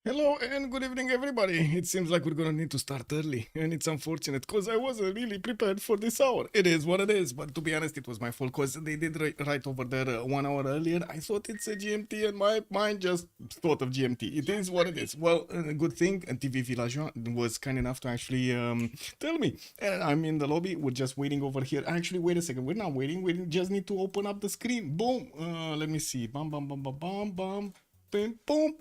Hello and good evening, everybody. It seems like we're gonna need to start early, and it's unfortunate because I wasn't really prepared for this hour. It is what it is, but to be honest, it was my fault because they did right over there 1 hour earlier. I thought it's a GMT, and my mind just thought of GMT. It is what it is. Well, a good thing, TV Villageois was kind enough to actually tell me. And I'm in the lobby. We're just waiting over here. Actually, wait a second. We're not waiting. We just need to open up the screen. Boom. Let me see. Bam, bam, bam, bam, bam, bam. Boom, boom.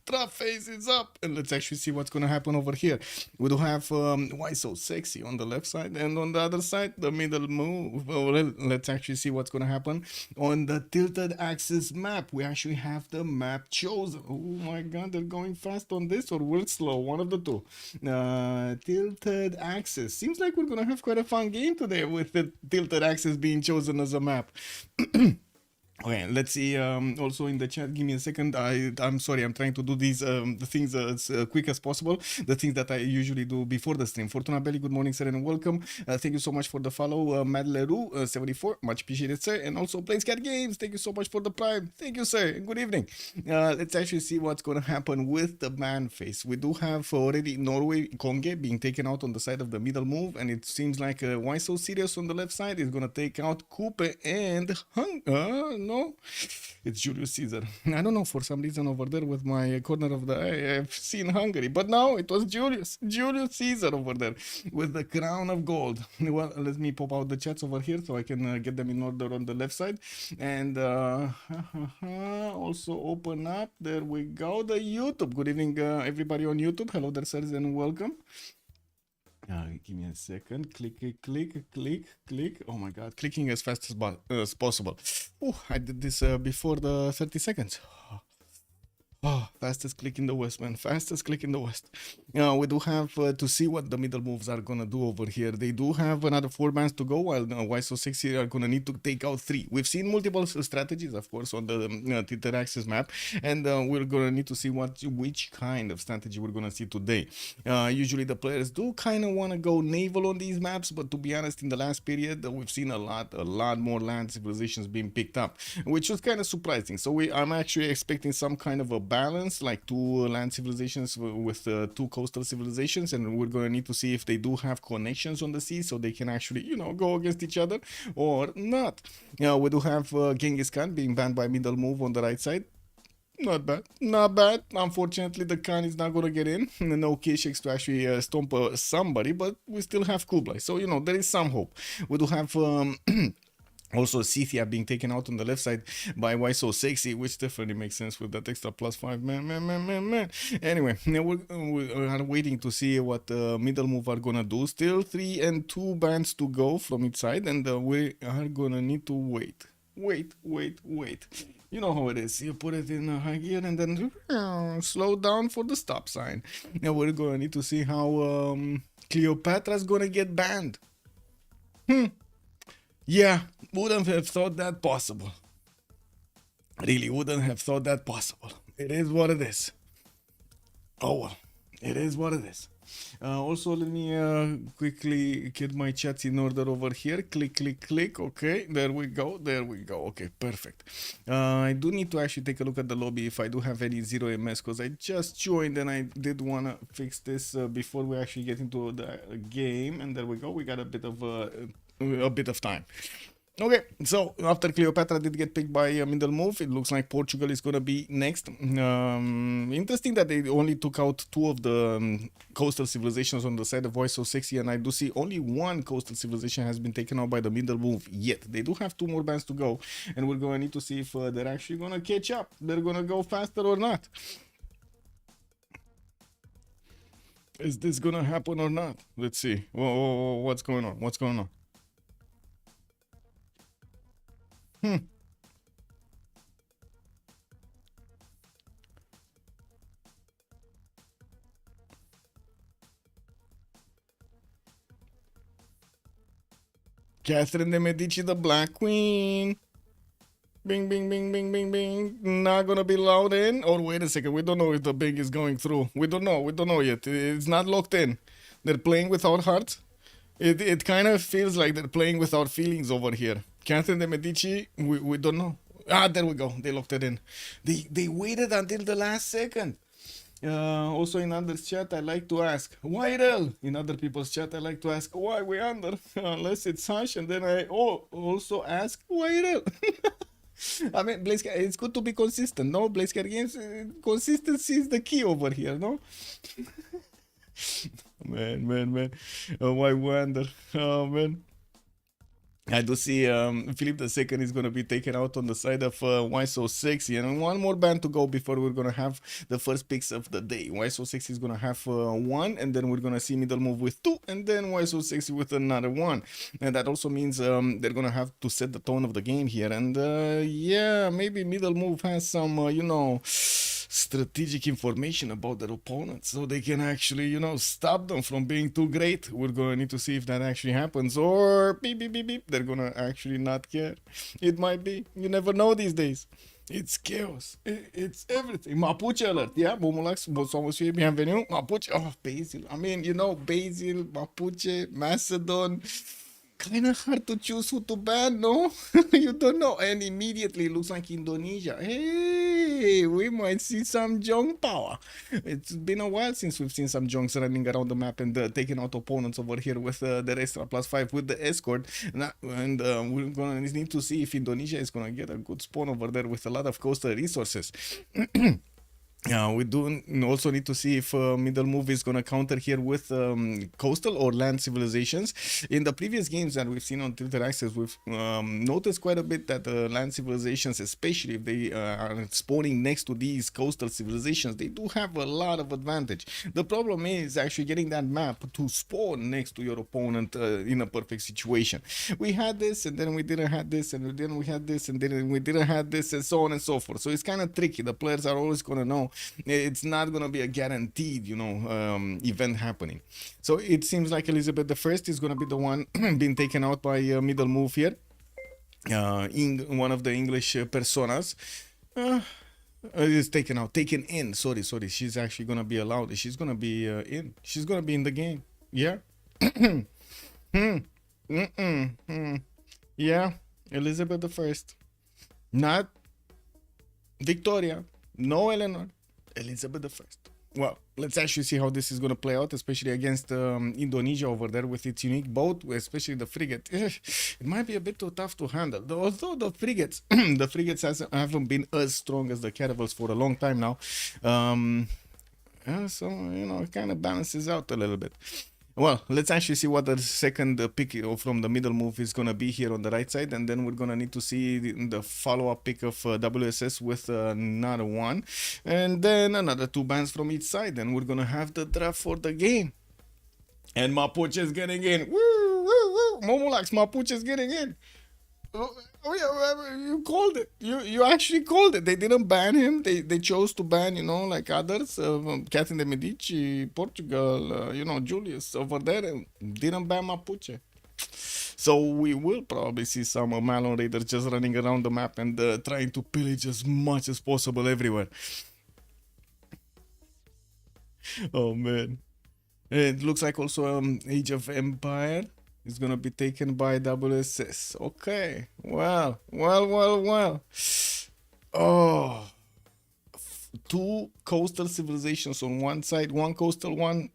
Trap phase is up, and let's actually see what's gonna happen over here. We do have Why So Sexy on the left side, and on the other side the middle move. Well, let's actually see what's gonna happen on the tilted axis map. We actually have the map chosen. Oh my god, they're going fast on this, or we're slow, one of the two. Tilted axis seems like we're gonna have quite a fun game today with the tilted axis being chosen as a map. Okay, let's see. Also in the chat, give me a second. I'm sorry, I'm trying to do these the things as quick as possible. The things that I usually do before the stream. Fortuna Belly, good morning, sir, and welcome. Thank you so much for the follow. Mad Leroux, 74, much appreciated, sir. And also Planescat Games, thank you so much for the prime. Thank you, sir. Good evening. Let's actually see what's gonna happen with the man face. We do have already Norway Konge being taken out on the side of the middle move, and it seems like Why So Serious on the left side is gonna take out Coupe and no, it's Julius Caesar. I don't know, for some reason over there with my corner of the eye, I've seen Hungary, but now it was Julius Caesar over there with the crown of gold. Well, let me pop out the chats over here so I can get them in order on the left side, and also open up. There we go, the YouTube. Good evening, everybody on YouTube. Hello there, sirs, and welcome. Give me a second. Click. Oh my god, clicking as fast as possible. Oh, I did this before the 30 seconds. Oh, fastest click in the West, man. Fastest click in the West. We do have to see what the middle moves are going to do over here. They do have another 4 bans to go, while Why So Sexy are going to need to take out 3. We've seen multiple strategies, of course, on the tilted axis map, and we're going to need to see which kind of strategy we're going to see today. Usually the players do kind of want to go naval on these maps, but to be honest, in the last period, we've seen a lot more land civilizations being picked up, which was kind of surprising. So I'm actually expecting some kind of a balance, like 2 land civilizations with 2 coastal civilizations, and we're going to need to see if they do have connections on the sea so they can actually, go against each other or not. We do have Genghis Khan being banned by middle move on the right side. Not bad. Unfortunately, the Khan is not going to get in. No K-Shakes to actually stomp somebody, but we still have Kublai. So, there is some hope. We do have also Scythia being taken out on the left side by Why So Sexy, which definitely makes sense with that extra +5. Man. Anyway, now we are waiting to see what middle move are gonna do. Still 3 and 2 bands to go from each side, and we are gonna need to wait. You know how it is. You put it in high gear and then slow down for the stop sign. Now we're gonna need to see how Cleopatra's gonna get banned. Yeah, wouldn't have thought that possible. Really wouldn't have thought that possible. It is what it is. Oh well, it is what it is. Also, let me quickly get my chats in order over here. Click. Okay, there we go. Okay, perfect. I do need to actually take a look at the lobby if I do have any 0 MS, because I just joined and I did want to fix this before we actually get into the game. And there we go. We got a bit of time. Okay, so after Cleopatra did get picked by a middle move, it looks like Portugal is going to be next. Interesting that they only took out 2 of the coastal civilizations on the side of Why So Sexy, and I do see only 1 coastal civilization has been taken out by the middle move yet. They do have 2 more bans to go, and we're going to need to see if they're actually going to catch up. They're going to go faster or not. Is this going to happen or not? Let's see. Whoa, what's going on? Catherine de Medici, the Black Queen. Bing. Not gonna be loud in. Or wait a second, we don't know if the bing is going through. We don't know yet. It's not locked in. They're playing without hearts. It kind of feels like they're playing without feelings over here. Catherine de Medici, we don't know. There we go. They locked it in. They waited until the last second. Also in others chat, I like to ask, why Rel? In other people's chat, I like to ask, why we under? Unless it's Hash, and then I also ask, why Rel? I mean, Blazecat, it's good to be consistent, no? Blazecat Games, consistency is the key over here, no? Man. Why wonder? Oh, man. I do see Philip II is going to be taken out on the side of Why So Sexy, and one more band to go before we're going to have the first picks of the day. Why So Sexy is going to have one, and then we're going to see Middle Move with two, and then Why So Sexy with another one. And that also means they're going to have to set the tone of the game here. And yeah, maybe Middle Move has some, you know, strategic information about their opponents, so they can actually, you know, stop them from being too great. We're gonna need to see if that actually happens, or beep, beep, beep, beep, they're gonna actually not care. It might be. You never know these days. It's chaos. It's everything. Mapuche alert. Yeah, Bumulax, Bosomosui, bienvenue. Mapuche. Oh, Basil. I mean, you know, Basil, Mapuche, Macedon. Kind of hard to choose who to ban, no? You don't know. And immediately it looks like Indonesia. Hey, we might see some Jong power. It's been a while since we've seen some Jongs running around the map and taking out opponents over here with the extra +5 with the escort. And we're going to need to see if Indonesia is going to get a good spawn over there with a lot of coastal resources. We do also need to see if Middle Move is going to counter here with coastal or land civilizations. In the previous games that we've seen on Tilted Access, we've noticed quite a bit that land civilizations, especially if they are spawning next to these coastal civilizations, they do have a lot of advantage. The problem is actually getting that map to spawn next to your opponent in a perfect situation. We had this, and then we didn't have this, and then we had this, and then we didn't have this, and so on and so forth. So it's kind of tricky. The players are always going to know it's not going to be a guaranteed, you know, event happening. So it seems like Elizabeth I is going to be the one being taken out by Middle Move here. One of the English personas is taken in. Sorry. She's actually going to be allowed. She's going to be in. She's going to be in the game. Yeah. Yeah. Elizabeth I. Not Victoria. No Eleanor. Elizabeth I. Well, let's actually see how this is going to play out, especially against Indonesia over there with its unique boat, especially the frigate. It might be a bit too tough to handle. Although the frigates, haven't been as strong as the caravels for a long time now. So, you know, it kind of balances out a little bit. Well, let's actually see what the second pick from the Middle Move is going to be here on the right side, and then we're going to need to see the follow-up pick of WSS with another one, and then another 2 bands from each side, and we're going to have the draft for the game. And Mapuche is getting in. Woo! Momolax, Mapuche is getting in. Oh yeah, you called it. You actually called it. They didn't ban him. They chose to ban, you know, like others. Catherine de Medici, Portugal, you know, Julius over there, and didn't ban Mapuche. So we will probably see some Malon Raiders just running around the map and trying to pillage as much as possible everywhere. Oh man. It looks like also Age of Empire is gonna be taken by WSS. Okay. Well. Oh. 2 coastal civilizations on one side, one coastal, one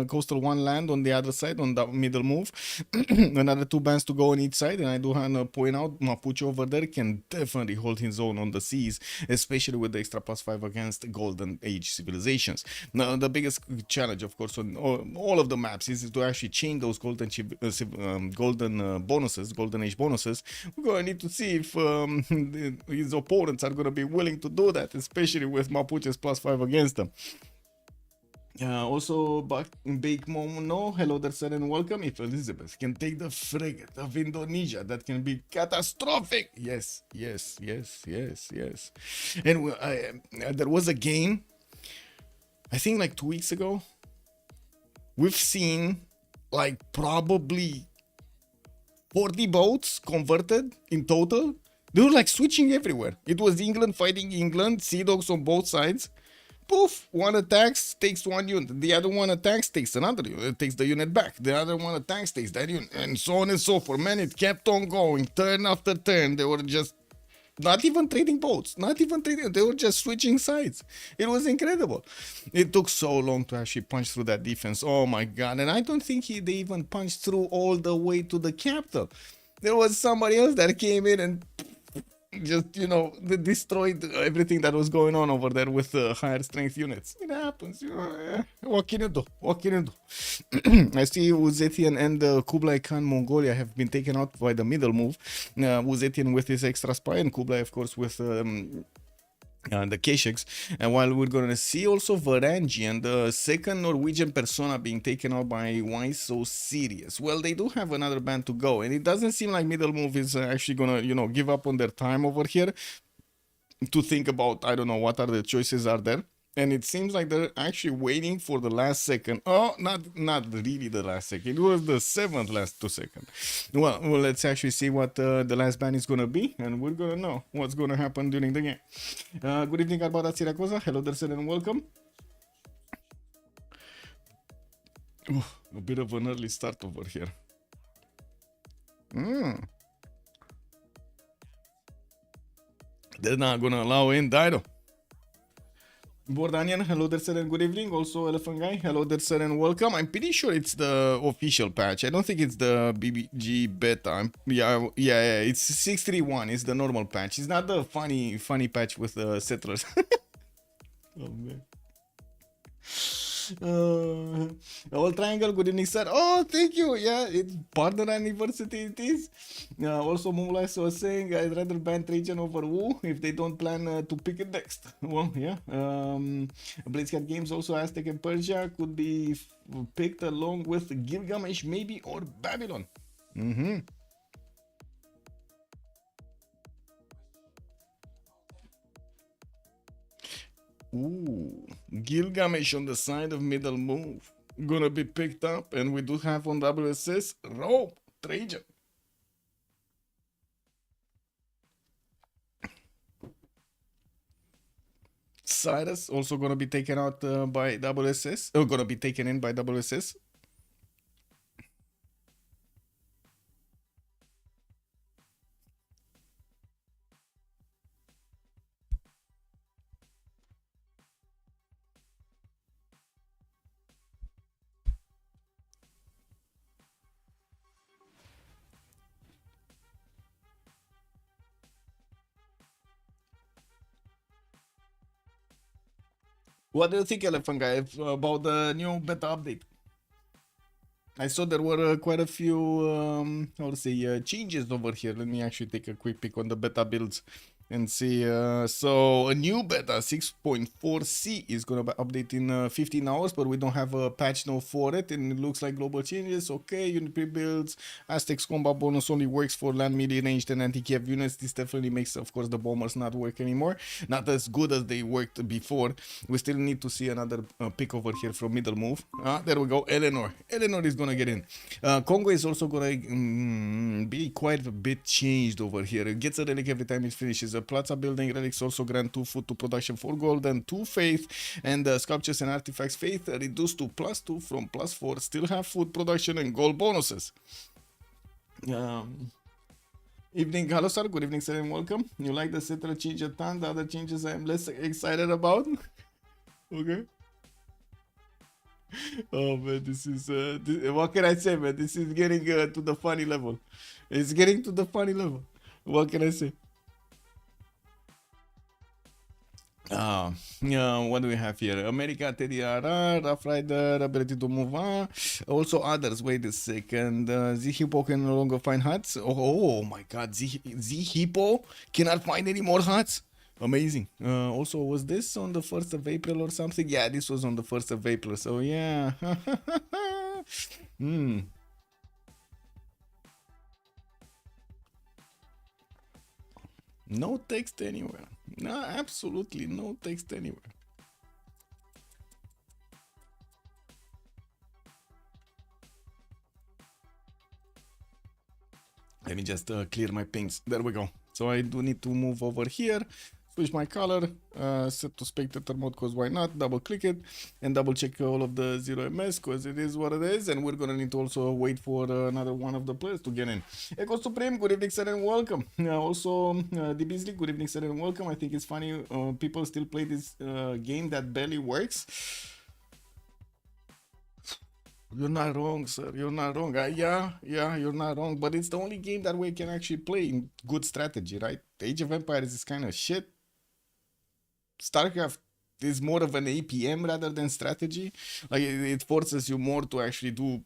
coastal, one land on the other side on the Middle Move. Another 2 bands to go on each side, and I do want to point out Mapuche over there can definitely hold his own on the seas, especially with the extra +5 against Golden Age civilizations. Now the biggest challenge, of course, on all of the maps is to actually chain those golden bonuses, Golden Age bonuses. We're going to need to see if his opponents are going to be willing to do that, especially with Mapuche's +5 against them. Also, Bake Momo, hello there, sir, and welcome. If Elizabeth can take the frigate of Indonesia, that can be catastrophic. Yes. And there was a game, I think like 2 weeks ago. We've seen like probably 40 boats converted in total. They were like switching everywhere. It was England fighting England, Sea Dogs on both sides. Poof, one attacks, takes one unit. The other one attacks, takes another unit, takes the unit back. The other one attacks, takes that unit, and so on and so forth. Man, it kept on going, turn after turn. They were just Not even trading boats, not even trading, they were just switching sides. It was incredible. It took so long to actually punch through that defense. Oh my god. And I don't think they even punched through all the way to the capital. There was somebody else that came in and just, you know, they destroyed everything that was going on over there with higher strength units. It happens, you know. What can you do? What can you do? I see Uzetian and Kublai Khan Mongolia have been taken out by the middle move. Uzetian with his extra spy and Kublai, of course, with the Keshiks. And while we're gonna see also Varangian, the second Norwegian persona being taken out by Why So Serious. Well, they do have another band to go, and it doesn't seem like middle move is actually gonna, you know, give up on their time over here to think about, I don't know, what are the choices are there. And it seems like they're actually waiting for the last second. Oh, not really the last second. It was the seventh last 2 seconds. Well, let's actually see what the last ban is gonna be, and we're gonna know what's gonna happen during the game. Good evening, Arbata Siracosa. Hello there, sir, and welcome. Ooh, a bit of an early start over here. They're not gonna allow in Dido. Bordanian, hello there, sir, and good evening. Also, Elephant Guy, hello there, sir, and welcome. I'm pretty sure it's the official patch. I don't think it's the BBG beta. Yeah, it's 631. It's the normal patch. It's not the funny patch with the settlers. Oh man. Old Triangle, good evening, sir. Oh, thank you. Yeah, it's partner anniversary. It is. Also, Moonlight was saying I'd rather ban Trajan over Wu if they don't plan to pick it next. Well, yeah. Blitzcat Games also Aztec and Persia could be picked along with Gilgamesh, maybe, or Babylon. Ooh, Gilgamesh on the side of middle move. Gonna be picked up, and we do have on WSS Rome, Trajan. Cyrus also gonna be taken out by WSS. Gonna be taken in by WSS. What do you think, Elephant Guy, about the new beta update? I saw there were quite a few, how to say, changes over here. Let me actually take a quick peek on the beta builds and see. So a new beta 6.4c is gonna be updated in 15 hours, but we don't have a patch note for it, and it looks like global changes. Okay, unit pre-builds, Aztec's combat bonus only works for land melee ranged and anti-cav units. This definitely makes, of course, the bombers not work anymore, not as good as they worked before. We still need to see another pick over here from middle move. There we go. Eleanor is gonna get in. Congo is also gonna be quite a bit changed over here. It gets a relic every time it finishes. Plaza building relics also grant 2 food to production for gold and 2 faith, and sculptures and artifacts faith reduced to +2 from +4. Still have food production and gold bonuses. Evening, hello sir, good evening sir, and welcome. You like the settler change a ton, the other changes I am less excited about. Okay. Oh man, this is what can I say, man? This is getting to the funny level. It's getting to the funny level. What can I say? What do we have here? America, TDRR, Rough Rider, ability to move on. Also others. Wait a second. Z-Hippo can no longer find huts. Oh my god, Z-Hippo cannot find any more huts. Amazing. Also, was this on the 1st of April or something? Yeah, this was on the 1st of April. So yeah. No text anywhere. No, absolutely no text anywhere. Let me just clear my pings. There we go. So I do need to move over here, switch my color, set to spectator mode because why not, double click it and double check all of the 0ms because it is what it is, and we're gonna need to also wait for another one of the players to get in. Echo Supreme, good evening sir and welcome. Also the Beasley, good evening sir and welcome. I think it's funny people still play this game that barely works. You're not wrong, sir. You're not wrong. Yeah, you're not wrong. But it's the only game that we can actually play in good strategy, right? Age of Empires is kind of shit. StarCraft is more of an APM rather than strategy. Like it forces you more to actually do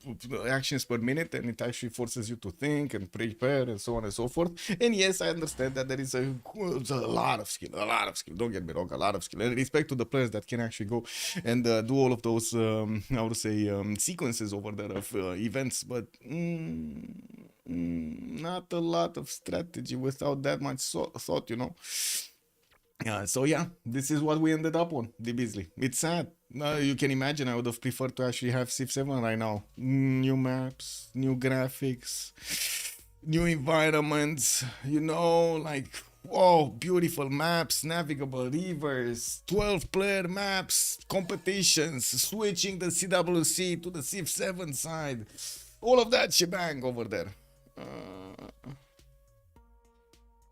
actions per minute, and it actually forces you to think and prepare and so on and so forth. And yes, I understand that there is a lot of skill, a lot of skill. Don't get me wrong, a lot of skill. And respect to the players that can actually go and do all of those, I would say, sequences over there of events, but not a lot of strategy without that much thought, you know. So yeah, this is what we ended up on, the Beasley. It's sad. You can imagine I would have preferred to actually have Civ7 right now. New maps, new graphics, new environments, you know, like, whoa, beautiful maps, navigable rivers, 12-player maps, competitions, switching the CWC to the Civ7 side. All of that shebang over there.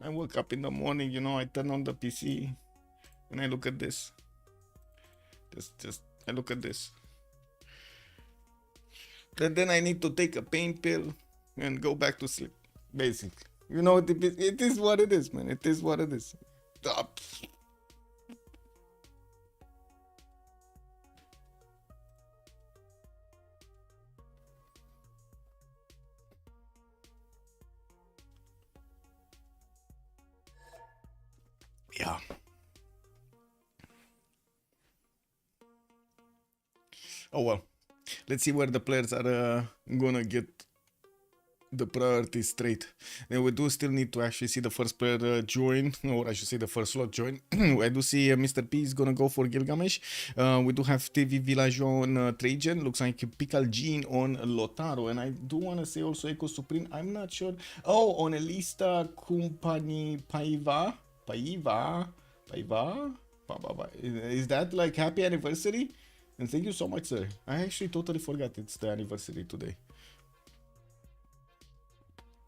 I wake up in the morning, you know, I turn on the PC and I look at this. I look at this. And then I need to take a pain pill and go back to sleep, basically. You know, it is what it is, man. It is what it is. Yeah. Oh well. Let's see where the players are gonna get the priorities straight. Then we do still need to actually see the first player join, or I should say the first slot join. I do see Mr. P is gonna go for Gilgamesh. We do have TV Village on Trajan. Looks like Pical Jean on Lotaro. And I do want to say also Echo Supreme. I'm not sure. Oh, on Elista Company Paiva. Is that like happy anniversary? And thank you so much, sir. I actually totally forgot it's the anniversary today.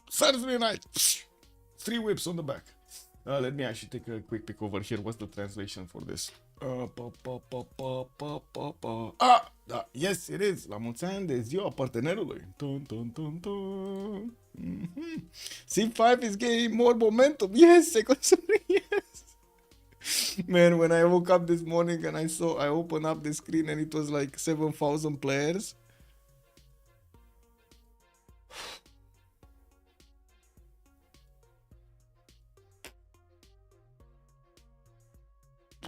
Saturday night. 3 whips on the back. Let me actually take a quick peek over here. What's the translation for this? Yes, it is. La mulți ani de ziua partenerului. C5 is gaining more momentum. Yes, yes. Man, when I woke up this morning and I opened up the screen and it was like 7,000 players.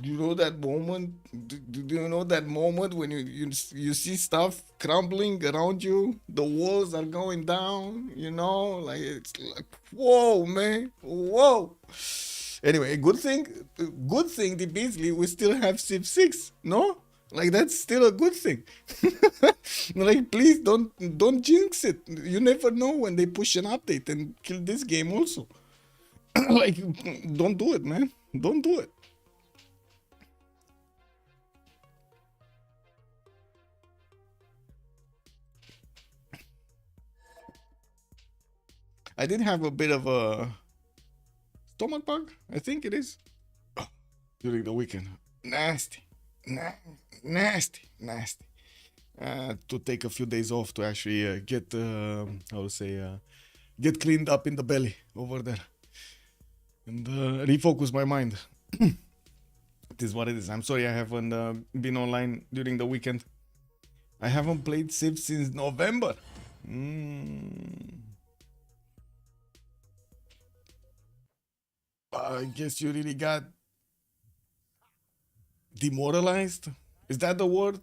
You know that moment? Do you know that moment when you see stuff crumbling around you? The walls are going down, you know? Like, it's like, whoa, man. Whoa. Anyway, good thing, the Beasley, we still have Civ6, no? Like, that's still a good thing. Like, please don't jinx it. You never know when they push an update and kill this game also. Like, don't do it, man. Don't do it. I did have a bit of a stomach bug, I think it is, during the weekend. Nasty. To take a few days off to actually get, get cleaned up in the belly over there. And refocus my mind. It is what it is. I'm sorry I haven't been online during the weekend. I haven't played Civ since November. I guess you really got demoralized. Is that the word?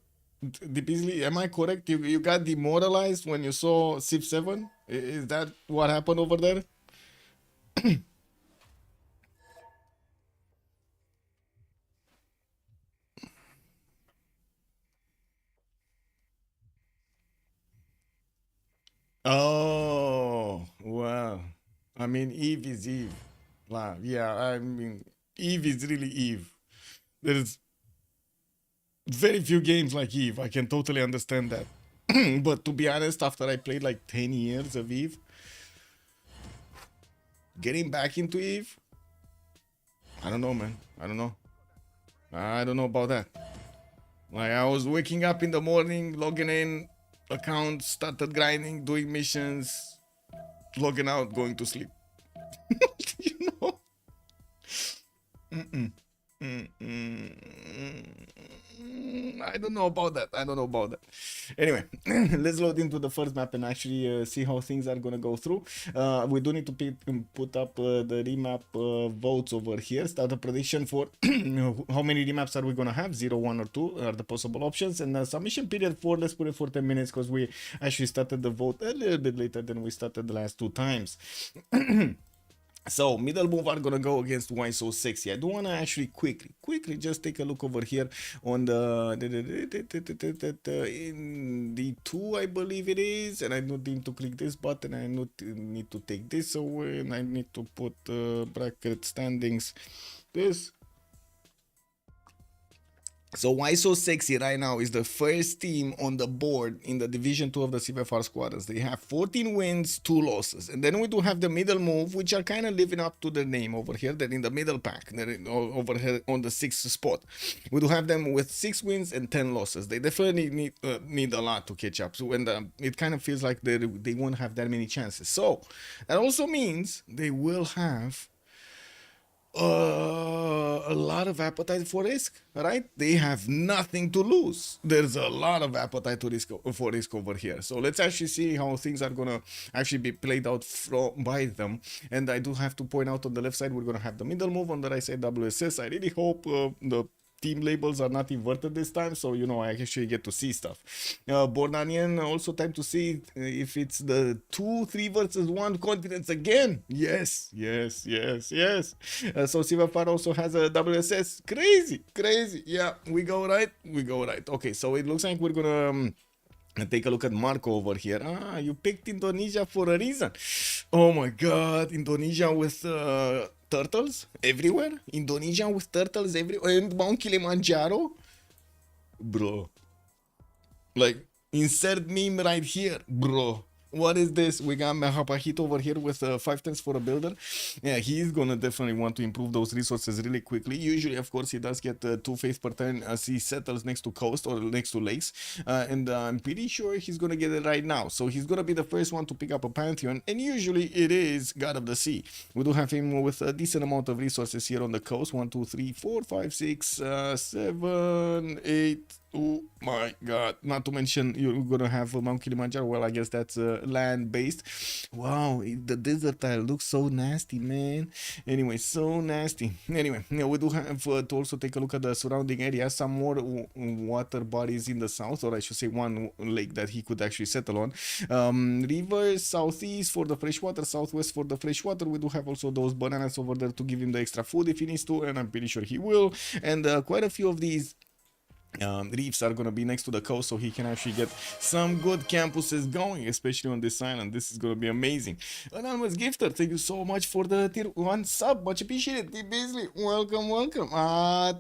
Beasley, am I correct? You got demoralized when you saw Civ7? Is that what happened over there? Oh, well. I mean, Eve is Eve. Yeah, I mean, Eve is really Eve. There's very few games like Eve. I can totally understand that. But to be honest, after I played like 10 years of Eve, getting back into Eve, I don't know, man. I don't know. I don't know about that. Like, I was waking up in the morning, logging in, account, started grinding, doing missions, logging out, going to sleep. You know? Mm-mm. I don't know about that. I don't know about that. Anyway, let's load into the first map and actually see how things are gonna go through. We do need to put up the remap votes over here. Start a prediction for how many remaps are we gonna have? 0, 1, or 2 are the possible options. And submission period for, let's put it for 10 minutes because we actually started the vote a little bit later than we started the last 2 times. So middle move are gonna go against Why So Sexy. I do wanna actually quickly just take a look over here on the in the 2, I believe it is, and I don't need to click this button. I need to take this away, and I need to put bracket standings. This. So Why So Sexy right now is the first team on the board in the Division 2 of the CivFR Squadrons. They have 14 wins, 2 losses. And then we do have the middle move, which are kind of living up to their name over here. They're in the middle pack. They're over here on the 6th spot. We do have them with 6 wins and 10 losses. They definitely need a lot to catch up. So when it kind of feels like they won't have that many chances. So that also means they will have a lot of appetite for risk, right? They have nothing to lose. There's a lot of appetite to risk over here. So let's actually see how things are gonna actually be played out by them. And I do have to point out on the left side, we're gonna have the middle move. On the right side, WSS. I really hope the team labels are not inverted this time, so you know I actually get to see stuff. Born Onion, also time to see if it's the 2-3 versus 1 confidence again. Yes. So CivFR also has a WSS. Crazy. Yeah, we go right. Okay, so it looks like we're gonna take a look at Marco over here. You picked Indonesia for a reason. Oh my god, Indonesia with turtles everywhere? Indonesia with turtles everywhere? And Mount Kilimanjaro? Bro. Like, insert meme right here, bro. What is this? We got Mahapahito over here with 5 tens for a builder. Yeah, he's gonna definitely want to improve those resources really quickly. Usually, of course, he does get 2 faith per turn as he settles next to coast or next to lakes. And I'm pretty sure he's gonna get it right now. So he's gonna be the first one to pick up a Pantheon. And usually it is God of the Sea. We do have him with a decent amount of resources here on the coast. 1, 2, 3, 4, 5, 6, 7, 8. Oh my god, not to mention you're gonna have Mount Kilimanjaro. Well, I guess that's land based. Wow, the desert tile looks so nasty, man. Anyway, so nasty. Anyway, yeah, we do have to also take a look at the surrounding area. Some more water bodies in the south, or I should say one lake that he could actually settle on. Rivers southeast for the freshwater, southwest for the freshwater. We do have also those bananas over there to give him the extra food if he needs to, and I'm pretty sure he will. And quite a few of these reefs are gonna be next to the coast, so he can actually get some good campuses going, especially on this island. This is gonna be amazing. Anonymous Gifter, thank you so much for the tier 1 sub, much appreciated. T Beasley, welcome.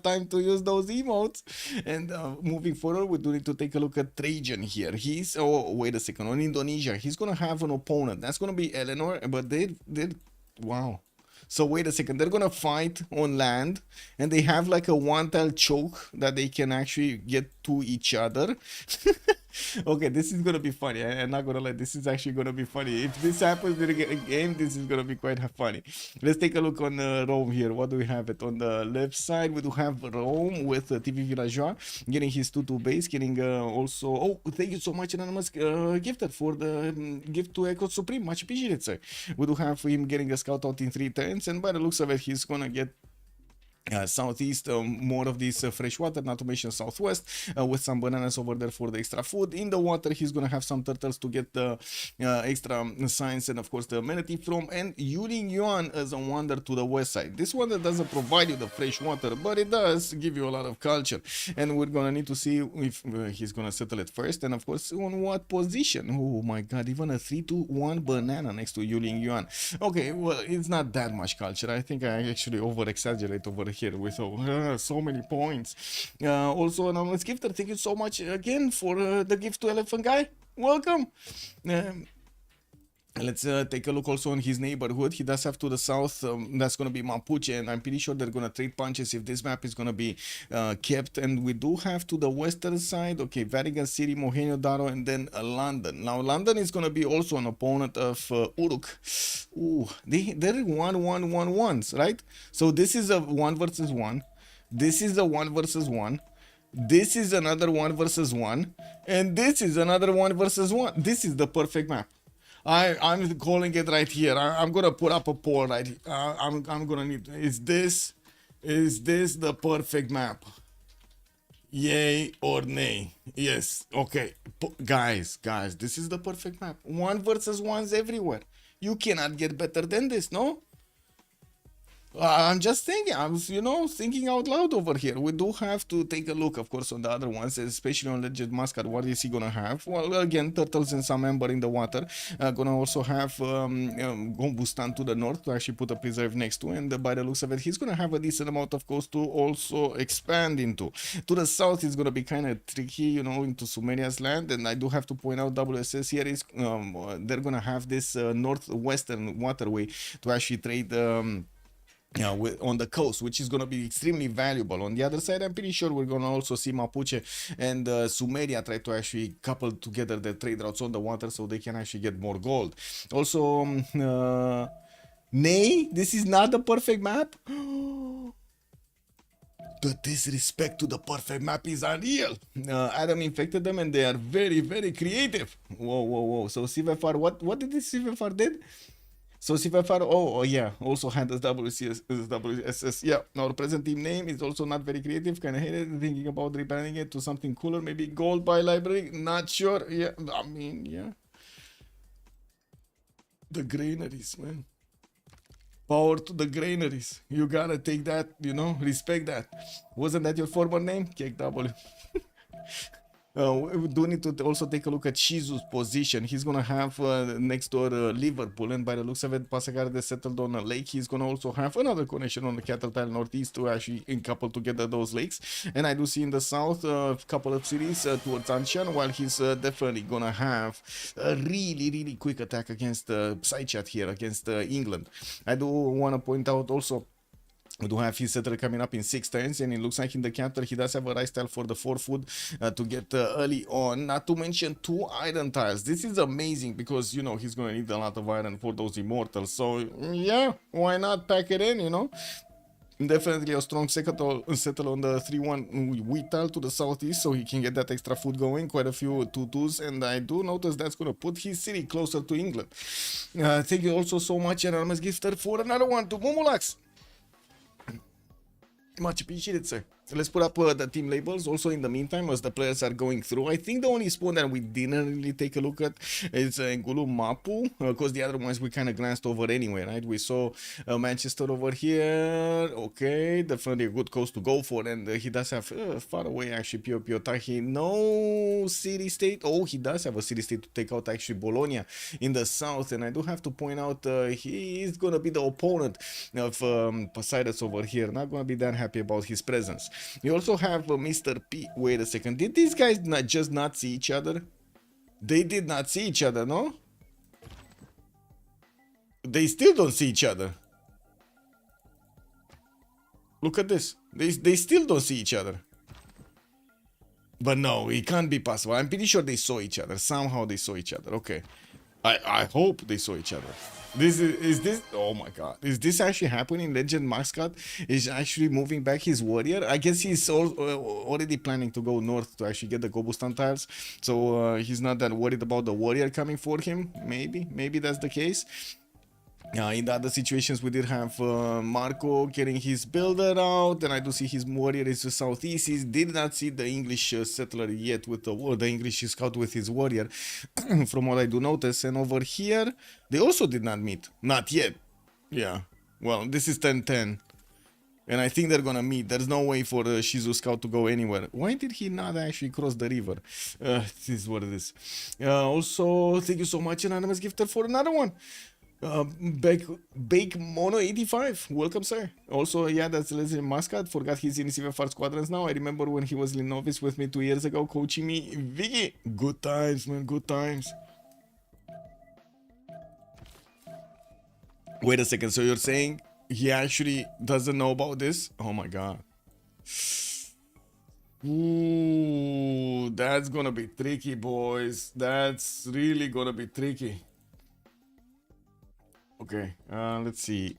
Time to use those emotes. And moving forward, we do need to take a look at Trajan here. He's wait a second, on Indonesia he's gonna have an opponent. That's gonna be Eleanor, but they're wow. So wait a second, they're gonna fight on land and they have like a one-tile choke that they can actually get to each other. Okay, this is gonna be funny. I'm not gonna lie, this is actually gonna be funny. If this happens in a game, this is gonna be quite funny. Let's take a look on Rome here. What do we have it on the left side? We do have Rome with TV Villageois getting his 2-2 base, getting also. Oh, thank you so much, Anonymous Gifted, for the gift to Echo Supreme. Much appreciated, sir. We do have him getting a scout out in 3 turns, and by the looks of it, he's gonna get southeast, more of this fresh water, not to mention southwest, with some bananas over there for the extra food. In the water, he's gonna have some turtles to get the extra science and of course the amenity from. And Yuling Yuan as a wonder to the west side. This wonder doesn't provide you the fresh water, but it does give you a lot of culture, and we're gonna need to see if he's gonna settle it first, and of course on what position. Oh my god, even a 3-2-1 banana next to Yuling Yuan. Okay, well, it's not that much culture. I think I actually over exaggerate over here with so many points. Also, anonymous gifter, thank you so much again for the gift to Elephant Guy. Welcome. Let's take a look also on his neighborhood. He does have to the south, that's going to be Mapuche, and I'm pretty sure they're going to trade punches if this map is going to be kept. And we do have to the western side, okay, Vatican City, Mohenjo Daro, and then London. Now, London is going to be also an opponent of Uruk. Ooh, they're 1-1-1-1s, right? So this is a 1 versus 1. This is a 1 versus 1. This is another 1 versus 1. And this is another 1 versus 1. This is the perfect map. I'm calling it right here. I'm gonna put up a poll right here. I'm gonna need. Is this the perfect map? Yay or nay? Yes. Okay, guys, this is the perfect map. 1 versus 1s everywhere. You cannot get better than this, no? I'm just thinking, I'm, thinking out loud over here. We do have to take a look, of course, on the other ones, especially on Legend Mascot. What is he gonna have? Well, again, turtles and some amber in the water. Gonna also have Gombustan to the north to actually put a preserve next to, and by the looks of it, he's gonna have a decent amount of coast to also expand into. To the south, it's gonna be kind of tricky, into Sumeria's land, and I do have to point out WSS here is they're gonna have this northwestern waterway to actually trade. On the coast, which is going to be extremely valuable. On the other side, I'm pretty sure we're going to also see Mapuche and Sumeria try to actually couple together the trade routes on the water so they can actually get more gold. Also, nay, this is not the perfect map. The disrespect to the perfect map is unreal. Adam infected them and they are very, very creative. Whoa. So CivFR, what did this CivFR did? So CivFR, oh yeah, also handles WSS. Yeah, our present team name is also not very creative. Kind of hate it. Thinking about rebranding it to something cooler, maybe Gold by Library. Not sure. Yeah, I mean, yeah. The granaries, man. Power to the granaries. You gotta take that, respect that. Wasn't that your former name? Cake W. We do need to also take a look at Shizu's position. He's gonna have next door Liverpool, and by the looks of it, Passagarde settled on a lake. He's gonna also have another connection on the cattle tile northeast to actually couple together those lakes. And I do see in the south a couple of cities towards Anshan, while he's definitely gonna have a really, really quick attack against side chat here against England. I do want to point out also. We do have his settler coming up in 6 turns, and it looks like in the counter he does have a rice tile for the 4 food to get early on, not to mention 2 iron tiles. This is amazing because, he's going to need a lot of iron for those immortals. So, yeah, why not pack it in, Definitely a strong settle on the 3-1 wheat tile to the southeast so he can get that extra food going. Quite a few 2-2s, and I do notice that's going to put his city closer to England. Thank you also so much, Anonymous Gifter, for another one to Mumulax. Much appreciated, sir. So let's put up the team labels also in the meantime as the players are going through. I think the only spawn that we didn't really take a look at is Ngulu Mapu, because the other ones we kind of glanced over anyway, right? We saw Manchester over here. Okay, definitely a good coast to go for, and he does have far away actually Pio Tahi. No city-state. Oh, he does have a city-state to take out actually Bologna in the south, and I do have to point out he is going to be the opponent of Poseidon over here. Not going to be that happy about his presence. We also have Mr. P. Wait a second. Did these guys not see each other? They did not see each other, no? They still don't see each other. Look at this. They still don't see each other. But no, it can't be possible. I'm pretty sure they saw each other. Somehow they saw each other. Okay. I hope they saw each other. Is this oh my god, is this actually happening? Legend Mascot is actually moving back his warrior. I guess he's already planning to go north to actually get the Gobustan tiles, so he's not that worried about the warrior coming for him. Maybe that's the case. In the other situations, we did have Marco getting his builder out, and I do see his warrior is to southeast. He did not see the English settler yet with the English scout with his warrior, from what I do notice. And over here, they also did not meet. Not yet. Yeah. Well, this is 10-10. And I think they're gonna meet. There's no way for the Shizu scout to go anywhere. Why did he not actually cross the river? This is what it is. Also, thank you so much, Anonymous Gifter, for another one. Bake Mono 85, welcome sir. Also, yeah, that's Leslie Muscat. Forgot he's in CivFR Squadrons now. I remember when he was in novice with me 2 years ago, coaching me. Vicky, good times, man, good times. Wait a second, so you're saying he actually doesn't know about this? Oh my god. Ooh, that's gonna be tricky, boys. That's really gonna be tricky. Okay, let's see.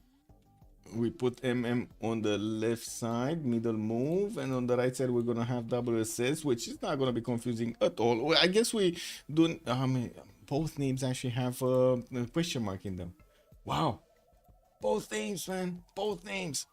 We put MM on the left side, middle move, and on the right side we're gonna have WSS, which is not gonna be confusing at all. Well, I guess we do. Both names actually have a question mark in them. Wow, both names, man, both names.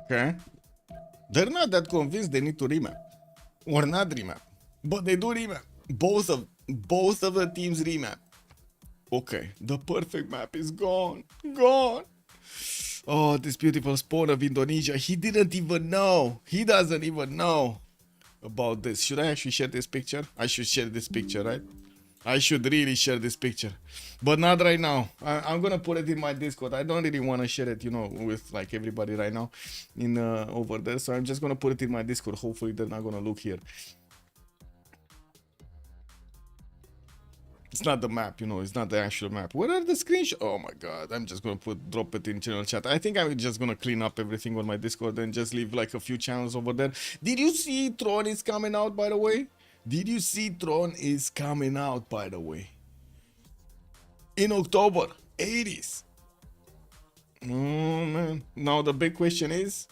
Okay. They're not that convinced they need to remap. Or not remap. But they do remap. Both of the teams remap. Okay. The perfect map is gone. Gone. Oh, this beautiful spawn of Indonesia. He didn't even know. He doesn't even know about this. Should I actually share this picture? I should share this picture, right? I should really share this picture, but not right now. I'm gonna put it in my Discord. I don't really want to share it, you know, with like everybody right now in over there. So I'm just gonna put it in my Discord. Hopefully they're not gonna look here. It's not the map, you know. It's not the actual map. Where are the screenshots? Oh my god! I'm just gonna drop it in channel chat. I think I'm just gonna clean up everything on my Discord and just leave like a few channels over there. Did you see Tron is coming out, by the way? Did you see Tron is coming out, by the way? In October, 80s. Oh, man. Now the big question is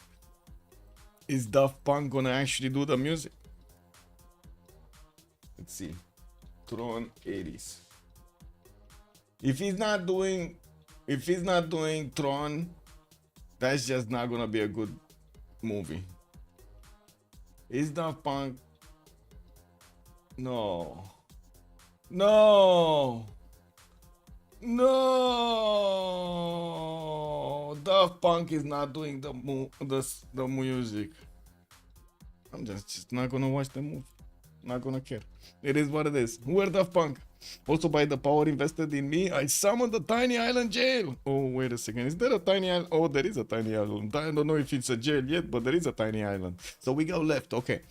Daft Punk gonna actually do the music? Let's see. Tron 80s. If he's not doing Tron, that's just not gonna be a good movie. Is Daft Punk? No. No. No. Daft Punk is not doing the music. I'm just not gonna watch the movie. Not gonna care. It is what it is. Where Daft Punk? Also, by the power invested in me, I summoned the tiny island jail. Oh, wait a second. Is there a tiny island? Oh, there is a tiny island. I don't know if it's a jail yet, but there is a tiny island. So we go left. Okay.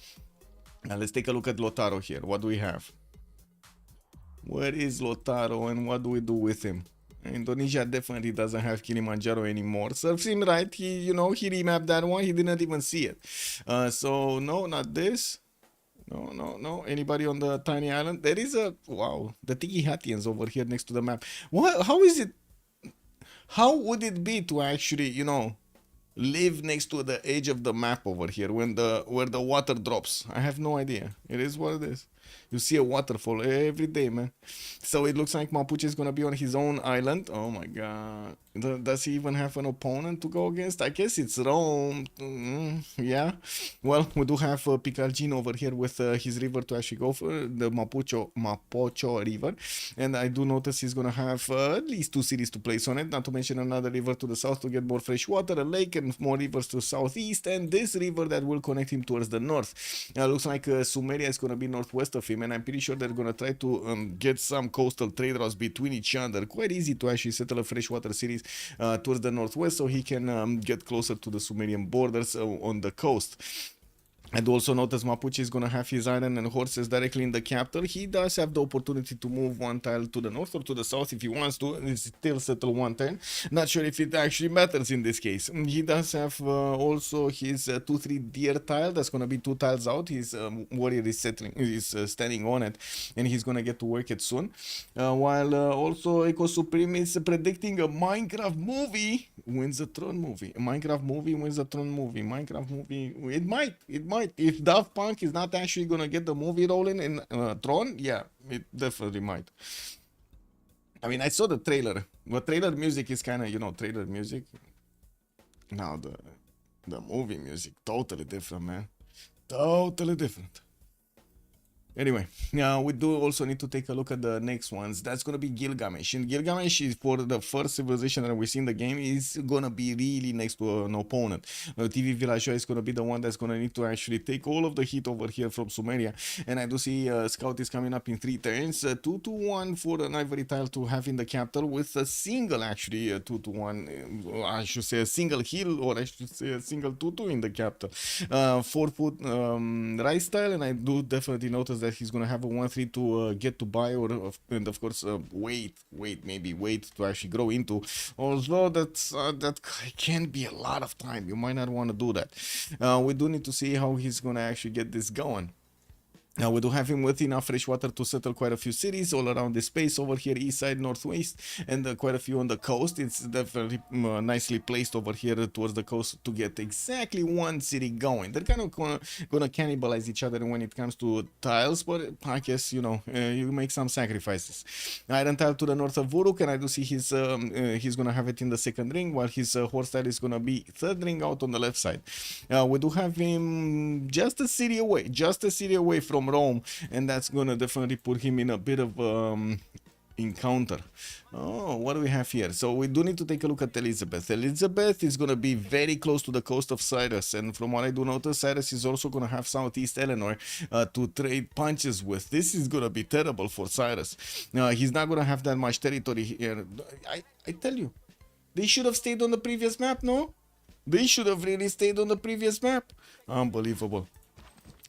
Now let's take a look at Lotaro here. What do we have? Where is Lotaro and what do we do with him? Indonesia definitely doesn't have Kilimanjaro anymore. Serves him right. He remapped that one. He didn't even see it. So no, not this. No. Anybody on the tiny island? There is a wow. The Tiki Hatians over here next to the map. What? How is it? How would it be to actually, you know, live next to the edge of the map over here when where the water drops? I have no idea. It is what it is. You see a waterfall every day, man. So it looks like Mapuche is gonna be on his own island. Oh my god. Does he even have an opponent to go against? I guess it's Rome. Yeah. Well, we do have Picargin over here with his river to actually go for the Mapocho River. And I do notice he's gonna have at least 2 cities to place on it. Not to mention another river to the south to get more fresh water, a lake, and more rivers to southeast. And this river that will connect him towards the north. Looks like Sumeria is gonna be northwest of him, and I'm pretty sure they're gonna try to get some coastal trade routes between each other. Quite easy to actually settle a freshwater cities towards the northwest, so he can get closer to the Sumerian borders on the coast. And also notice Mapuche is going to have his iron and horses directly in the capital. He does have the opportunity to move one tile to the north or to the south if he wants to. It's still settle one turn. Not sure if it actually matters in this case. He does have also his 2-3 deer tile. That's going to be 2 tiles out. His warrior is settling, is standing on it, and he's going to get to work it soon. While also Eco Supreme is predicting a Minecraft movie wins the throne movie. A Minecraft movie wins the throne movie. Minecraft movie, it might. If Daft Punk is not actually gonna get the movie rolling in Tron, yeah, it definitely might. I mean, I saw the trailer. But trailer music is kind of, you know, trailer music. Now the movie music, totally different, man. Totally different. Anyway, we do also need to take a look at the next ones. That's gonna be Gilgamesh. And Gilgamesh is for the first civilization that we see in the game is gonna be really next to an opponent. TV Villageois is gonna be the one that's gonna need to actually take all of the heat over here from Sumeria. And I do see Scout is coming up in 3 turns. 2-1 for an ivory tile to have in the capital with a single actually 2-1. I should say a single heal, or I should say a single 2-2 in the capital. 4-foot rice tile, and I do definitely notice that he's gonna have a 1-3 to get to buy, or and of course wait to actually grow into. Although that can be a lot of time, you might not want to do that. We do need to see how he's gonna actually get this going. Now we do have him with enough fresh water to settle quite a few cities all around the space over here, east side, northwest, and quite a few on the coast. It's definitely nicely placed over here towards the coast to get exactly one city going. They're kind of gonna cannibalize each other when it comes to tiles, but I guess, you know, you make some sacrifices. Iron tile to the north of Vuruk, and I do see he's gonna have it in the second ring, while his horse tile is gonna be third ring out on the left side. We do have him just a city away from Rome, and that's gonna definitely put him in a bit of encounter. Oh, what do we have here? So we do need to take a look at Elizabeth. Elizabeth is gonna be very close to the coast of Cyrus, and from what I do notice, Cyrus is also gonna have Southeast Eleanor to trade punches with. This is gonna be terrible for Cyrus. He's not gonna have that much territory here. I tell you, they should have stayed on the previous map, no? They should have really stayed on the previous map. Unbelievable.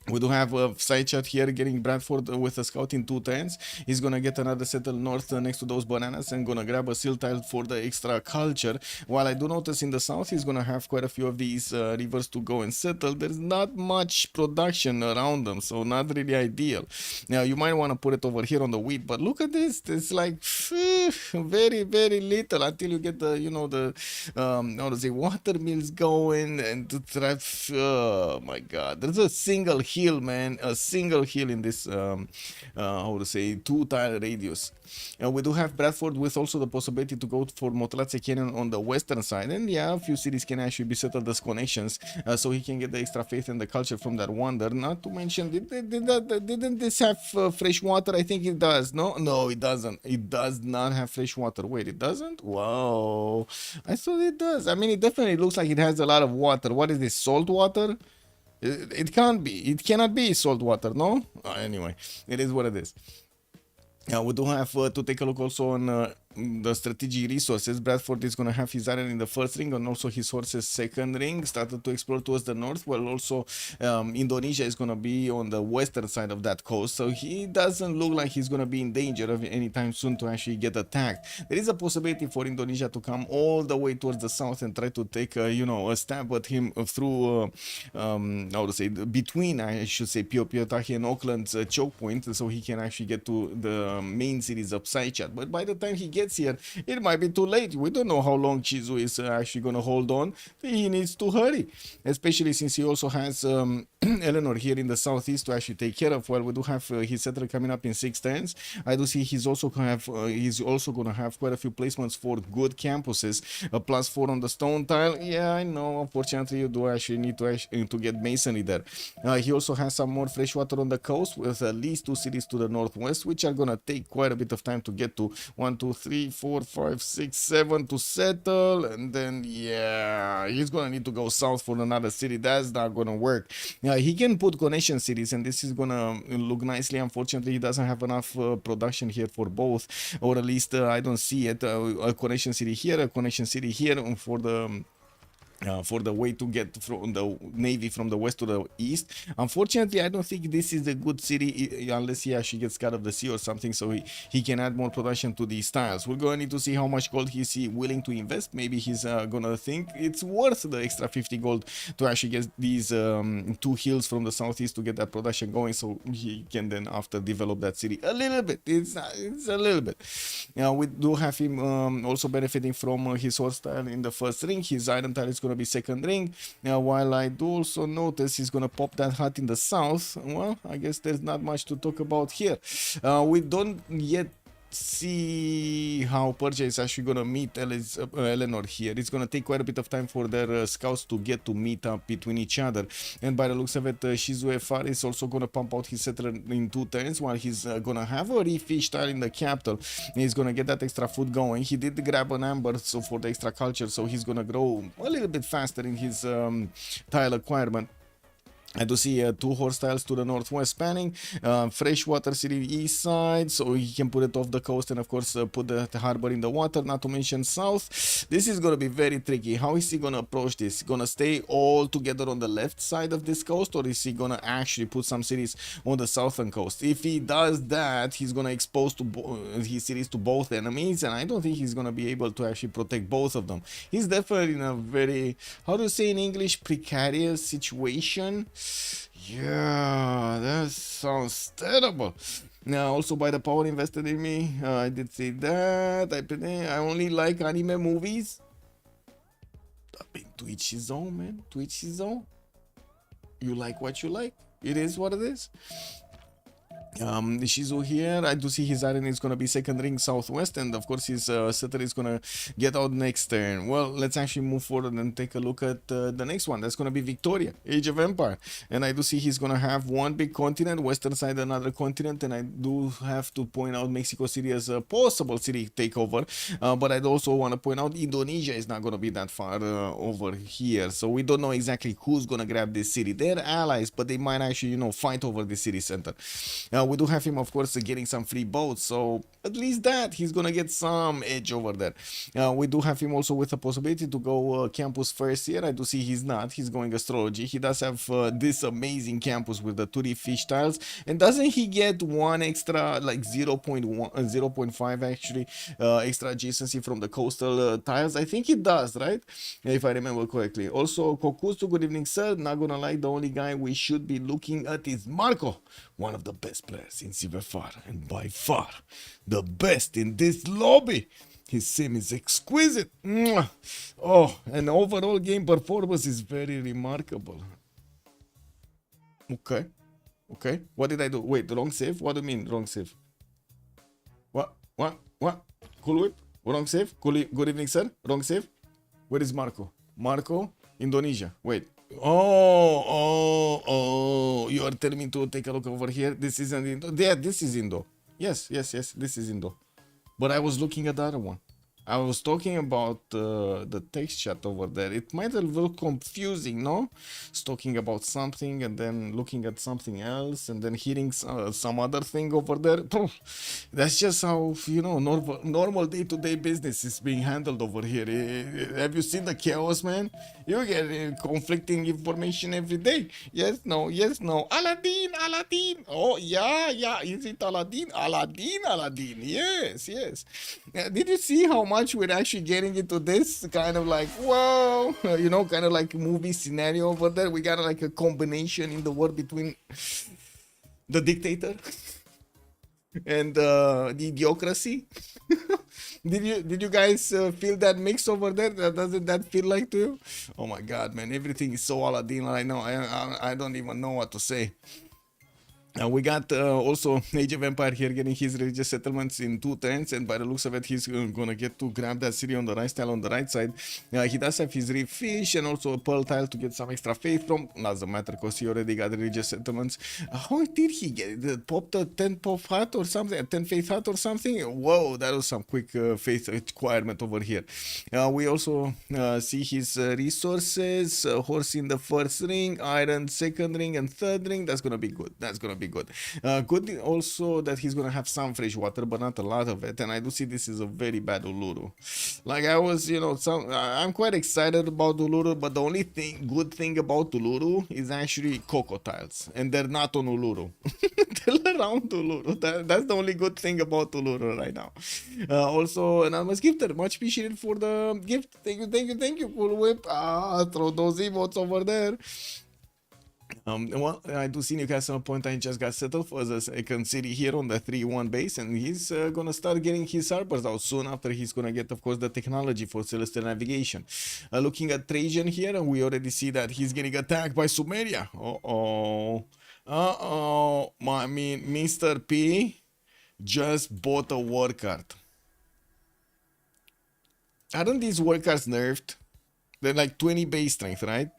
We do have a side chat here getting Bradford with a scout in 2 turns. He's gonna get another settle north next to those bananas and gonna grab a seal tile for the extra culture. While I do notice in the south he's gonna have quite a few of these rivers to go and settle. There's not much production around them, so not really ideal. Now you might want to put it over here on the wheat, but look at this. It's like very, very little until you get the, you know, the how to say, water mills going and to try. Oh my god, there's a single hill, man, a single hill in this how to say, 2 tile radius. We do have Bradford with also the possibility to go for Motlatse Canyon on the western side, and yeah, a few cities can actually be settled as connections, so he can get the extra faith and the culture from that wonder. Not to mention, didn't this have fresh water? I think it does. No, it doesn't. It does not have fresh water. Wait, it doesn't? Wow, I thought it does. I mean, it definitely looks like it has a lot of water. What is this, salt water? It can't be. It cannot be salt water, no? Anyway, it is what it is. We do have to take a look also on the strategic resources. Bradford is going to have his iron in the first ring and also his horses second ring, started to explore towards the north, while also Indonesia is going to be on the western side of that coast, so he doesn't look like he's going to be in danger of anytime soon to actually get attacked. There is a possibility for Indonesia to come all the way towards the south and try to take you know, a stab at him through how to say, between, I should say, Piotahi and Auckland's choke point, so he can actually get to the main cities of Saichat. But by the time he gets here, it might be too late. We don't know how long Chizu is actually going to hold on. He needs to hurry, especially since he also has Eleanor here in the southeast to actually take care of. While we do have his settler coming up in 6 turns, I do see he's also going to have quite a few placements for good campuses. A +4 on the stone tile. Yeah, I know. Unfortunately, you do actually need to get masonry there. He also has some more fresh water on the coast with at least 2 cities to the northwest, which are going to take quite a bit of time to get to. 1, 2, 3, 4, 5, 6, 7 to settle, and then yeah, he's gonna need to go south for another city. That's not gonna work. He can put connection cities, and this is gonna look nicely. Unfortunately, he doesn't have enough production here for both, or at least I don't see it. A connection city here, a connection city here for the for the way to get from the navy from the west to the east. Unfortunately, I don't think this is a good city unless he actually gets cut of the sea or something, so he can add more production to these tiles. We're going to need to see how much gold he's willing to invest. Maybe he's gonna think it's worth the extra 50 gold to actually get these 2 hills from the southeast to get that production going, so he can then after develop that city a little bit. It's a little bit. We do have him also benefiting from his horse tile in the first ring. His iron tile is going to be second ring. While I do also notice he's going to pop that hut in the south. Well, I guess there's not much to talk about here. We don't yet see how Persia is actually going to meet Eleanor here. It's going to take quite a bit of time for their scouts to get to meet up between each other. And by the looks of it, CivFR is also going to pump out his settler in 2 turns while he's going to have a refish tile in the capital. He's going to get that extra food going. He did grab an amber so for the extra culture, so he's going to grow a little bit faster in his tile acquirement. I do see 2 horse tiles to the northwest spanning, freshwater city east side, so he can put it off the coast and of course put the harbor in the water, not to mention south. This is going to be very tricky. How is he going to approach this? Going to stay all together on the left side of this coast, or is he going to actually put some cities on the southern coast? If he does that, he's going to expose his cities to both enemies, and I don't think he's going to be able to actually protect both of them. He's definitely in a very, how do you say in English, precarious situation. Yeah, that sounds terrible. Now, also by the power invested in me, I did say that. I only like anime movies. I mean, to each his own, man. To each his own. You like what you like. It is what it is. Shizu here, I do see his iron is going to be second ring southwest, and of course his setter is going to get out next turn. Well, let's actually move forward and take a look at the next one. That's going to be Victoria, Age of Empire, and I do see he's going to have one big continent, western side another continent, and I do have to point out Mexico City as a possible city takeover, but I also want to point out Indonesia is not going to be that far over here, so we don't know exactly who's going to grab this city. They're allies, but they might actually, you know, fight over the city center. We do have him, of course, getting some free boats, so at least that he's gonna get some edge over there. We do have him also with the possibility to go campus first here. I do see he's not. He's going astrology. He does have this amazing campus with the 2D fish tiles, and doesn't he get one extra, like 0.1, 0.5 actually, extra adjacency from the coastal tiles? I think it does, right? If I remember correctly. Also, Kokusu, good evening, sir. Not gonna lie, the only guy we should be looking at is Marco, one of the best players in CivFR, and by far the best in this lobby. His sim is exquisite. Mwah. Oh, and overall game performance is very remarkable. Okay. Okay. What did I do? Wait, wrong save? What do you mean wrong save? What? Cool whip? Wrong save? Good evening, sir. Wrong save? Where is Marco? Marco? Indonesia. Wait. Oh, you are telling me to take a look over here. This isn't Indo. Yeah, this is Indo. Yes, this is Indo. But I was looking at the other one. I was talking about the text chat over there. It might have looked confusing, no? It's talking about something and then looking at something else and then hearing some other thing over there. That's just how, you know, normal day-to-day business is being handled over here. Have you seen the chaos, man? You get conflicting information every day. Yes, no. Aladdin. Oh, yeah. Is it Aladdin? Aladdin. Yes. Did you see how much we're actually getting into this kind of like, whoa, you know, kind of like a movie scenario over there? We got like a combination in the world between the dictator and the idiocracy. Did you guys feel that mix over there? Doesn't that feel like to you? Oh my god, man, everything is so Aladdin right now. I don't even know what to say. We got also Age of Empire here getting his religious settlements in 2 turns, and by the looks of it, he's gonna get to grab that city on the right tile on the right side. He does have his reef fish and also a pearl tile to get some extra faith from. Doesn't matter because he already got religious settlements. How did he get it? Popped a 10 pop hut or something? A 10 faith hut or something? Whoa, that was some quick faith acquirement over here. We also see his resources. Horse in the first ring, iron second ring, and third ring. That's gonna be good. be good. Good also that he's gonna have some fresh water, but not a lot of it. And I do see this is a very bad Uluru. Like I was, you know, I'm quite excited about Uluru, but the only good thing about Uluru is actually cocoa tiles, and they're not on Uluru. They're around Uluru. That's the only good thing about Uluru right now. Also, anonymous gifter, much appreciated for the gift. Thank you, full whip. Throw those emotes over there. Well, I do see Newcastle Point. I just got settled for the second city here on the 3-1 base, and he's gonna start getting his Harpers out soon after he's gonna get, of course, the technology for celestial navigation. Looking at Trajan here, and we already see that he's getting attacked by Sumeria. I mean, Mr. P just bought a war card. Aren't these war cards nerfed? They're like 20 base strength, right?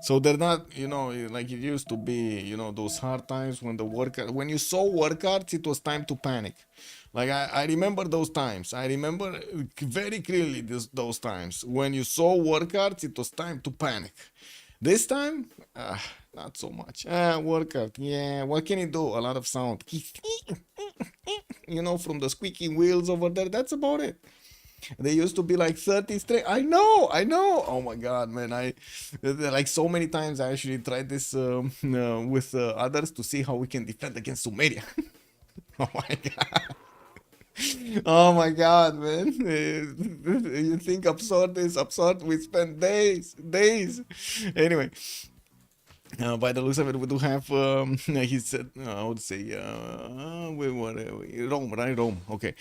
So they're not, you know, like it used to be, you know, those hard times when when you saw war cards, it was time to panic. Like I remember those times. I remember very clearly those times. When you saw war cards, it was time to panic. This time, not so much. War card, yeah, what can it do? A lot of sound. You know, from the squeaking wheels over there, that's about it. They used to be like 30 straight. I know. Oh my god, man! Like so many times I actually tried this with others to see how we can defend against Sumeria. Oh my god! Oh my god, man! You think absurd is absurd? We spent days. Anyway. By the looks of it, we do have, he said, I would say, Rome, right? Rome, okay.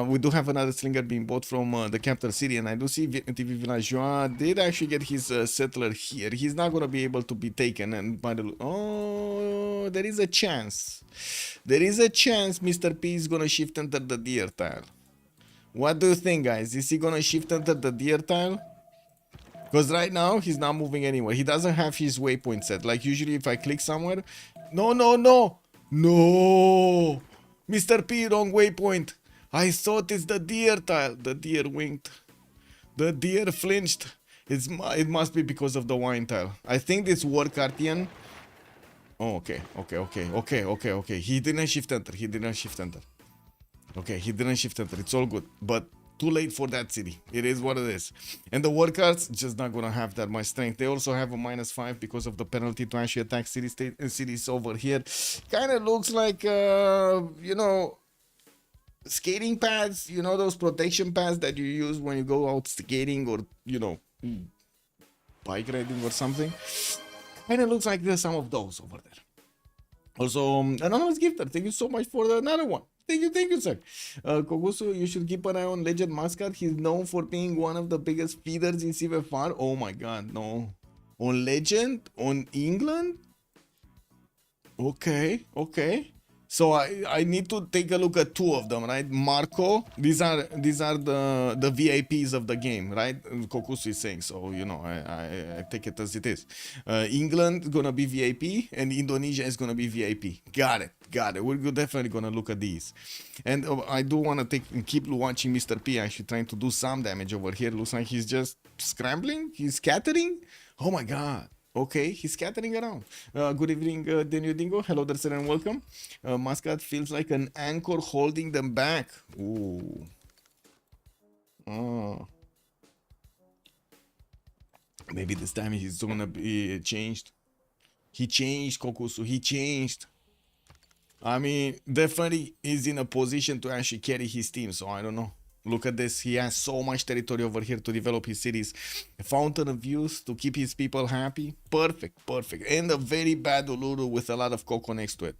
We do have another slinger being bought from the capital city, and I do see TV Villageois did actually get his settler here. He's not going to be able to be taken, and by the, oh, there is a chance. There is a chance Mr. P is going to shift enter the deer tile. What do you think, guys? Is he going to shift enter the deer tile? Because right now, he's not moving anywhere. He doesn't have his waypoint set. Like, usually if I click somewhere... No! No! Mr. P, wrong waypoint. I thought it's the deer tile. The deer winked. The deer flinched. It must be because of the wine tile. I think this war Cartian... Oh, okay. He didn't shift enter. Okay, he didn't shift enter. It's all good. But... too late for that city. It is what it is. And the war cards just not gonna have that much strength. They also have a -5 because of the penalty to actually attack cities over here. Kind of looks like you know, skating pads, you know, those protection pads that you use when you go out skating or, you know, bike riding or something. Kind of looks like there's some of those over there. Also, anonymous gifter, thank you so much for another one. Thank you, sir. Kogusu, you should keep an eye on Legend Mascot. He's known for being one of the biggest feeders in CivFR. Oh my god, no. On Legend? On England? Okay. So I need to take a look at two of them, right? Marco, these are the VIPs of the game, right? Kokusu is saying, so you know, I take it as it is. England is gonna be VIP and Indonesia is gonna be VIP. Got it. We're definitely gonna look at these. And I do wanna keep watching Mr. P actually trying to do some damage over here. Looks like he's just scrambling, he's scattering. Oh my god. Okay, he's scattering around. Good evening, Daniel Dingo. Hello there, sir, and welcome. Mascot feels like an anchor holding them back. Ooh. Oh. Maybe this time he's gonna be changed. He changed, Kokusu. He changed. I mean, definitely he's in a position to actually carry his team, so I don't know. Look at this. He has so much territory over here to develop his cities. A fountain of youth to keep his people happy. Perfect. And a very bad Uluru with a lot of cocoa next to it.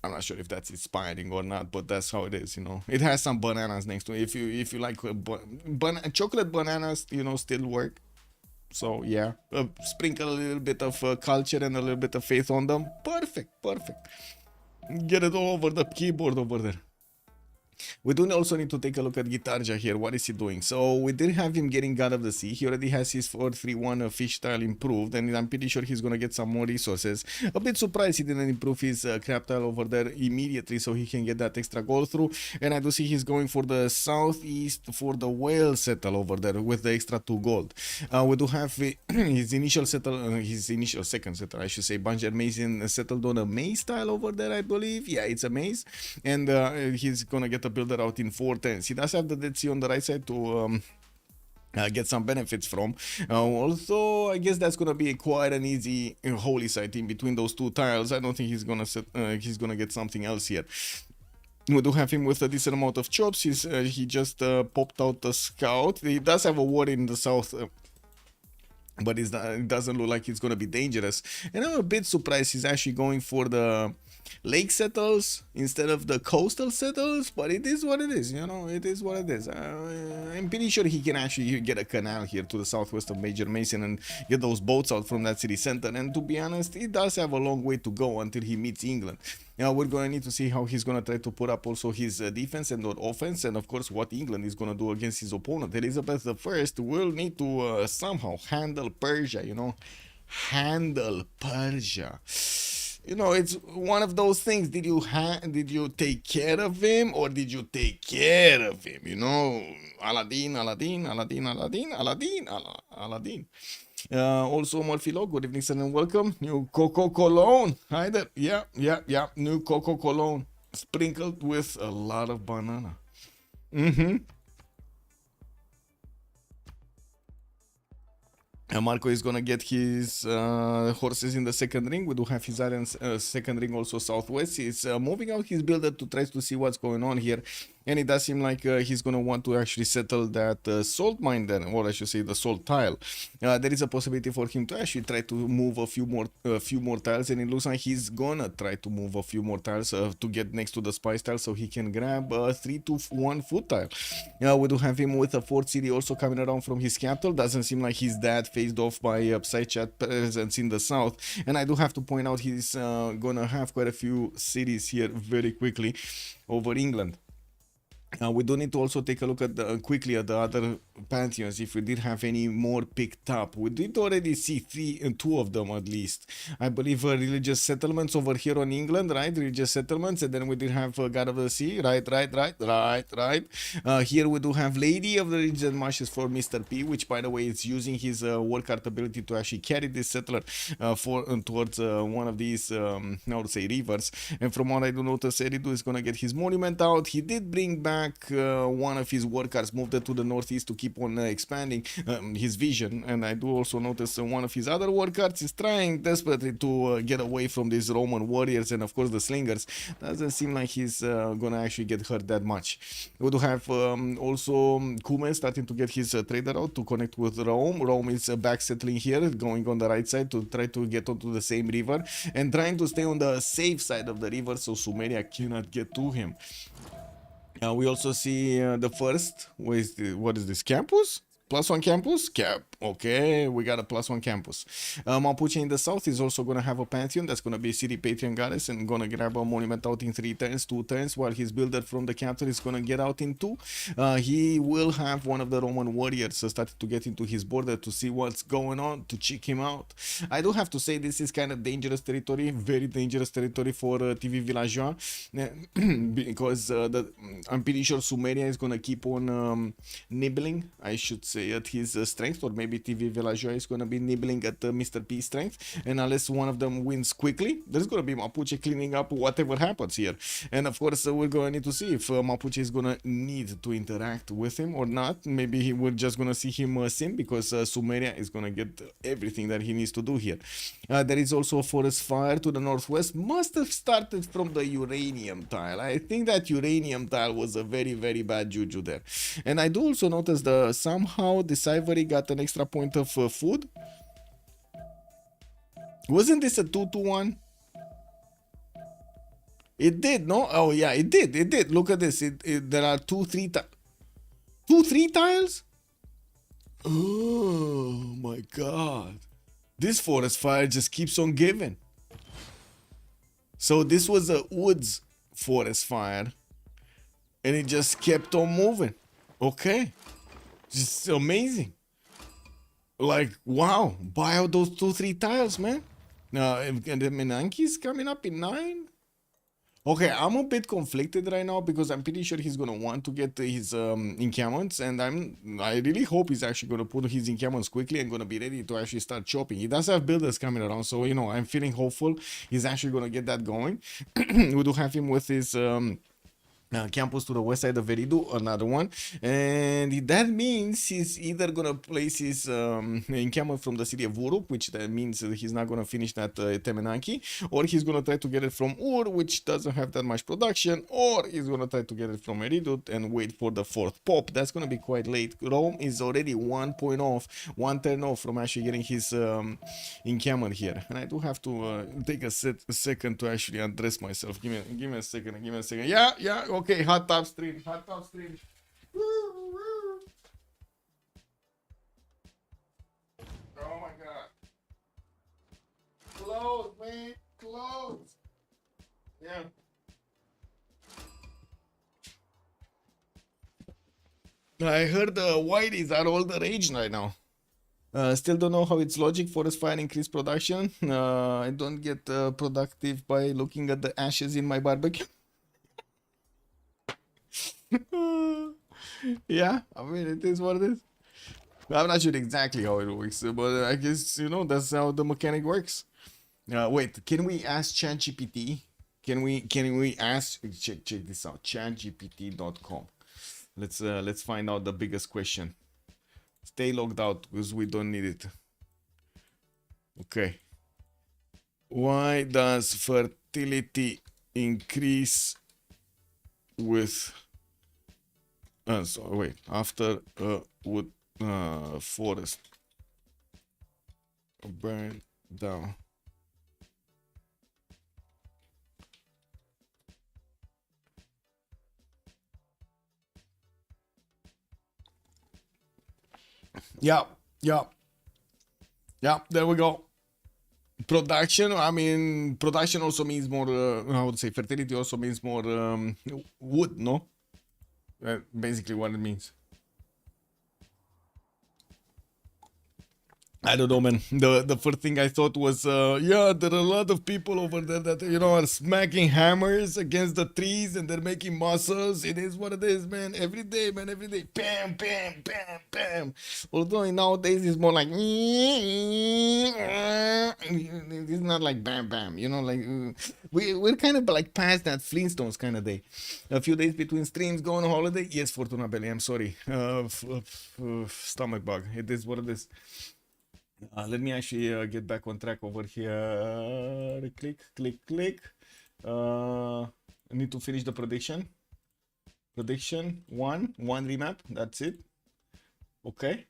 I'm not sure if that's inspiring or not, but that's how it is, you know. It has some bananas next to it. If you like chocolate bananas, you know, still work. So yeah, sprinkle a little bit of culture and a little bit of faith on them. Perfect. Get it all over the keyboard over there. We do also need to take a look at Gitarja here. What is he doing? So we did have him getting God of the Sea. He already has his 431 fish tile improved, and I'm pretty sure he's gonna get some more resources. A bit surprised he didn't improve his crab tile over there immediately so he can get that extra gold through. And I do see he's going for the southeast for the whale settle over there with the extra 2 gold. We do have his initial second settle, I should say, Banger Mason settled on a maze tile over there, I believe. Yeah, it's a maze, and he's gonna get a builder out in 410s. He does have the Dead Sea on the right side to get some benefits from. Also, I guess that's gonna be quite an easy holy site in between those 2 tiles. I don't think he's gonna get something else here. We do have him with a decent amount of chops. He just popped out a scout. He does have a ward in the south, but it doesn't look like it's going to be dangerous. And I'm a bit surprised he's actually going for the lake settles instead of the coastal settles, but it is what it is, you know, it is what it is. I'm pretty sure he can actually get a canal here to the southwest of Major Mason and get those boats out from that city center, and to be honest, he does have a long way to go until he meets England. Now we're going to need to see how he's going to try to put up also his defense and offense, and of course what England is going to do against his opponent. Elizabeth I will need to somehow handle Persia, you know, handle Persia. You know, it's one of those things. Did you take care of him, or did you take care of him? You know, Aladdin. Also, Morphilo, good evening, sir, and welcome. New Coco Cologne. Hi there. Yeah. New Coco Cologne, sprinkled with a lot of banana. Marco is gonna get his horses in the second ring. We do have his island second ring also southwest. He's moving out his builder to try to see what's going on here, and it does seem like he's gonna want to actually settle that salt mine then, or I should say the salt tile. There is a possibility for him to actually try to move a few more tiles, and it looks like he's gonna try to move a few more tiles to get next to the spice tile so he can grab a 3-1 foot tile. We do have him with a fourth city also coming around from his capital. Doesn't seem like he's that phased off by side chat presence in the south, and I do have to point out he's gonna have quite a few cities here very quickly over England. We do need to also take a look at quickly at the other pantheons, if we did have any more picked up. We did already see 2 of them at least. I believe religious settlements over here on England, right? Religious settlements, and then we did have God of the Sea, right. Here we do have Lady of the Religious Marshes for Mr. P, which by the way is using his war card ability to actually carry this settler towards one of these, how to say, rivers. And from what I do notice, Eridu is gonna get his monument out. He did bring back one of his workers, moved it to the northeast to keep on expanding his vision, and I do also notice one of his other workers is trying desperately to get away from these Roman warriors and of course the slingers. Doesn't seem like he's gonna actually get hurt that much. We do have also Kume starting to get his trader out to connect with Rome. Rome is back settling here, going on the right side to try to get onto the same river and trying to stay on the safe side of the river so Sumeria cannot get to him. We also see the first, what is this, campus? +1 campus? Okay, we got a +1 campus. Mapuche in the south is also going to have a pantheon. That's going to be a city patron goddess and going to grab a monument out in 3 turns, 2 turns, while his builder from the capital is going to get out in 2. He will have one of the Roman warriors started to get into his border to see what's going on, to check him out. I do have to say this is kind of dangerous territory, very dangerous territory for TV Villageois, because I'm pretty sure Sumeria is going to keep on nibbling, I should say, at his strength, or maybe TV Villageois is going to be nibbling at Mr. P's strength, and unless one of them wins quickly, there's going to be Mapuche cleaning up whatever happens here. And of course we're going to need to see if Mapuche is going to need to interact with him or not. Maybe we're just going to see him sim, because Sumeria is going to get everything that he needs to do here. There is also a forest fire to the northwest. Must have started from the uranium tile. I think that uranium tile was a very, very bad juju there. And I do also notice somehow this ivory got an extra point of food. Wasn't this a 2-1? It did, no? Oh yeah, it did. Look at this. There are 2-3 tiles. Oh my god, this forest fire just keeps on giving. So this was a woods forest fire, and it just kept on moving. Okay, just amazing. Like, wow, buy out those 2-3 tiles, man. And the Menanke's coming up in 9. Okay, I'm a bit conflicted right now because I'm pretty sure he's gonna want to get his encampments, and I really hope he's actually gonna put his encampments quickly and gonna be ready to actually start chopping. He does have builders coming around, so you know I'm feeling hopeful he's actually gonna get that going. We do have him with his campus to the west side of Veridu, another one, and that means he's either gonna place his encampment from the city of Uruk, which that means he's not gonna finish that Temenanki, or he's gonna try to get it from Ur, which doesn't have that much production, or he's gonna try to get it from Eridut and wait for the 4th pop. That's gonna be quite late. Rome is already 1 point off, 1 turn off from actually getting his encampment here, and I do have to take a second to actually undress myself. Give me a second. Yeah. Okay, hot top stream. Woo, woo. Oh my god. Close, man. Close. Yeah. I heard the whiteys are all the rage right now. Still don't know how it's logic forest fire increase production. I don't get productive by looking at the ashes in my barbecue. Yeah, I mean, it is what it is. I'm not sure exactly how it works, but I guess, you know, that's how the mechanic works. Wait, can we ask ChatGPT? Can we ask, check this out, chatgpt.com. Let's find out the biggest question. Stay logged out because we don't need it. Okay. Why does fertility increase with so wait, after wood forest burn down? Yeah, there we go. Production, I mean, production also means more, how would say, fertility also means more wood, no? Basically what it means. I don't know, man. The first thing I thought was, yeah, there are a lot of people over there that, you know, are smacking hammers against the trees and they're making muscles. It is what it is, man. Every day, man, every day. Bam, bam, bam, bam. Although nowadays it's more like, it's not like bam, bam. You know, like, we're kind of like past that Flintstones kind of day. A few days between streams, going on holiday. Yes, Fortuna Belly, I'm sorry. Stomach bug. It is what it is. Let me actually get back on track over here. Click. I need to finish the prediction. Prediction one remap. That's it. Okay,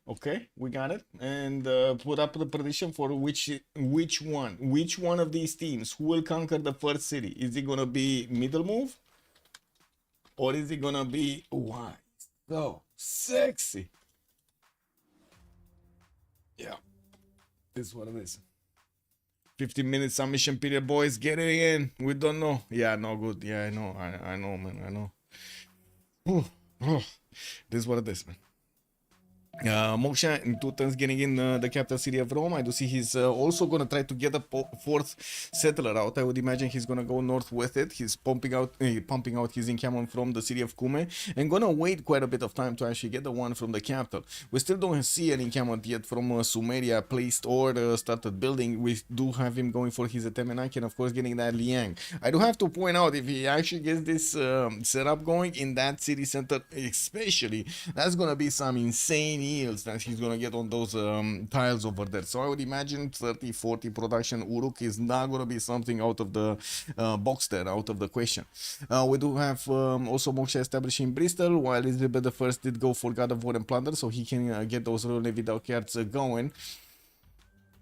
we got it. And put up the prediction for which one of these teams who will conquer the first city. Is it gonna be Middle Move, or is it gonna be why so sexy? Yeah. This is what it is. 15 minutes submission period, boys. Get it in. We don't know. Yeah, no good. Yeah, I know. I know, man. I know. This is what it is, man. Moksha in 2 turns getting in the capital city of Rome. I do see he's also gonna try to get a 4th settler out. I would imagine he's gonna go north with it. He's pumping out his encampment from the city of Cume and gonna wait quite a bit of time to actually get the one from the capital. We still don't see an encampment yet from Sumeria placed or started building. We do have him going for his Temenaki and of course getting that Liang. I do have to point out, if he actually gets this setup going in that city center especially, that's gonna be some insane yields that he's gonna get on those tiles over there. So I would imagine 30-40 production Uruk is not gonna be something out of the box there, out of the question. We do have also Moksha establishing Bristol, while Elizabeth the First did go for God of War and Plunder, so he can get those Royal Navy cards going.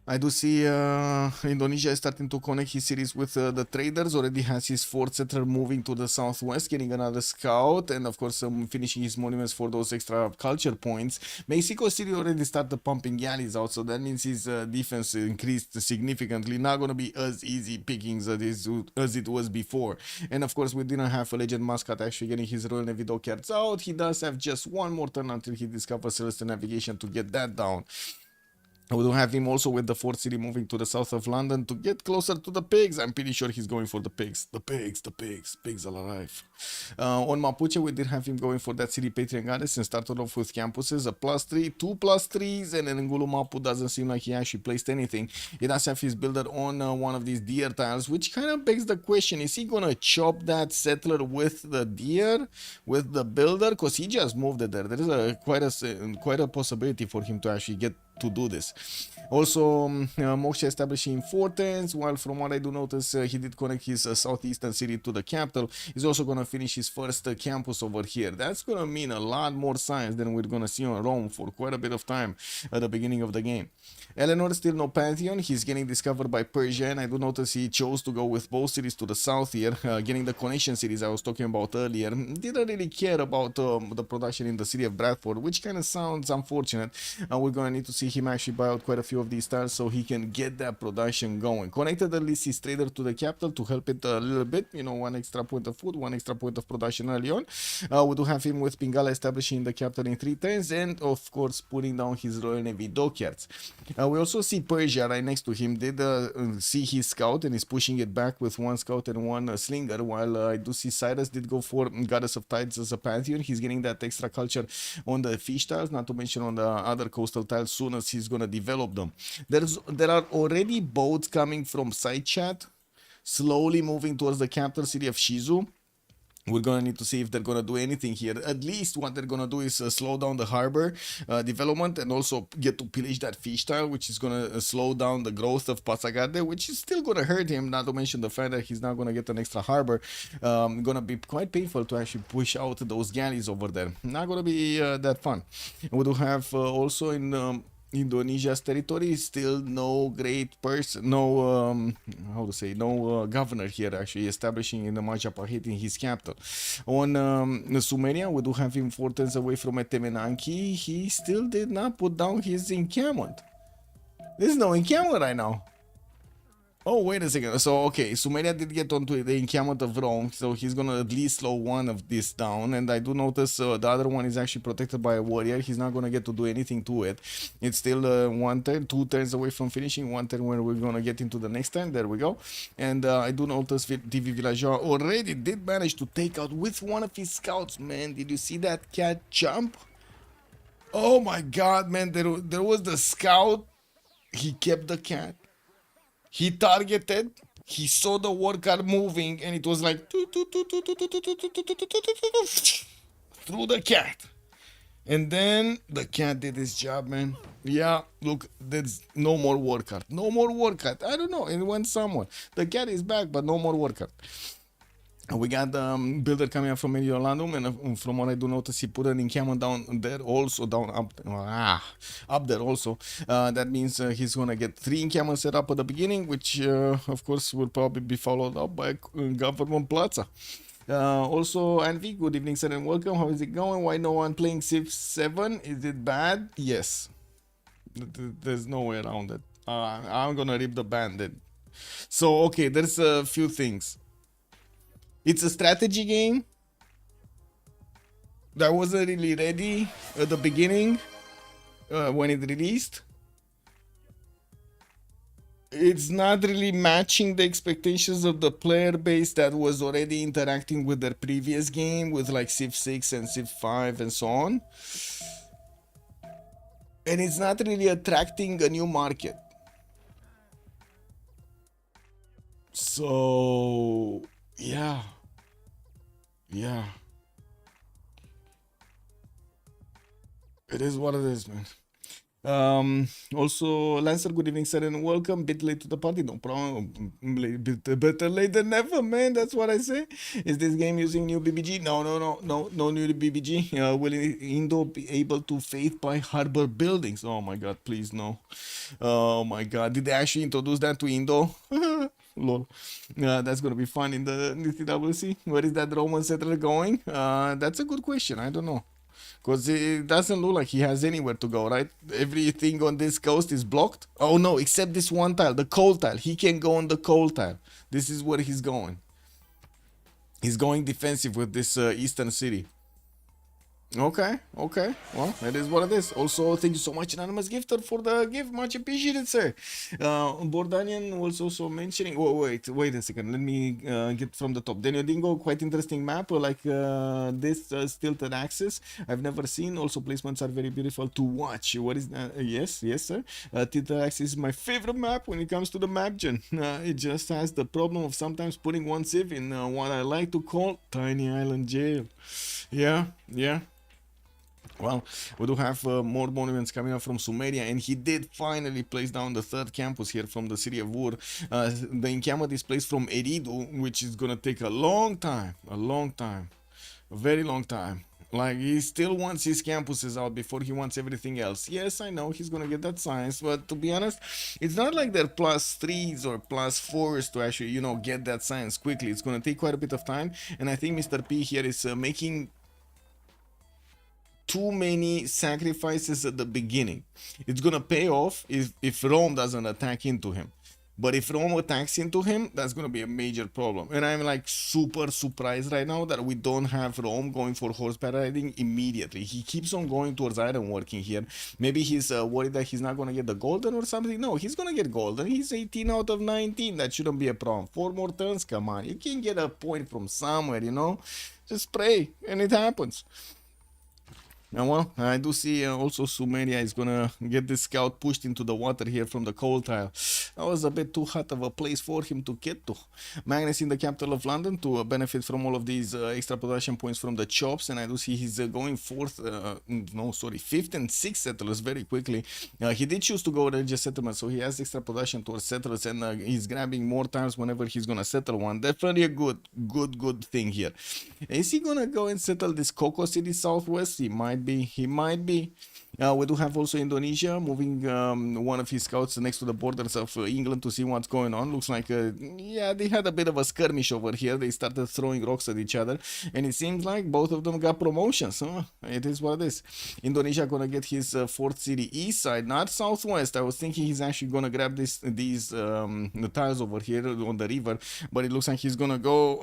I do see Indonesia is starting to connect his cities with the traders. Already has his fort settler moving to the southwest, getting another scout, and of course finishing his monuments for those extra culture points. Mexico City already started pumping galleys out, so that means his defense increased significantly. Not gonna be as easy pickings as it was before. And of course, we didn't have a legend mascot actually getting his Royal Navy dockyards out. He does have just one more turn until he discovers Celestial Navigation to get that down. We do have him also with the fourth city moving to the south of London to get closer to the pigs. I'm pretty sure he's going for the pigs. The pigs, the pigs, pigs are alive. On Mapuche, we did have him going for that city Patreon goddess and started off with campuses, a +3, 2+3s, and then Ngulu Mapu doesn't seem like he actually placed anything. He does have his builder on one of these deer tiles, which kind of begs the question, is he gonna chop that settler with the deer, with the builder? Because he just moved it there. There is quite a possibility for him to actually get to do this. Also, Moksha establishing Fortens, while from what I do notice, he did connect his southeastern city to the capital. He's also going to finish his first campus over here. That's going to mean a lot more science than we're going to see on Rome for quite a bit of time at the beginning of the game. Eleanor, still no Pantheon. He's getting discovered by Persia, and I do notice he chose to go with both cities to the south here, getting the connection cities I was talking about earlier. Didn't really care about the production in the city of Bradford, which kind of sounds unfortunate. We're going to need to see him actually buy out quite a few of these tiles so he can get that production going. Connected at least his trader to the capital to help it a little bit, you know, one extra point of food, one extra point of production early on. We do have him with Pingala establishing the capital in 3 turns and of course putting down his Royal Navy dockyards. We also see Persia right next to him did see his scout and is pushing it back with one scout and one slinger, while I do see Cyrus did go for Goddess of Tides as a Pantheon. He's getting that extra culture on the fish tiles, not to mention on the other coastal tiles soon as he's gonna develop them. There are already boats coming from side chat, slowly moving towards the capital city of Shizu. We're gonna need to see if they're gonna do anything here. At least what they're gonna do is slow down the harbor development and also get to pillage that fish tile, which is gonna slow down the growth of Pasagade, which is still gonna hurt him, not to mention the fact that he's not gonna get an extra harbor. Gonna be quite painful to actually push out those galleys over there. Not gonna be that fun. We do have also in Indonesia's territory still no great person, no governor here actually establishing in the Majapahit in his capital. On Sumeria, we do have him 4 turns away from Etemenanki. He still did not put down his encampment. There's no encampment right now. Oh, wait a second. So, okay, Sumeria did get onto the encampment of Rome, so he's gonna at least slow one of this down. And I do notice the other one is actually protected by a warrior. He's not gonna get to do anything to it. It's still 1 turn, 2 turns away from finishing. 1 turn where we're gonna get into the next turn. There we go. And I do notice TV Villageois already did manage to take out with one of his scouts, man. Did you see that cat jump? Oh my god, man. There was the scout. He kept the cat. He targeted, he saw the war car moving, and it was like through the cat. And then the cat did his job, man. Yeah, look, there's no more war card. No more war card. I don't know, it went somewhere. The cat is back, but no more war card. We got the builder coming up from Mediolanum, and from what I do notice, he put an encampment down there also, up there also. That means he's gonna get 3 encampments set up at the beginning, which of course will probably be followed up by Government Plaza. Also, Envy, good evening, sir, and welcome. How is it going? Why no one playing Civ7? Is it bad? Yes. There's no way around it. I'm gonna rip the bandit. So, okay, there's a few things. It's a strategy game that wasn't really ready at the beginning when it released. It's not really matching the expectations of the player base that was already interacting with their previous game, with like Civ6 and Civ5 and so on. And it's not really attracting a new market. So, yeah. It is what it is, man. Also, Lancer, good evening, sir, and welcome. Bit late to the party, no problem. Better late than never, man. That's what I say. Is this game using new BBG? No new BBG. Will Indo be able to faith by harbor buildings? Oh my god, please no. Oh my god, did they actually introduce that to Indo? Lol. That's gonna be fun in the TWC. Where is that Roman settler going? That's a good question. I don't know. Because it doesn't look like he has anywhere to go, right? Everything on this coast is blocked. Oh no, except this one tile, the coal tile. He can go on the coal tile. This is where he's going. He's going defensive with this eastern city. Okay. Well, that is what it is. Also, thank you so much, Anonymous Gifter, for the gift. Much appreciated, sir. Bordanian was also mentioning. Oh, wait a second. Let me get from the top. Daniel Dingo, quite interesting map. Like this tilted axis. I've never seen. Also, placements are very beautiful to watch. What is that? Yes, sir. Tilted axis is my favorite map when it comes to the map gen. It just has the problem of sometimes putting one civ in what I like to call tiny island jail. Yeah. Well, we do have more monuments coming up from Sumeria, and he did finally place down the third campus here from the city of Ur. The encampment is placed from Eridu, which is gonna take a long time, a very long time. Like, he still wants his campuses out before he wants everything else. Yes, I know he's gonna get that science, but to be honest, it's not like they're +3s or +4s to actually, you know, get that science quickly. It's gonna take quite a bit of time, and I think Mr. P here is making too many sacrifices at the beginning. It's gonna pay off if Rome doesn't attack into him. But if Rome attacks into him, that's gonna be a major problem. And I'm like super surprised right now that we don't have Rome going for horseback riding immediately. He keeps on going towards iron working here. Maybe he's worried that he's not gonna get the golden or something. No, he's gonna get golden. He's 18 out of 19. That shouldn't be a problem. 4 more turns, come on. You can get a point from somewhere, you know? Just pray and it happens. And well, I do see also Sumeria is gonna get this scout pushed into the water here from the coal tile. That was a bit too hot of a place for him to get to. Magnus in the capital of London to benefit from all of these extra production points from the chops, and I do see he's going fifth and sixth settlers very quickly. He did choose to go religious settlement, so he has extra production towards settlers, and he's grabbing more times whenever he's gonna settle one. Definitely a good thing here. Is he gonna go and settle this Coco City southwest? He might be. We do have also Indonesia moving one of his scouts next to the borders of England to see what's going on. Looks like they had a bit of a skirmish over here. They started throwing rocks at each other, and it seems like both of them got promotions. It is what it is. Indonesia gonna get his fourth city east side, not southwest. I was thinking he's actually gonna grab these the tiles over here on the river, but it looks like he's gonna go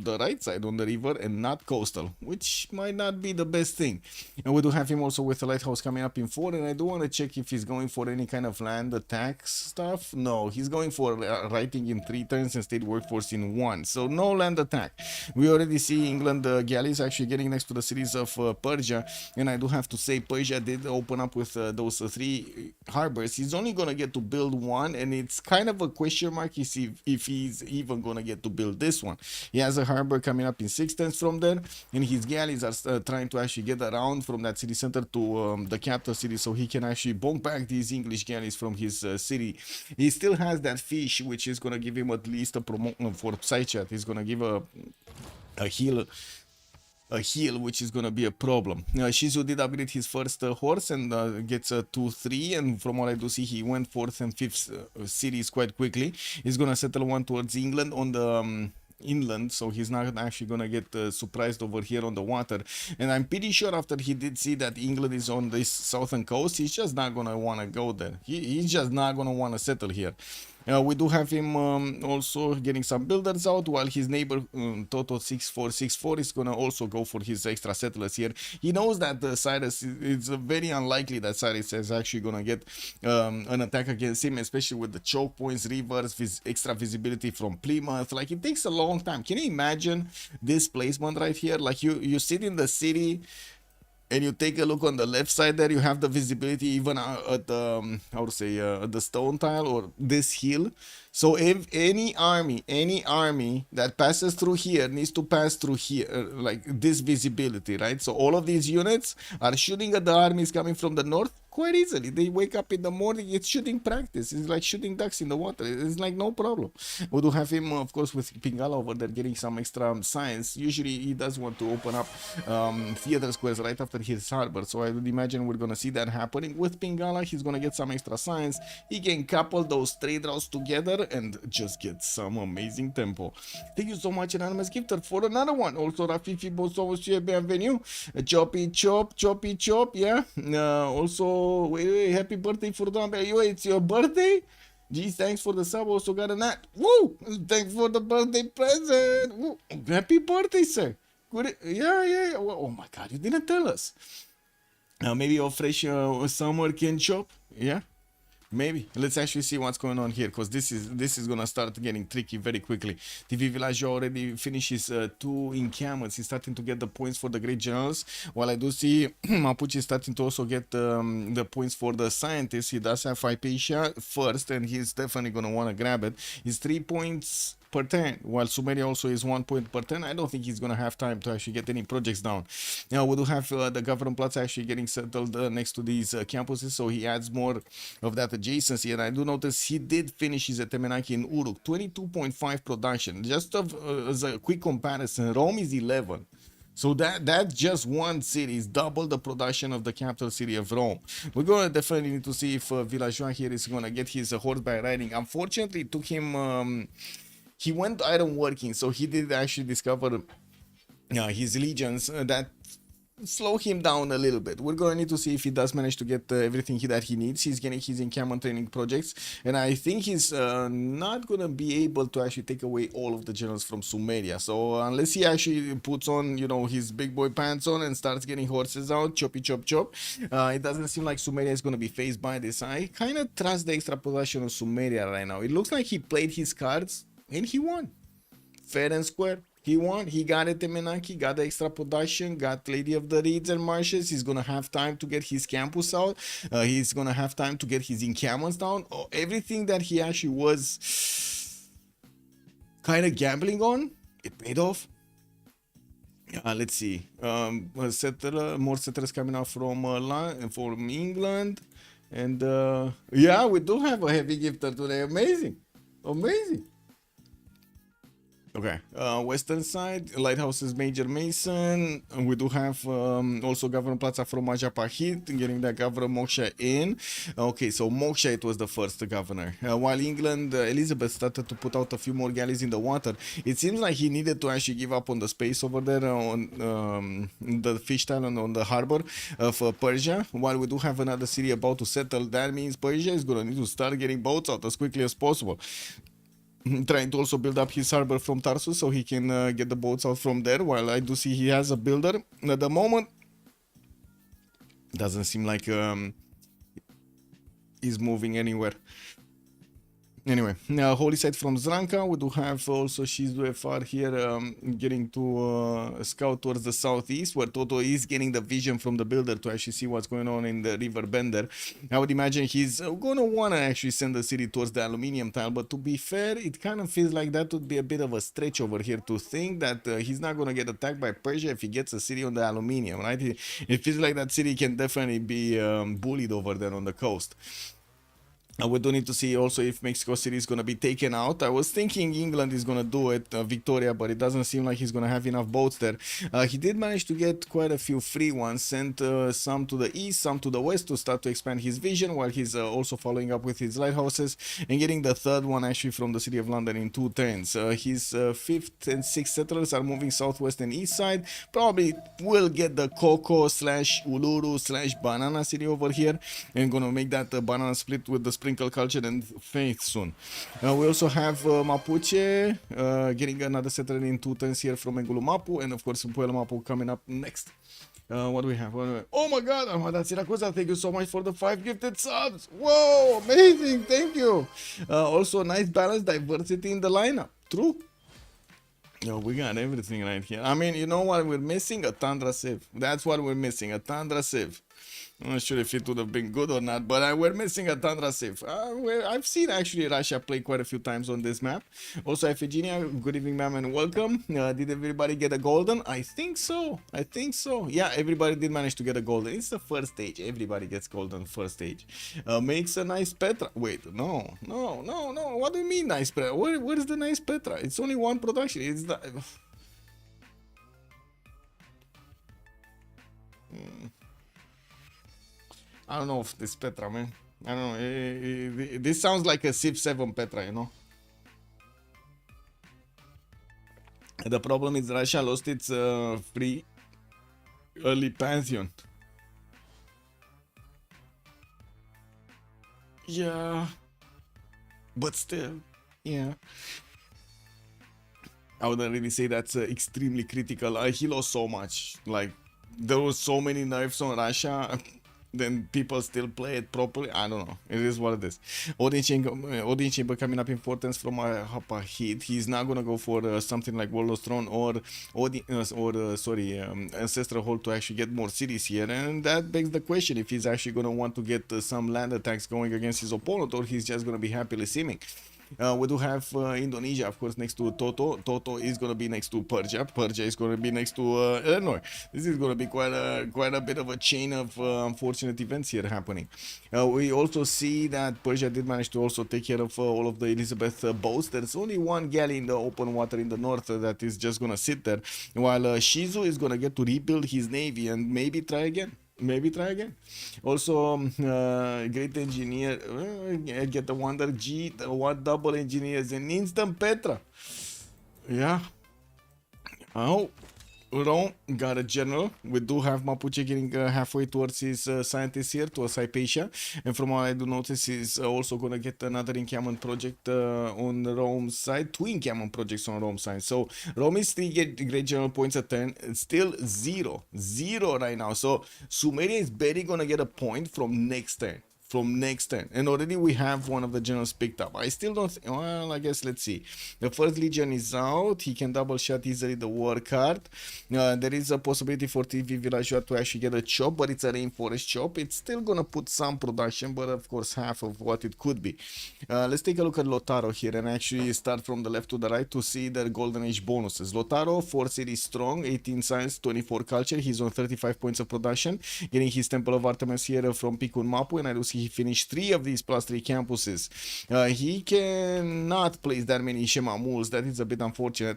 the right side on the river and not coastal, which might not be the best thing. And we do have him also with a lighthouse coming up in 4, and I do want to check if he's going for any kind of land attack stuff. No, he's going for writing in 3 turns and state workforce in 1, so no land attack. We already see England galleys actually getting next to the cities of Persia, and I do have to say Persia did open up with those 3 harbors. He's only gonna get to build 1, and it's kind of a question mark if he's even gonna get to build this one. He has a harbor coming up in 6 turns from there, and his galleys are trying to actually get around from that city center to the capital city, so he can actually bonk back these English galleys from his city. He still has that fish, which is gonna give him at least a promotion for side chat. He's gonna give a heal, which is gonna be a problem. Shizu did upgrade his first horse and gets a 2-3, and from what I do see, he went 4th and 5th cities quite quickly. He's gonna settle one towards England on the inland, so he's not actually gonna get surprised over here on the water. And I'm pretty sure after he did see that England is on this southern coast, he's just not gonna want to go there. He's just not gonna want to settle here. We do have him also getting some builders out, while his neighbor Toto 6464 is gonna also go for his extra settlers here. He knows that Cyrus, it's very unlikely that Cyrus is actually gonna get an attack against him, especially with the choke points, rivers, extra visibility from Plymouth. Like, it takes a long time. Can you imagine this placement right here? Like, you sit in the city and you take a look on the left side there, you have the visibility even at the, at the stone tile or this hill. So if any army that passes through here needs to pass through here, like this visibility, right? So all of these units are shooting at the armies coming from the north. quite easily. They wake up in the morning, it's shooting practice. It's like shooting ducks in the water. It's like no problem. We do have him, of course, with Pingala over there getting some extra science. Usually he does want to open up theater squares right after his harbor. So I would imagine we're going to see that happening with Pingala. He's going to get some extra science. He can couple those trade routes together and just get some amazing tempo. Thank you so much, Anonymous Gifter, for another one. Also, Rafifi Bosso, bienvenue. Choppy chop, yeah. Also, wait, happy birthday for Dumbbell. Yo, it's your birthday? Geez, thanks for the sub. Also got a nut. Woo! Thanks for the birthday present. Woo. Happy birthday, sir. Good. Yeah. Oh my God, you didn't tell us. Maybe a fresh summer can chop. Yeah. Maybe. Let's actually see what's going on here, because this is gonna start getting tricky very quickly. TV Village already finishes 2 encampments. He's starting to get the points for the Great Generals, while I do see Mapuche is starting to also get the points for the Scientists. He does have Hypatia first, and he's definitely gonna want to grab it. He's 3 points per turn, while Sumeria also is 1 point per turn. I don't think he's gonna have time to actually get any projects down. Now we do have the Government Platz actually getting settled next to these campuses, so he adds more of that adjacency. And I do notice he did finish his Temenaki in Uruk, 22.5 production. Just as a quick comparison, Rome is 11. So that's just one city. Is double the production of the capital city of Rome. We're going to definitely need to see if Villageois here is going to get his horseback riding. Unfortunately, it took him... he went iron working, so he did actually discover his legions that slow him down a little bit. We're going to need to see if he does manage to get everything that he needs. He's getting his encampment training projects, and I think he's not going to be able to actually take away all of the generals from Sumeria. So unless he actually puts on, you know, his big boy pants on and starts getting horses out, choppy chop chop, it doesn't seem like Sumeria is going to be faced by this. I kind of trust the extra possession of Sumeria right now. It looks like he played his cards and he won. Fair and square. He won. He got it, Temenaki, got the extra production, got Lady of the Reeds and Marshes. He's going to have time to get his campus out. He's going to have time to get his encampments down. Everything that he actually was kind of gambling on, it paid off. Let's see. More settlers coming out from England. And yeah, we do have a heavy gifter today. Amazing. Amazing. Okay, western side, Lighthouses Major Mason, and we do have also Governor Plaza from Majapahit, getting that Governor Moksha in. Okay, so Moksha, it was the first governor. While England, Elizabeth started to put out a few more galleys in the water. It seems like he needed to actually give up on the space over there on the fish island on the harbor of Persia. While we do have another city about to settle, that means Persia is going to need to start getting boats out as quickly as possible. Trying to also build up his harbor from Tarsus so he can get the boats out from there, while I do see he has a builder. At the moment, doesn't seem like he's moving anywhere. Anyway, Holy Site from Zranka. We do have also CivFR here getting to scout towards the southeast, where Toto is getting the vision from the builder to actually see what's going on in the river Bender. I would imagine he's going to want to actually send the city towards the aluminium tile, but to be fair, it kind of feels like that would be a bit of a stretch over here to think that he's not going to get attacked by Persia if he gets a city on the aluminium, right? It feels like that city can definitely be bullied over there on the coast. We do need to see also if Mexico City is going to be taken out. I was thinking England is going to do it, Victoria, but it doesn't seem like he's going to have enough boats there. He did manage to get quite a few free ones, sent some to the east, some to the west to start to expand his vision, while he's also following up with his lighthouses and getting the third one actually from the city of London in 2 turns. His 5th and 6th settlers are moving southwest and east side. Probably will get the Coco / Uluru / Banana city over here, and going to make that banana split with the Sprinkle Culture and Faith soon. We also have Mapuche getting another settler in 2 turns here from Engulumapu, and of course Puelo Mapu coming up next. What do we have? Oh my god, Armada Siracusa, thank you so much for the 5 gifted subs. Whoa, amazing, thank you. Also nice balance, diversity in the lineup. True. Yo, we got everything right here. I mean, you know what we're missing? A Tundra Civ. That's what we're missing, a Tundra Civ. I'm not sure if it would have been good or not, but we're missing a Tundra Civ. I've seen actually Russia play quite a few times on this map. Also, Iphigenia, good evening, ma'am, and welcome. Did everybody get a golden? I think so. I think so. Yeah, everybody did manage to get a golden. It's the first stage. Everybody gets golden first stage. Makes a nice Petra. Wait, no. What do you mean nice Petra? Where is the nice Petra? It's only one production. It's the... I don't know if this Petra, man. I don't know. This sounds like a Civ7 Petra, you know? The problem is Russia lost its free early Pantheon. Yeah. But still, yeah. I wouldn't really say that's extremely critical. He lost so much. Like, there was so many nerfs on Russia. Then people still play it properly. I don't know. It is what it is. Odin Chamber coming up importance from a hit. He's not gonna go for something like Warlord's Throne or Ancestral Hold to actually get more cities here, and that begs the question if he's actually gonna want to get some land attacks going against his opponent, or he's just gonna be happily simming. We do have Indonesia, of course, next to Toto. Toto is going to be next to Persia. Persia is going to be next to Illinois. This is going to be quite a bit of a chain of unfortunate events here happening. We also see that Persia did manage to also take care of all of the Elizabeth boats. There's only one galley in the open water in the north that is just going to sit there, while Shizu is going to get to rebuild his navy and maybe try again. Also, great engineer, get the Wonder G, the one double engineers, and instant Petra. Yeah. Oh, Rome got a general. We do have Mapuche getting halfway towards his scientists here, towards Hypatia. And from what I do notice, he's also going to get another encampment project on Rome's side. 2 encampment projects on Rome's side. So Rome is still getting great general points a turn. It's still 0 right now. So Sumeria is barely going to get a point from next turn. And already we have one of the generals picked up. I still don't well, I guess let's see. The first legion is out. He can double shot easily the war card. There is a possibility for TV Villageois to actually get a chop, but it's a rainforest chop. It's still gonna put some production, but of course half of what it could be. Let's take a look at Lotaro here and actually start from the left to the right to see their golden age bonuses. Lotaro, 4 cities strong, 18 science, 24 culture. He's on 35 points of production, getting his Temple of Artemis here from Picun Mapu, and I do see he finished 3 of these +3 campuses. He cannot place that many Shema Mules. That is a bit unfortunate.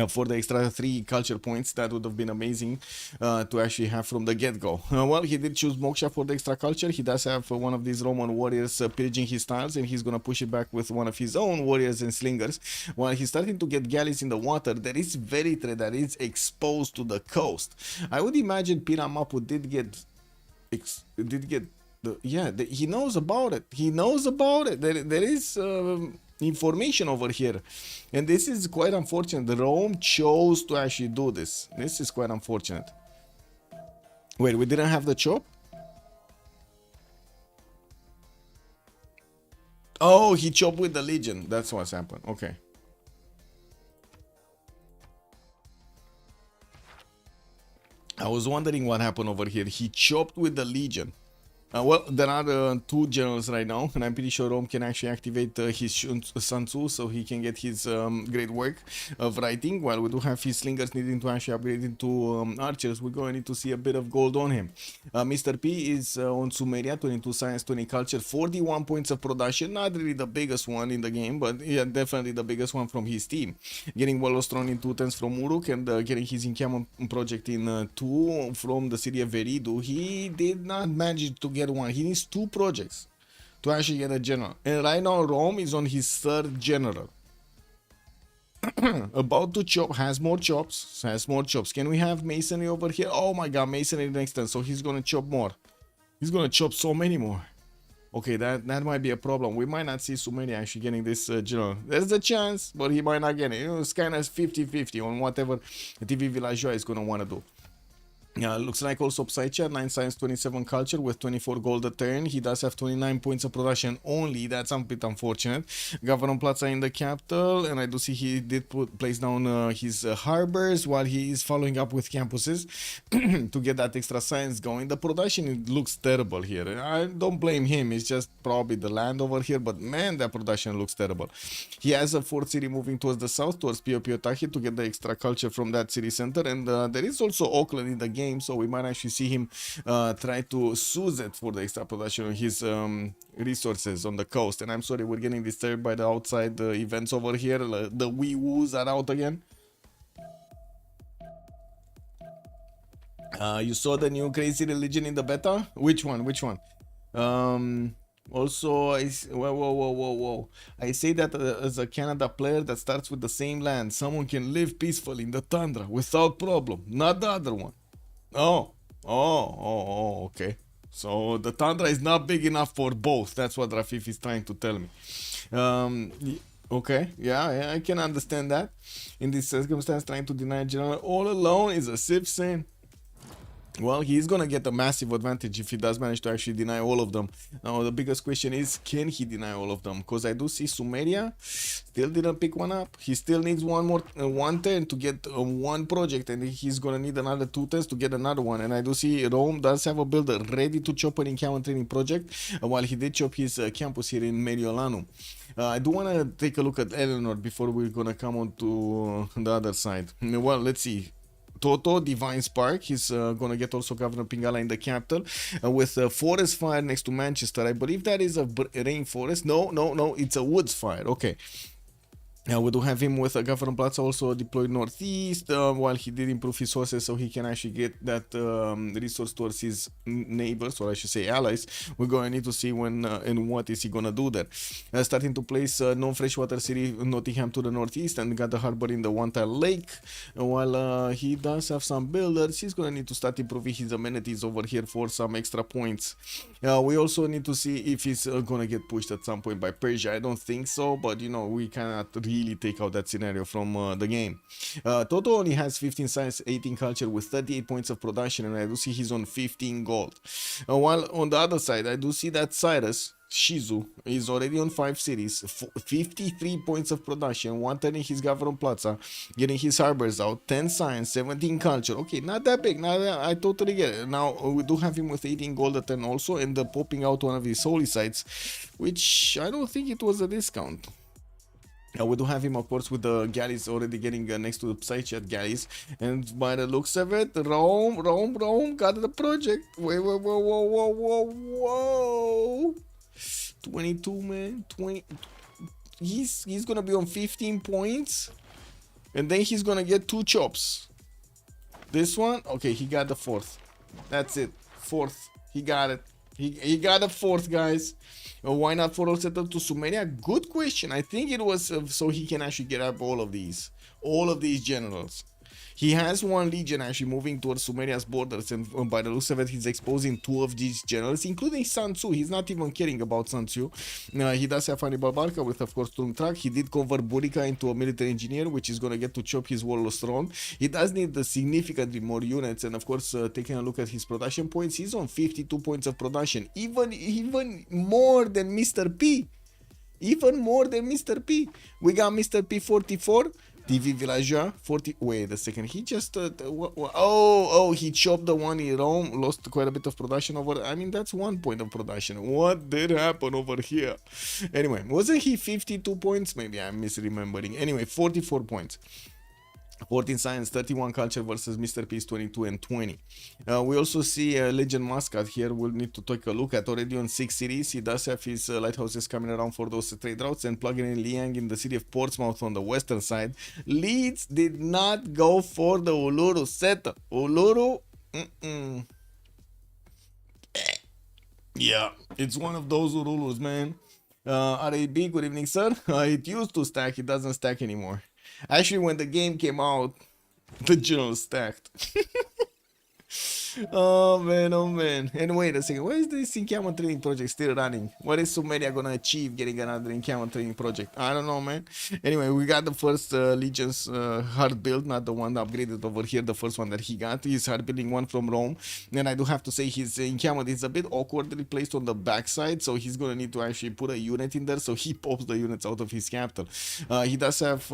For the extra 3 culture points, that would have been amazing to actually have from the get-go. Well, he did choose Moksha for the extra culture. He does have one of these Roman warriors pillaging his tiles, and he's going to push it back with one of his own warriors and slingers. While he's starting to get galleys in the water, there is Veritre that is exposed to the coast. I would imagine Piramapu did get he knows about it. There is information over here, and this is quite unfortunate. Rome chose to actually do this. This is quite unfortunate. Wait, we didn't have the chop? Oh, he chopped with the Legion. That's what's happened. Okay. I was wondering what happened over here. He chopped with the Legion. Well, there are 2 generals right now, and I'm pretty sure Rome can actually activate his Sun Tzu, so he can get his great work of writing. While we do have his slingers needing to actually upgrade into archers, we're going to need to see a bit of gold on him. Mr. P is on Sumeria, 22 science, 20 culture, 41 points of production. Not really the biggest one in the game, but yeah, definitely the biggest one from his team. Getting Warlord's Throne in 2 turns from Uruk, and getting his encampment project in 2 from the city of Veridu. He did not manage to get one. He needs 2 projects to actually get a general, and right now Rome is on his 3rd general. About to chop, has more chops. Can we have masonry over here? Oh my god, masonry next turn, so he's gonna chop more. He's gonna chop so many more. Okay, that might be a problem. We might not see Sumeria actually getting this general. There's a chance, but he might not get it. It's kind of 50-50 on whatever TV Villageois is gonna want to do. Looks like also Psycha, 9 science, 27 culture with 24 gold a turn. He does have 29 points of production only. That's a bit unfortunate. Governor Plaza in the capital, and I do see he did place down his harbors while he is following up with campuses to get that extra science going. The production, it looks terrible here. I don't blame him. It's just probably the land over here, but man, that production looks terrible. He has a fourth city moving towards the south, towards Piopiotaki to get the extra culture from that city center, and there is also Auckland in the game. So we might actually see him try to use it for the extra production of his resources on the coast. And I'm sorry, we're getting disturbed by the outside events over here. The wee woos are out again. You saw the new crazy religion in the beta? Which one? Which one? Also, whoa. I say that as a Canada player that starts with the same land, someone can live peacefully in the tundra without problem. Not the other one. Oh, okay. So the tundra is not big enough for both. That's what Rafif is trying to tell me. Okay, yeah, I can understand that. In this circumstance, trying to deny General all alone is a Civ6. Well, he's gonna get a massive advantage if he does manage to actually deny all of them. Now, the biggest question is, can he deny all of them? Because I do see Sumeria still didn't pick one up. He still needs one turn to get one project, and he's gonna need another 2 turns to get another one. And I do see Rome does have a builder ready to chop an encampment training project, while he did chop his campus here in Mediolanum. I do want to take a look at Eleanor before we're gonna come on to the other side. Well, let's see. Toto, Divine Spark, he's gonna get also Governor Pingala in the capital with Forest Fire next to Manchester. I believe that is a rainforest. No, it's a woods fire. Okay. We do have him with Governor Plaza also deployed northeast while he did improve his sources so he can actually get that resource towards his neighbors, or I should say allies. We're going to need to see when and what is he going to do there. Starting to place non-freshwater city Nottingham to the northeast and got the harbor in the One-Tile Lake. While he does have some builders, he's going to need to start improving his amenities over here for some extra points. We also need to see if he's going to get pushed at some point by Persia. I don't think so, but you know, we cannot really take out that scenario from the game. Toto only has 15 science, 18 culture with 38 points of production, and I do see he's on 15 gold. While on the other side, I do see that Cyrus Shizu is already on 5 cities, 53 points of production, 1 turning his Governor Plaza, getting his harbors out, 10 science, 17 culture. Okay, not that big, I totally get it. Now, we do have him with 18 gold at 10 also, and popping out one of his holy sites, which I don't think it was a discount. We do have him, of course, with the galleys already getting next to the Psychat galleys, and by the looks of it, Rome got the project. Whoa. 22, man. 20. He's gonna be on 15 points, and then he's gonna get 2 chops. This one, okay, he got the 4th. That's it, 4th. He got it. He got a 4th, guys. Why not for all setup to Sumeria? Good question. I think it was so he can actually get up all of these generals. He has 1 legion actually moving towards Sumeria's borders, and by the looks of it, he's exposing 2 of these generals, including Sun Tzu. He's not even caring about Sun Tzu. He does have Hannibal Barca with, of course, Tungtrak. He did convert Burica into a military engineer, which is going to get to chop his warlord throne. He does need significantly more units, and of course, taking a look at his production points, he's on 52 points of production, even more than Mr. P. Even more than Mr. P. We got Mr. P 44. TV Villageois 40. Wait a second. He just he chopped the one in Rome, lost quite a bit of production over. I mean, that's 1 point of production. What did happen over here? Anyway, wasn't he 52 points? Maybe I'm misremembering. Anyway, 44 points. 14 science, 31 culture versus Mr. P's 22 and 20. We also see Legend Mascot here. We'll need to take a look at already on 6 cities. He does have his lighthouses coming around for those trade routes and plugging in Liang in the city of Portsmouth on the western side. Leeds did not go for the Uluru setup. Uluru, yeah, it's one of those Ululus, man. RAB, good evening, sir. It used to stack, it doesn't stack anymore. Actually, when the game came out, the general stacked. Oh man, oh man. And wait a second, why is this encampment training project still running? What is Sumeria gonna achieve getting another encampment training project? I don't know, man. Anyway, we got the first Legion's hard build, not the one upgraded over here, the first one that he got. He's hard building one from Rome. And I do have to say his encampment is a bit awkwardly placed on the backside, so he's gonna need to actually put a unit in there so he pops the units out of his capital. He does have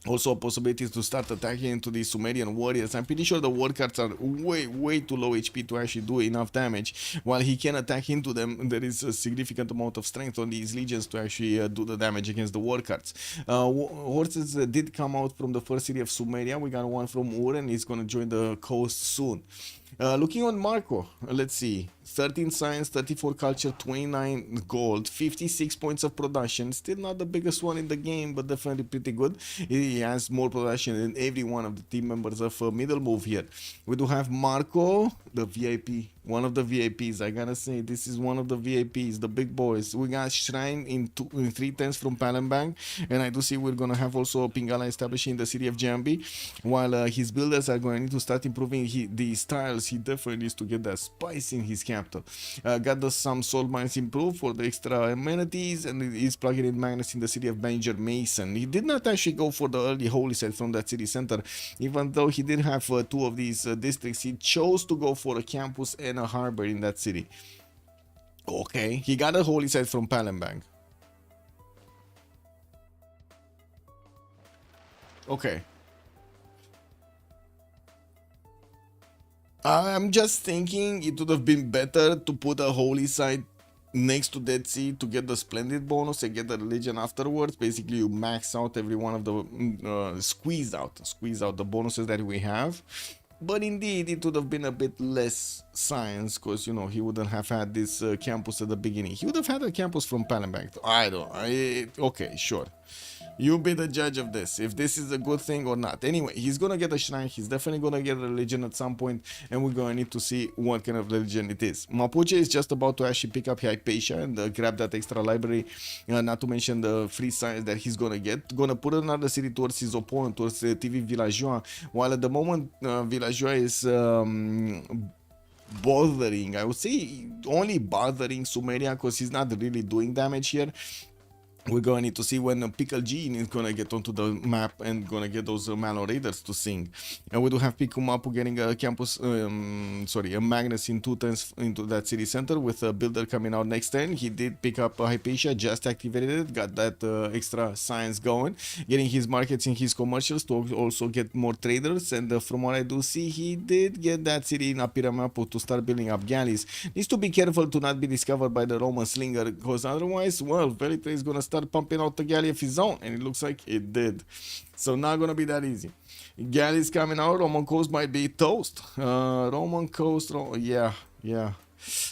also possibilities to start attacking into the Sumerian warriors. I'm pretty sure the war cards are way too low HP to actually do enough damage. While he can attack into them, there is a significant amount of strength on these legions to actually do the damage against the war cards. Horses did come out from the first city of Sumeria. We got one from Ur and he's going to join the coast soon. Looking on Marco, let's see, 13 science, 34 culture, 29 gold, 56 points of production. Still not the biggest one in the game, but definitely pretty good. He has more production than every one of the team members of Middle Move here. We do have Marco, the VIP, one of the VIPs. I gotta say, this is one of the VIPs, the big boys. We got Shrine in 3/10 from Palembang, and I do see we're gonna have also Pingala establishing in the city of Jambi, while his builders are going to need to start improving the styles. He definitely needs to get that spice in his capital. Got some salt mines improved for the extra amenities, and he's plugging in magnets in the city of Banger Mason. He did not actually go for the early holy site from that city center, even though he did have two of these districts. He chose to go for a campus and a harbor in that city. Okay, he got a holy site from Palembang. Okay. I'm just thinking it would have been better to put a holy site next to Dead Sea to get the splendid bonus and get the religion afterwards. Basically, you max out every one of the squeeze out the bonuses that we have. But indeed, it would have been a bit less science, because, you know, he wouldn't have had this campus at the beginning. He would have had a campus from Palembang. Okay, sure. You be the judge of this, if this is a good thing or not. Anyway, he's gonna get a shrine, he's definitely gonna get a religion at some point, and we're gonna need to see what kind of religion it is. Mapuche is just about to actually pick up Hypatia and grab that extra library, not to mention the free science that he's gonna get. Gonna put another city towards his opponent, towards TV Villageois, while at the moment Villageois is bothering, I would say only bothering Sumeria, because he's not really doing damage here. We're going to need to see when Pickle Gene is going to get onto the map and going to get those Malo Raiders to sing. And we do have Pikumapu getting a campus, a Magnus in 2/10 into that city center with a builder coming out next turn. He did pick up Hypatia, just activated it, got that extra science going, getting his markets in his commercials to also get more traders. And from what I do see, he did get that city in Apiramapu to start building up galleys. Needs to be careful to not be discovered by the Roman slinger, because otherwise, well, Velite is going to start pumping out the galley of his own, and it looks like it did. So not gonna be that easy. Galleys coming out. Roman coast might be toast. Roman coast, yeah.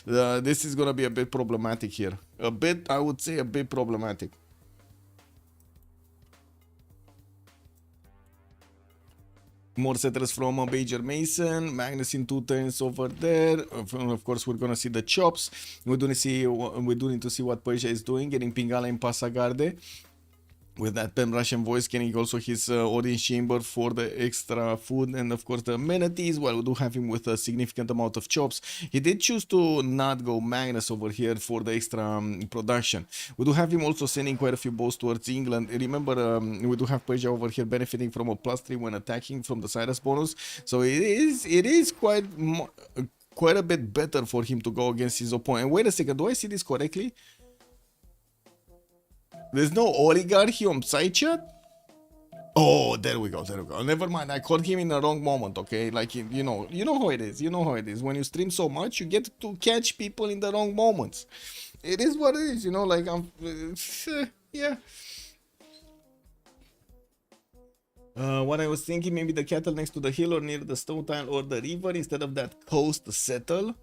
This is gonna be a bit problematic here. I would say a bit problematic. More settlers from Banger Mason, Magnus in 2/10 over there. Of course, we're gonna see the chops. We do need to see what Persia is doing, getting Pingala in Pasagarde. With that Pen Russian voice, getting also his audience chamber for the extra food and of course the amenities. While we do have him with a significant amount of chops, he did choose to not go Magnus over here for the extra production. We do have him also sending quite a few bows towards England. Remember, we do have Persia over here benefiting from a +3 when attacking from the Cyrus bonus, so it is quite a bit better for him to go against his opponent. Wait a second, do I see this correctly? There's no oligarchy on side chat? Oh, there we go. Never mind, I caught him in the wrong moment, okay? Like, you know how it is. When you stream so much, you get to catch people in the wrong moments. It is what it is, like, yeah. What I was thinking, maybe the cattle next to the hill or near the stone tile or the river instead of that coast settle.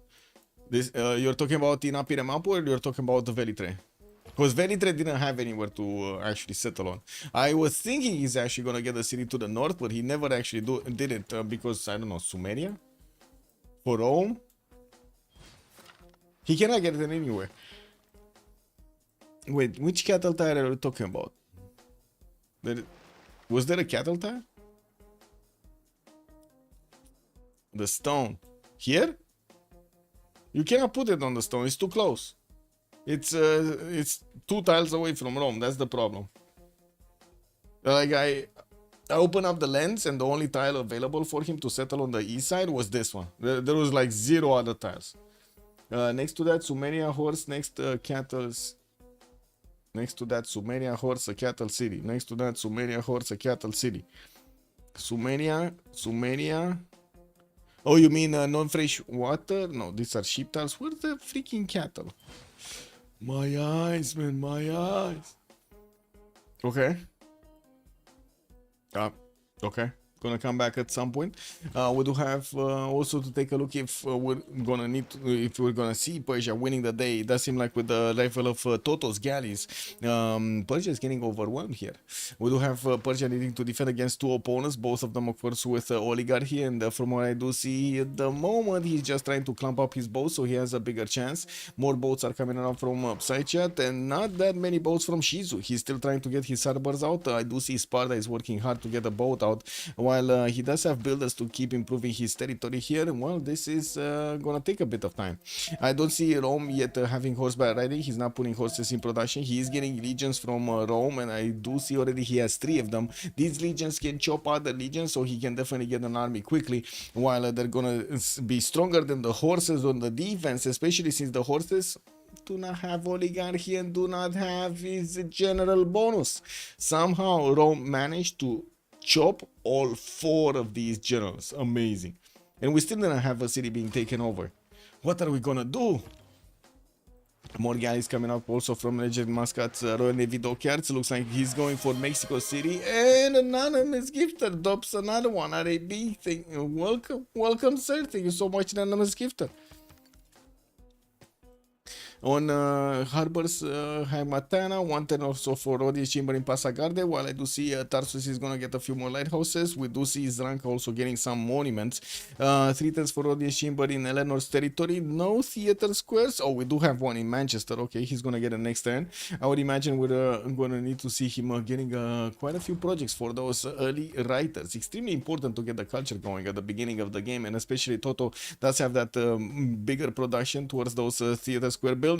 This, you're talking about in Apiremapu, or you're talking about the Velitre? Because Velitre didn't have anywhere to actually settle on. I was thinking he's actually gonna get a city to the north, but he never actually did it because, I don't know, Sumeria? For Rome? He cannot get it anywhere. Wait, which cattle tire are we talking about? Was there a cattle tire? The stone. Here? You cannot put it on the stone. It's too close. It's 2 tiles away from Rome. That's the problem. Like I opened up the lens and the only tile available for him to settle on the east side was this one. There was like 0 other tiles. Next to that, Sumeria horse. Next cattle's. Next to that, Sumeria horse, a cattle city. Next to that, Sumeria horse, a cattle city. Sumeria. Oh, you mean non-fresh water? No, these are sheep tiles. Where's the freaking cattle? My eyes, man, my eyes. Okay. Okay. Gonna come back at some point. We do have also to take a look if we're gonna see Persia winning the day. It does seem like with the level of Toto's galleys, Persia is getting overwhelmed here. We do have Persia needing to defend against 2 opponents, both of them of course with oligarchy, and from what I do see at the moment he's just trying to clump up his boats, so he has a bigger chance. More boats are coming around from Psychat, and not that many boats from Shizu. He's still trying to get his harbors out. I do see Sparta is working hard to get a boat out, while he does have builders to keep improving his territory here. Well, this is gonna take a bit of time. I don't see Rome yet having horseback riding. He's not putting horses in production. He is getting legions from Rome, and I do see already he has 3 of them. These legions can chop other legions, so he can definitely get an army quickly, while they're gonna be stronger than the horses on the defense, especially since the horses do not have oligarchy and do not have his general bonus. Somehow Rome managed to chop all 4 of these generals. Amazing. And we still didn't have a city being taken over. What are we gonna do? More galleys coming up also from Legend Muscat's Royal Navy dockyards. Looks like he's going for Mexico City. And Anonymous Gifter drops another one. RAB thing. Welcome sir. Thank you so much, Anonymous Gifter. On harbors, Matana, 110 also for Rodi's Chamber in Passagarde, while I do see Tarsus is going to get a few more lighthouses. We do see Zranka also getting some monuments. 310s for Rodi's Chamber in Eleanor's territory. No theater squares. Oh, we do have one in Manchester. Okay, he's going to get a next turn. I would imagine we're going to need to see him getting quite a few projects for those early writers. Extremely important to get the culture going at the beginning of the game, and especially Toto does have that bigger production towards those theater square buildings.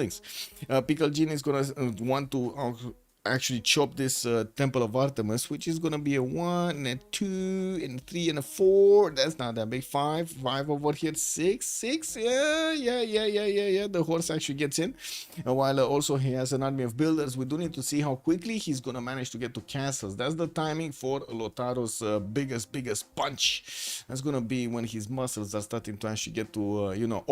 Pickle Gene is gonna want to actually chop this Temple of Artemis, which is gonna be a 1 and 2 and 3 and a 4. That's not that big. 5 over here. 6. Yeah. The horse actually gets in, while also he has an army of builders. We do need to see how quickly he's gonna manage to get to castles. That's the timing for Lotaro's biggest punch. That's gonna be when his muscles are starting to actually get to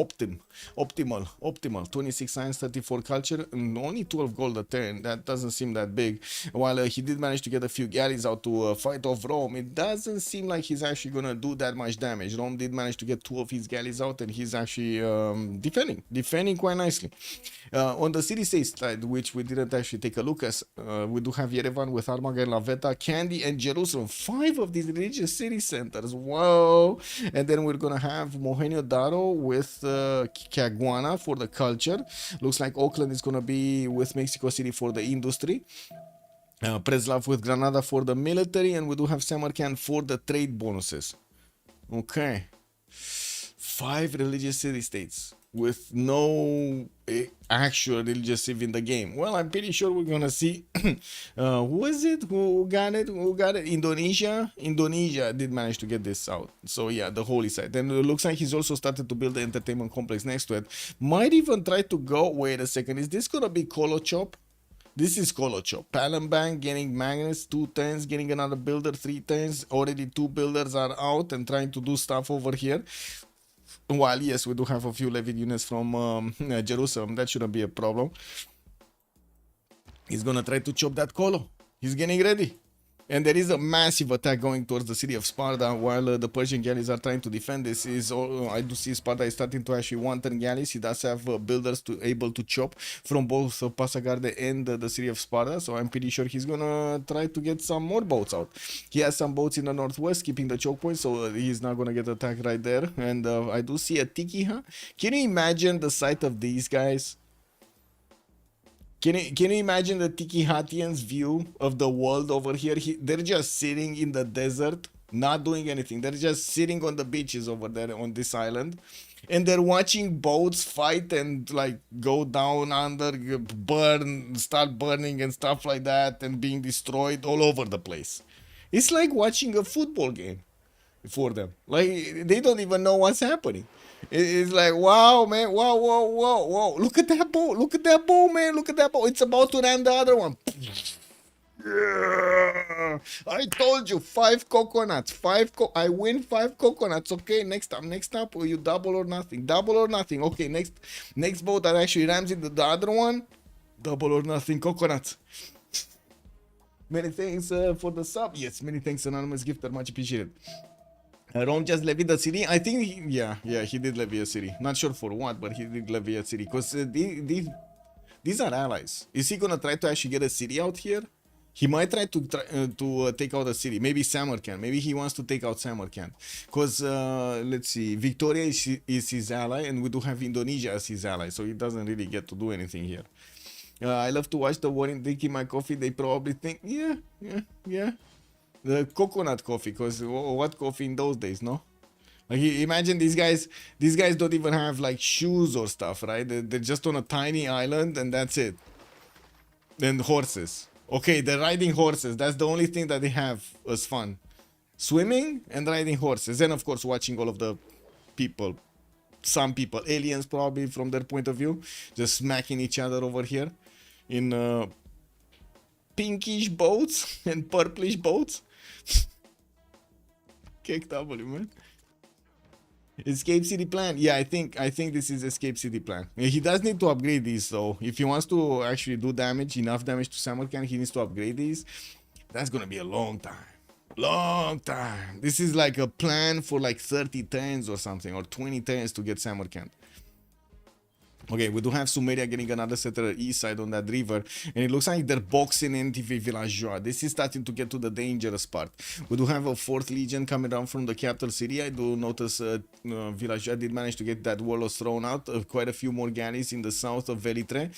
optimal. 26 science, 34 culture, and only 12 gold a turn. That doesn't seem that big. While he did manage to get a few galleys out to fight off Rome, it doesn't seem like he's actually gonna do that much damage. Rome did manage to get 2 of his galleys out, and he's actually defending quite nicely. On the city state side, which we didn't actually take a look at, we do have Yerevan with Armaga, Laveta, Candy, and Jerusalem. 5 of these religious city centers. Whoa! And then we're gonna have Mohenjo Daro with Caguana for the culture. Looks like Oakland is gonna be with Mexico City for the industry. Preslav with Granada for the military, and we do have Samarkand for the trade bonuses. Okay. 5 religious city-states with no actual religious civ in the game. Well, I'm pretty sure we're gonna see who is it? Who got it? Indonesia did manage to get this out. So yeah, the holy site. And it looks like he's also started to build the entertainment complex next to it. Might even try to go, wait a second, is this gonna be Colo Chop? This is Colo Chop. Palembang getting Magnus, 2 turns, getting another builder, 3 turns. Already 2 builders are out and trying to do stuff over here. While yes, we do have a few levied units from Jerusalem. That shouldn't be a problem. He's gonna try to chop that Colo. He's getting ready. And there is a massive attack going towards the city of Sparta, while the Persian galleys are trying to defend. This is all, I do see Sparta is starting to actually 1-turn galleys. He does have builders able to chop from both Passagarde and the city of Sparta, so I'm pretty sure he's gonna try to get some more boats out. He has some boats in the northwest, keeping the choke point, so he's not gonna get attacked right there. And I do see a Tikiha. Can you imagine the sight of these guys? Can you imagine the Tiki Hatians view of the world over here? They're just sitting in the desert not doing anything. They're just sitting on the beaches over there on this island, and they're watching boats fight and like go down under, burn, start burning and stuff like that, and being destroyed all over the place. It's like watching a football game for them. Like they don't even know what's happening. It's like, wow, man, wow, whoa, whoa, whoa! Look at that boat! Look at that boat, man! Look at that boat! It's about to ram the other one. Yeah. I told you, 5 coconuts. I win 5 coconuts. Okay, next up, you double or nothing. Double or nothing. Okay, next boat that actually rams into the other one. Double or nothing coconuts. Many thanks for the sub. Yes, many thanks, anonymous gifter. Much appreciated. Rome just levied the city. I think, he did levy a city. Not sure for what, but he did levy a city. Because these are allies. Is he gonna try to actually get a city out here? He might try to take out a city. Maybe Samarkand. Maybe he wants to take out Samarkand. Because, let's see, Victoria is his ally, and we do have Indonesia as his ally. So he doesn't really get to do anything here. I love to watch the war in drinking my coffee. They probably think, yeah. The coconut coffee, because what coffee in those days, no? Like, imagine these guys don't even have like shoes or stuff, right? They're just on a tiny island and that's it. And horses. Okay, they're riding horses. That's the only thing that they have as fun. Swimming and riding horses. And of course watching all of the people. Some people, aliens probably from their point of view. Just smacking each other over here. In pinkish boats and purplish boats. Cake W, man. Escape city plan. Yeah, I think this is escape city plan. He does need to upgrade these though. If he wants to actually do enough damage to Samarkand, he needs to upgrade these. That's gonna be a long time. This is like a plan for like 30 turns or something, or 20 turns to get Samarkand. Okay, we do have Sumeria getting another settler east side on that river, and it looks like they're boxing into Villageois. This is starting to get to the dangerous part. We do have a 4th Legion coming down from the capital city. I do notice Villageois did manage to get that warlord thrown out. Quite a few more galleys in the south of Velitre,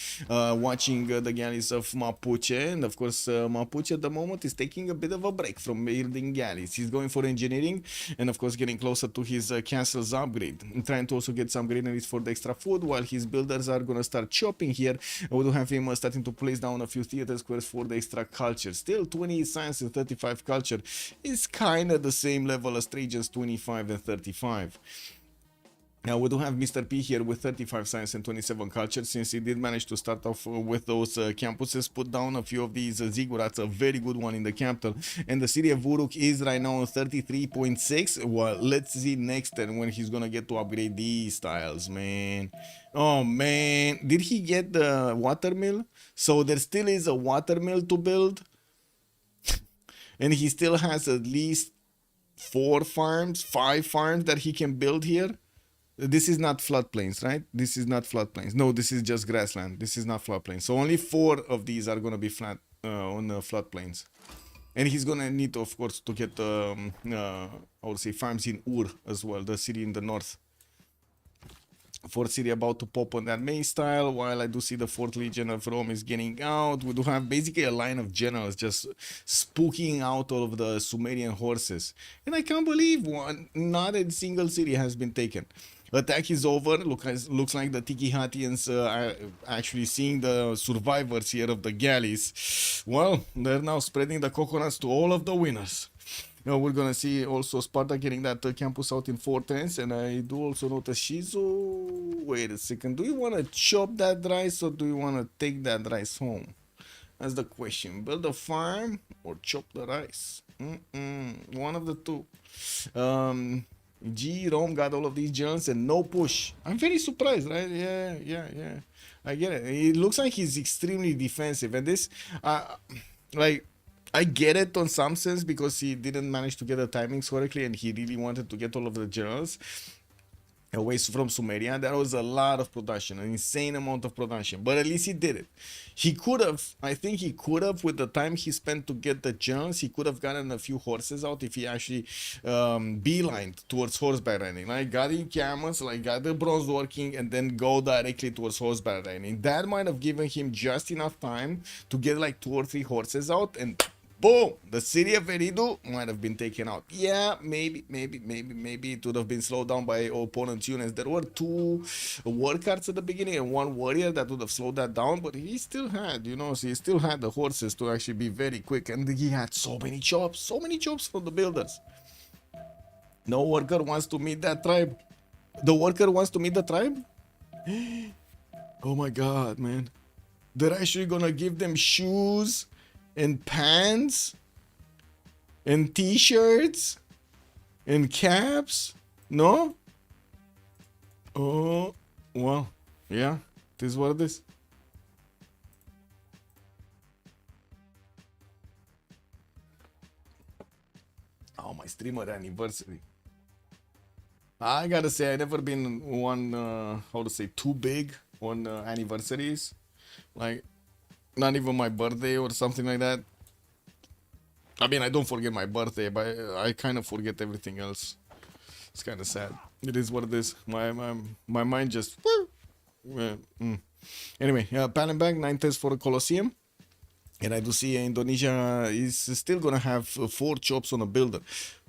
watching the galleys of Mapuche, and of course Mapuche at the moment is taking a bit of a break from building galleys. He's going for engineering, and of course getting closer to his castle's upgrade, and trying to also get some granaries for the extra food, while his builders are gonna start chopping here. We do have him starting to place down a few theater squares for the extra culture. Still 20 science and 35 culture is kind of the same level as Trajan's 25 and 35. Now we do have Mr. P here with 35 science and 27 culture, since he did manage to start off with those campuses, put down a few of these ziggurats, a very good one in the capital, and the city of Vuruk is right now on 33.6. Well, let's see next turn when he's gonna get to upgrade these tiles, man. Oh man, did he get the watermill? So there still is a watermill to build, and he still has at least 5 farms that he can build here. This is not floodplains, right? This is not floodplains. No, this is just grassland. This is not floodplains. So only 4 of these are going to be flat on the floodplains. And he's going to need, of course, to get, I would say, farms in Ur as well, the city in the north. 4th city about to pop on that main style, while I do see the 4th Legion of Rome is getting out. We do have basically a line of generals just spooking out all of the Sumerian horses. And I can't believe not a single city has been taken. Attack is over. Looks like the Tiki-Hatians are actually seeing the survivors here of the galleys. Well, they're now spreading the coconuts to all of the winners. Now we're gonna see also Sparta getting that campus out in 4 turns, and I do also notice Shizu. Wait a second, do you want to chop that rice or do you want to take that rice home? That's the question. Build a farm or chop the rice? One of the two. Rome got all of these generals and no push. I'm very surprised, right? Yeah. I get it. It looks like he's extremely defensive, and this, like, I get it on some sense because he didn't manage to get the timings correctly, and he really wanted to get all of the generals away from Sumeria. That was a lot of production, an insane amount of production, but at least he did it. He could have, I think he could have, with the time he spent to get the generals, he could have gotten a few horses out if he actually beelined towards horseback riding, like got in camels, like got the bronze working, and then go directly towards horseback riding. That might have given him just enough time to get like 2 or 3 horses out, and Boom! The city of Eridu might have been taken out. Yeah, maybe it would have been slowed down by opponent's units. There were 2 war cards at the beginning and 1 warrior that would have slowed that down, but he still had, you know, so he still had the horses to actually be very quick, and he had so many chops from the builders. No worker wants to meet that tribe. The worker wants to meet the tribe? Oh my god, man. They're actually gonna give them shoes and pants and t-shirts and caps? No? Oh, well, yeah, this is what it is. Oh, my streamer anniversary. I gotta say, I never been one, how to say, too big on anniversaries. Like, not even my birthday or something like that. I mean, I don't forget my birthday, but I kind of forget everything else. It's kind of sad. It is what it is. My mind just... Anyway, Palembang, 9 tests for a Colosseum. And I do see Indonesia is still gonna have 4 chops on a builder.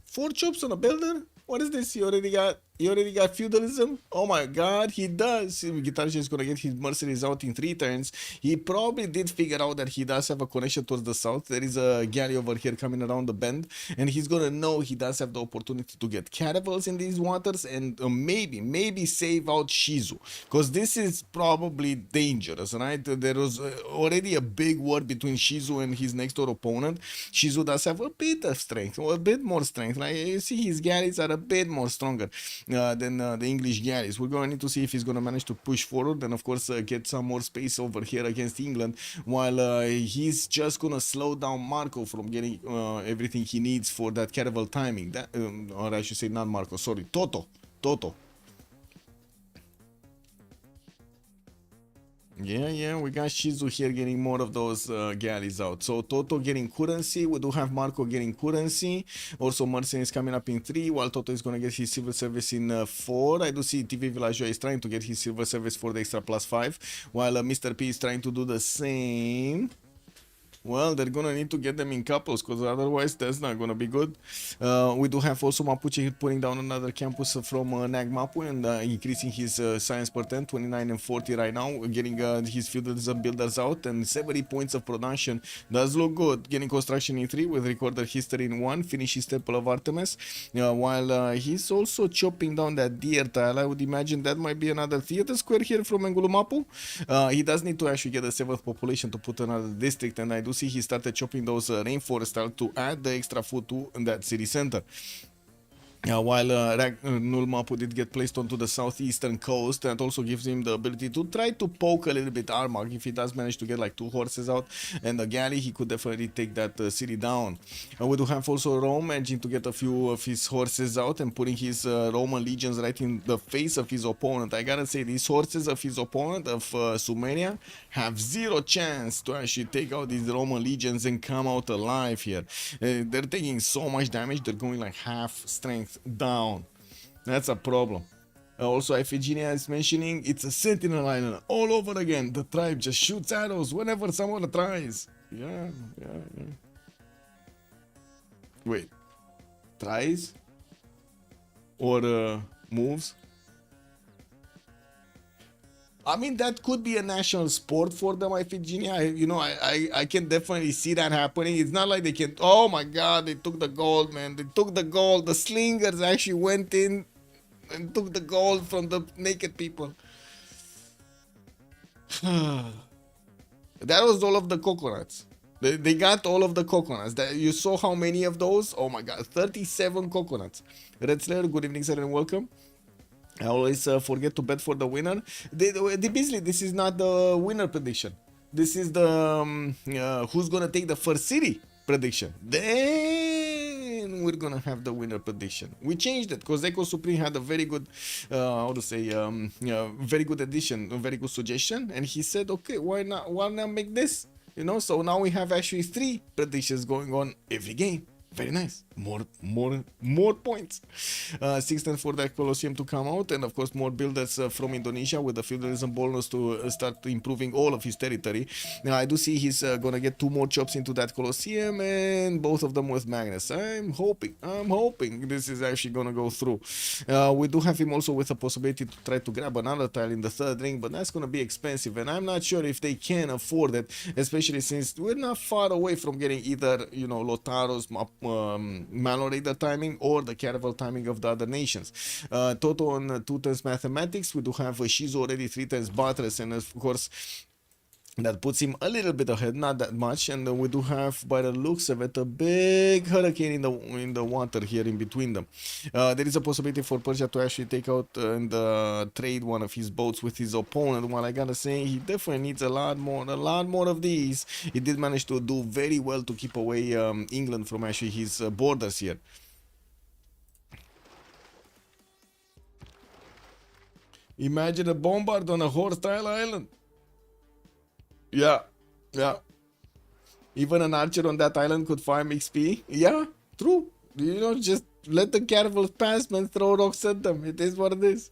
4 chops on a builder? What is this? He already got feudalism? Oh my god, he does. Guitarja is gonna get his mercenaries out in 3 turns. He probably did figure out that he does have a connection towards the south. There is a galley over here coming around the bend, and he's gonna know he does have the opportunity to get caravels in these waters and maybe save out Shizu, because this is probably dangerous, right? There was already a big war between Shizu and his next door opponent. Shizu does have a bit of strength, or a bit more strength. Like you see, his galleys are a bit more stronger than the English galleys. We're going to need to see if he's going to manage to push forward and of course get some more space over here against England, while he's just going to slow down Marco from getting everything he needs for that caravel timing. That, or I should say not Marco, sorry, Toto. Yeah, we got Shizu here getting more of those galleys out. So Toto getting currency, we do have Marco getting currency. Also Mercenaries coming up in 3, while Toto is going to get his civil service in 4. I do see TV Villageois is trying to get his civil service for the extra +5, while Mr. P is trying to do the same. Well, they're gonna need to get them in couples, because otherwise that's not gonna be good. We do have also Mapuche putting down another campus from Nagmapu and increasing his science per 10, 29 and 40 right now, getting his feudalism builders out, and 70 points of production. Does look good. Getting construction in 3 with recorded history in 1, finish his Temple of Artemis, while he's also chopping down that deer tile. I would imagine that might be another theater square here from Engulumapu. He does need to actually get a 7th population to put another district, and I do see he started chopping those rainforest out to add the extra food to that city center. While Nulmapu did get placed onto the southeastern coast, that also gives him the ability to try to poke a little bit Armagh. If he does manage to get like 2 horses out and a galley, he could definitely take that city down. We do have also Rome managing to get a few of his horses out and putting his Roman legions right in the face of his opponent. I gotta say, these horses of his opponent, of Sumeria, have 0 chance to actually take out these Roman legions and come out alive here. They're taking so much damage, they're going like half strength down. That's a problem. Also, Iphigenia is mentioning it's a sentinel island all over again. The tribe just shoots arrows whenever someone tries. Yeah. Wait, tries or moves? I mean, that could be a national sport for them, Iphigenia. I can definitely see that happening. It's not like they can... Oh my god, they took the gold, man. They took the gold. The slingers actually went in and took the gold from the naked people. That was all of the coconuts. They got all of the coconuts. You saw how many of those? Oh my god, 37 coconuts. Red Slayer, good evening, sir, and welcome. I always forget to bet for the winner. Basically, this is not the winner prediction. This is the who's gonna take the first city prediction. Then we're gonna have the winner prediction. We changed it because Echo Supreme had a very good, very good addition, a very good suggestion, and he said, okay, why not make this? So now we have actually 3 predictions going on every game. Very nice. More points. 6 for that Colosseum to come out, and of course more builders from Indonesia with the feudalism bonus to start improving all of his territory. Now I do see he's gonna get 2 more chops into that Colosseum, and both of them with magnets. I'm hoping this is actually gonna go through. We do have him also with a possibility to try to grab another tile in the 3rd ring, but that's gonna be expensive, and I'm not sure if they can afford it, especially since we're not far away from getting either, you know, Lotaro's Maloraider timing or the Caravel timing of the other nations. Toto on 2 turns mathematics. We do have Shizu already 3 turns Buttress, and of course that puts him a little bit ahead, not that much. And we do have, by the looks of it, a big hurricane in the water here in between them. There is a possibility for Persia to actually take out in the trade one of his boats with his opponent. While I gotta say, he definitely needs a lot more of these. He did manage to do very well to keep away England from actually his borders here. Imagine a bombard on a horse-style island. Yeah. Even an archer on that island could farm XP. Yeah, true. You know, just let the caravels pass, man. Throw rocks at them. It is what it is.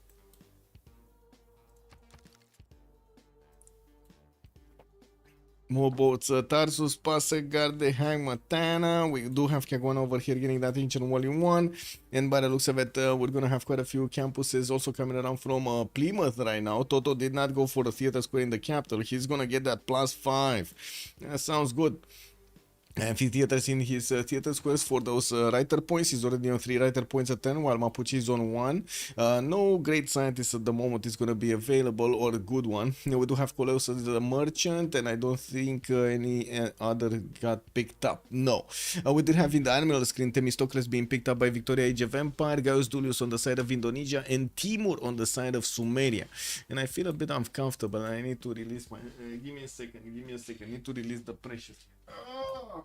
More boats. Tarsus, Passegarde, Hangmatana. We do have Kagwan over here getting that ancient volume 1. And by the looks of it, we're going to have quite a few campuses also coming around from Plymouth right now. Toto did not go for the theater square in the capital. He's going to get that +5. That sounds good. Amphitheaters in his theater squares for those writer points. He's already on 3 writer points at 10, while Mapuche is on 1. No great scientist at the moment is going to be available, or a good one. We do have Colossus as a merchant, and I don't think any other got picked up. No. We did have in the animal screen Themistocles being picked up by Victoria Age of Empire, Gaius Dulius on the side of Indonesia, and Timur on the side of Sumeria. And I feel a bit uncomfortable. I need to release my... give me a second. I need to release the pressure. Oh.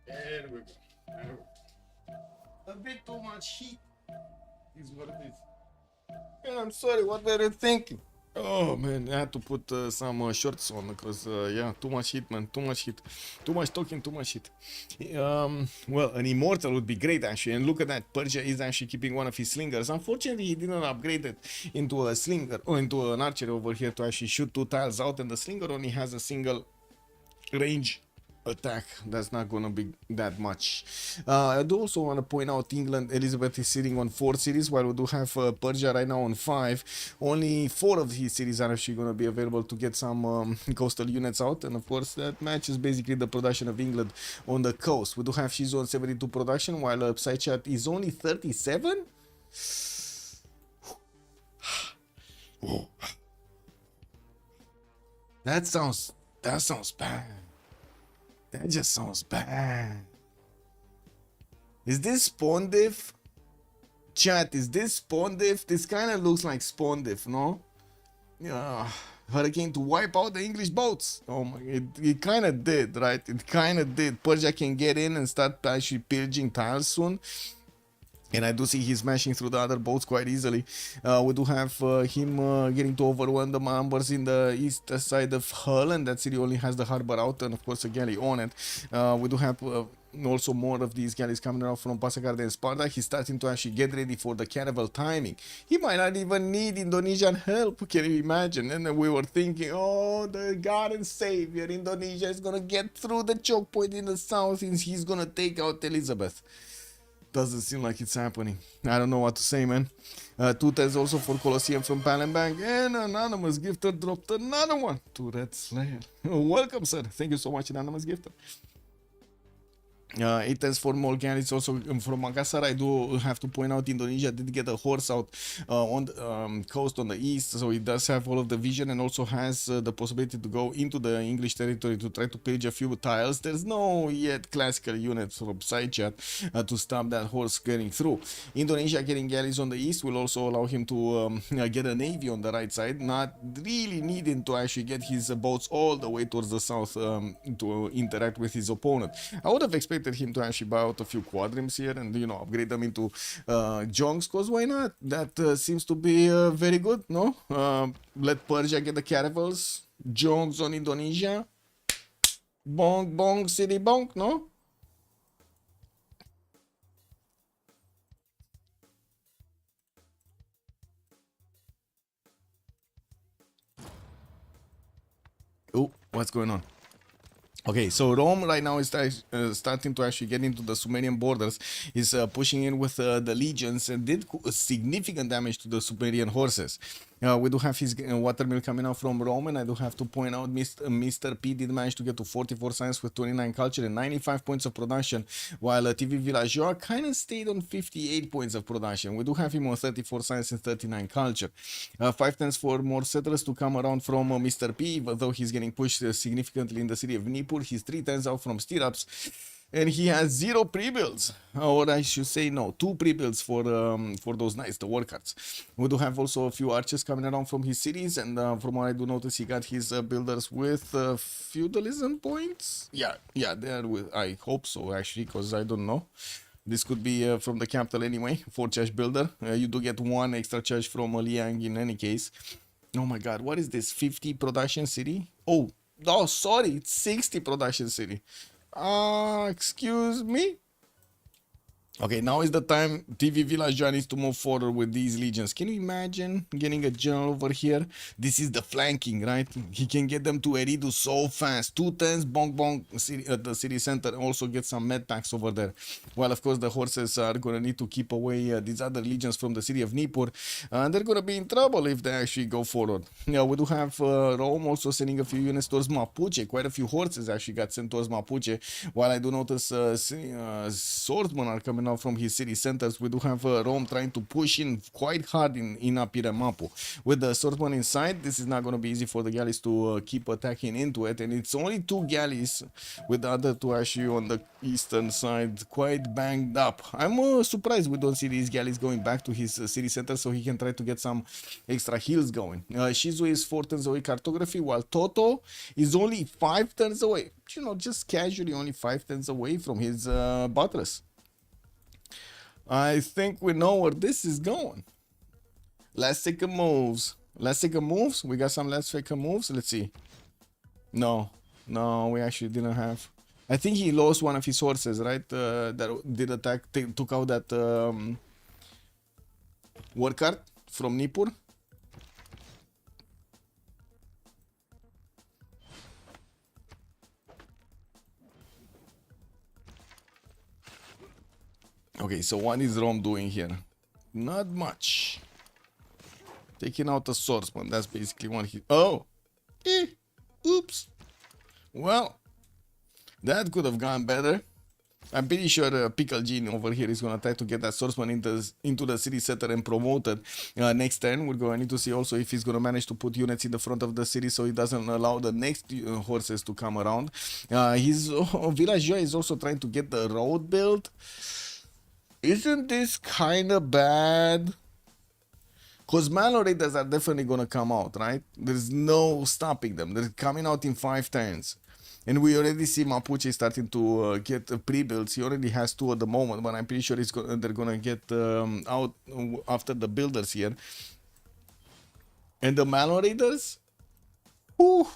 There we go. A bit too much heat is what it is. And I'm sorry, what were you thinking? Oh man, I had to put some shorts on because yeah, too much heat, man, too much heat, too much talking, too much heat. Well, an immortal would be great actually, and look at that, Persia is actually keeping one of his slingers. Unfortunately, he didn't upgrade it into a slinger or into an archer over here to actually shoot 2 tiles out, and the slinger only has a single range attack. That's not gonna be that much. I do also want to point out England, Elizabeth is sitting on 4 cities, while we do have Persia right now on 5. Only 4 of these cities are actually gonna be available to get some coastal units out, and of course that matches basically the production of England on the coast. We do have Shizu on 72 production, while Psychat is only 37. That sounds bad. That just sounds bad. Is this spawn diff? Chat, is this spawn diff? This kind of looks like spawn diff, no? Yeah. Hurricane to wipe out the English boats. Oh my, it kind of did, right? It kind of did. Persia can get in and start actually pillaging tiles soon. And I do see he's smashing through the other boats quite easily. We do have him getting to overwhelm the numbers in the east side of Hull, and that city only has the harbor out and of course a galley on it. We do have also more of these galleys coming around from Passegarde and Sparta. He's starting to actually get ready for the caravel timing. He might not even need Indonesian help, can you imagine? And then we were thinking, oh, the God and Savior, Indonesia is gonna get through the choke point in the south and he's gonna take out Elizabeth. Doesn't seem like it's happening. I don't know what to say, man. 2 times also for Colosseum from Palembang, and Anonymous Gifter dropped another one to Red Slayer. Welcome, sir. Thank you so much, Anonymous Gifter. 8 times for Molgan. It's also from Makassar. I do have to point out Indonesia did get a horse out on the coast on the east, so it does have all of the vision and also has the possibility to go into the English territory to try to pillage a few tiles. There's no yet classical unit from Psychat to stop that horse getting through. Indonesia getting galleys on the east will also allow him to get a navy on the right side, not really needing to actually get his boats all the way towards the south to interact with his opponent. I would have expected expected him to actually buy out a few Quadrons here and, you know, upgrade them into Jongs, because why not? That seems to be very good, no? Let Persia get the caravels, Jongs on Indonesia, bong bong city bonk, no? Oh, what's going on? Okay, so Rome right now is starting to actually get into the Sumerian borders. Is pushing in with the legions and did significant damage to the Sumerian horses. We do have his watermill coming out from Rome, and I do have to point out Mr. P did manage to get to 44 science with 29 culture and 95 points of production, while TV Villageois kind of stayed on 58 points of production. We do have him on 34 science and 39 culture. 5 tens for more settlers to come around from Mr. P, even though he's getting pushed significantly in the city of Nippur. He's 3 tens out from stirrups. And he has 0 pre-builds, or I should say no, 2 pre-builds for those knights, the war cards. We do have also a few archers coming around from his cities, and from what I do notice, he got his builders with feudalism points. Yeah, they are with. I hope so actually, because I don't know. This could be from the capital anyway. 4 charge builder. You do get 1 extra charge from Liang in any case. Oh my God, what is this? 50 production city? Oh, sorry, it's 60 production city. Excuse me? Okay, now is the time TV Villageois needs to move forward with these legions. Can you imagine getting a general over here? This is the flanking, right? He can get them to Eridu so fast. 2 tens, bonk bonk, city, at the city center. Also get some med packs over there. While, of course, the horses are going to need to keep away these other legions from the city of Nippur. And they're going to be in trouble if they actually go forward. Yeah, we do have Rome also sending a few units towards Mapuche. Quite a few horses actually got sent towards Mapuche. While I do notice swordsmen are coming out from his city centers, we do have Rome trying to push in quite hard in Apiremapu. With the swordsman inside, this is not going to be easy for the galleys to keep attacking into it, and it's only 2 galleys with the other 2 actually on the eastern side quite banged up. I'm surprised we don't see these galleys going back to his city center so he can try to get some extra heals going. Shizu is 4 turns away cartography, while Toto is only 5 turns away. You know, just casually only 5 turns away from his buttress. I think we know where this is going. Let's take a moves. Let's take a moves. We got some let's take a moves. Let's see. No, we actually didn't have. I think he lost one of his horses, right? That did attack, took out that war card from Nippur. Okay, so what is Rome doing here? Not much. Taking out the swordsman. That's basically what he... Oh! Oops! Well, that could have gone better. I'm pretty sure Pickle Gene over here is going to try to get that swordsman into the city center and promoted next turn. We're going to need to see also if he's going to manage to put units in the front of the city so he doesn't allow the next horses to come around. His Villageois is also trying to get the road built. Isn't this kind of bad? Because Malo Raiders are definitely going to come out, right? There's no stopping them. They're coming out in 5 turns. And we already see Mapuche starting to get pre-builds. He already has 2 at the moment, but I'm pretty sure they're going to get out after the builders here. And the Malo Raiders? Whew.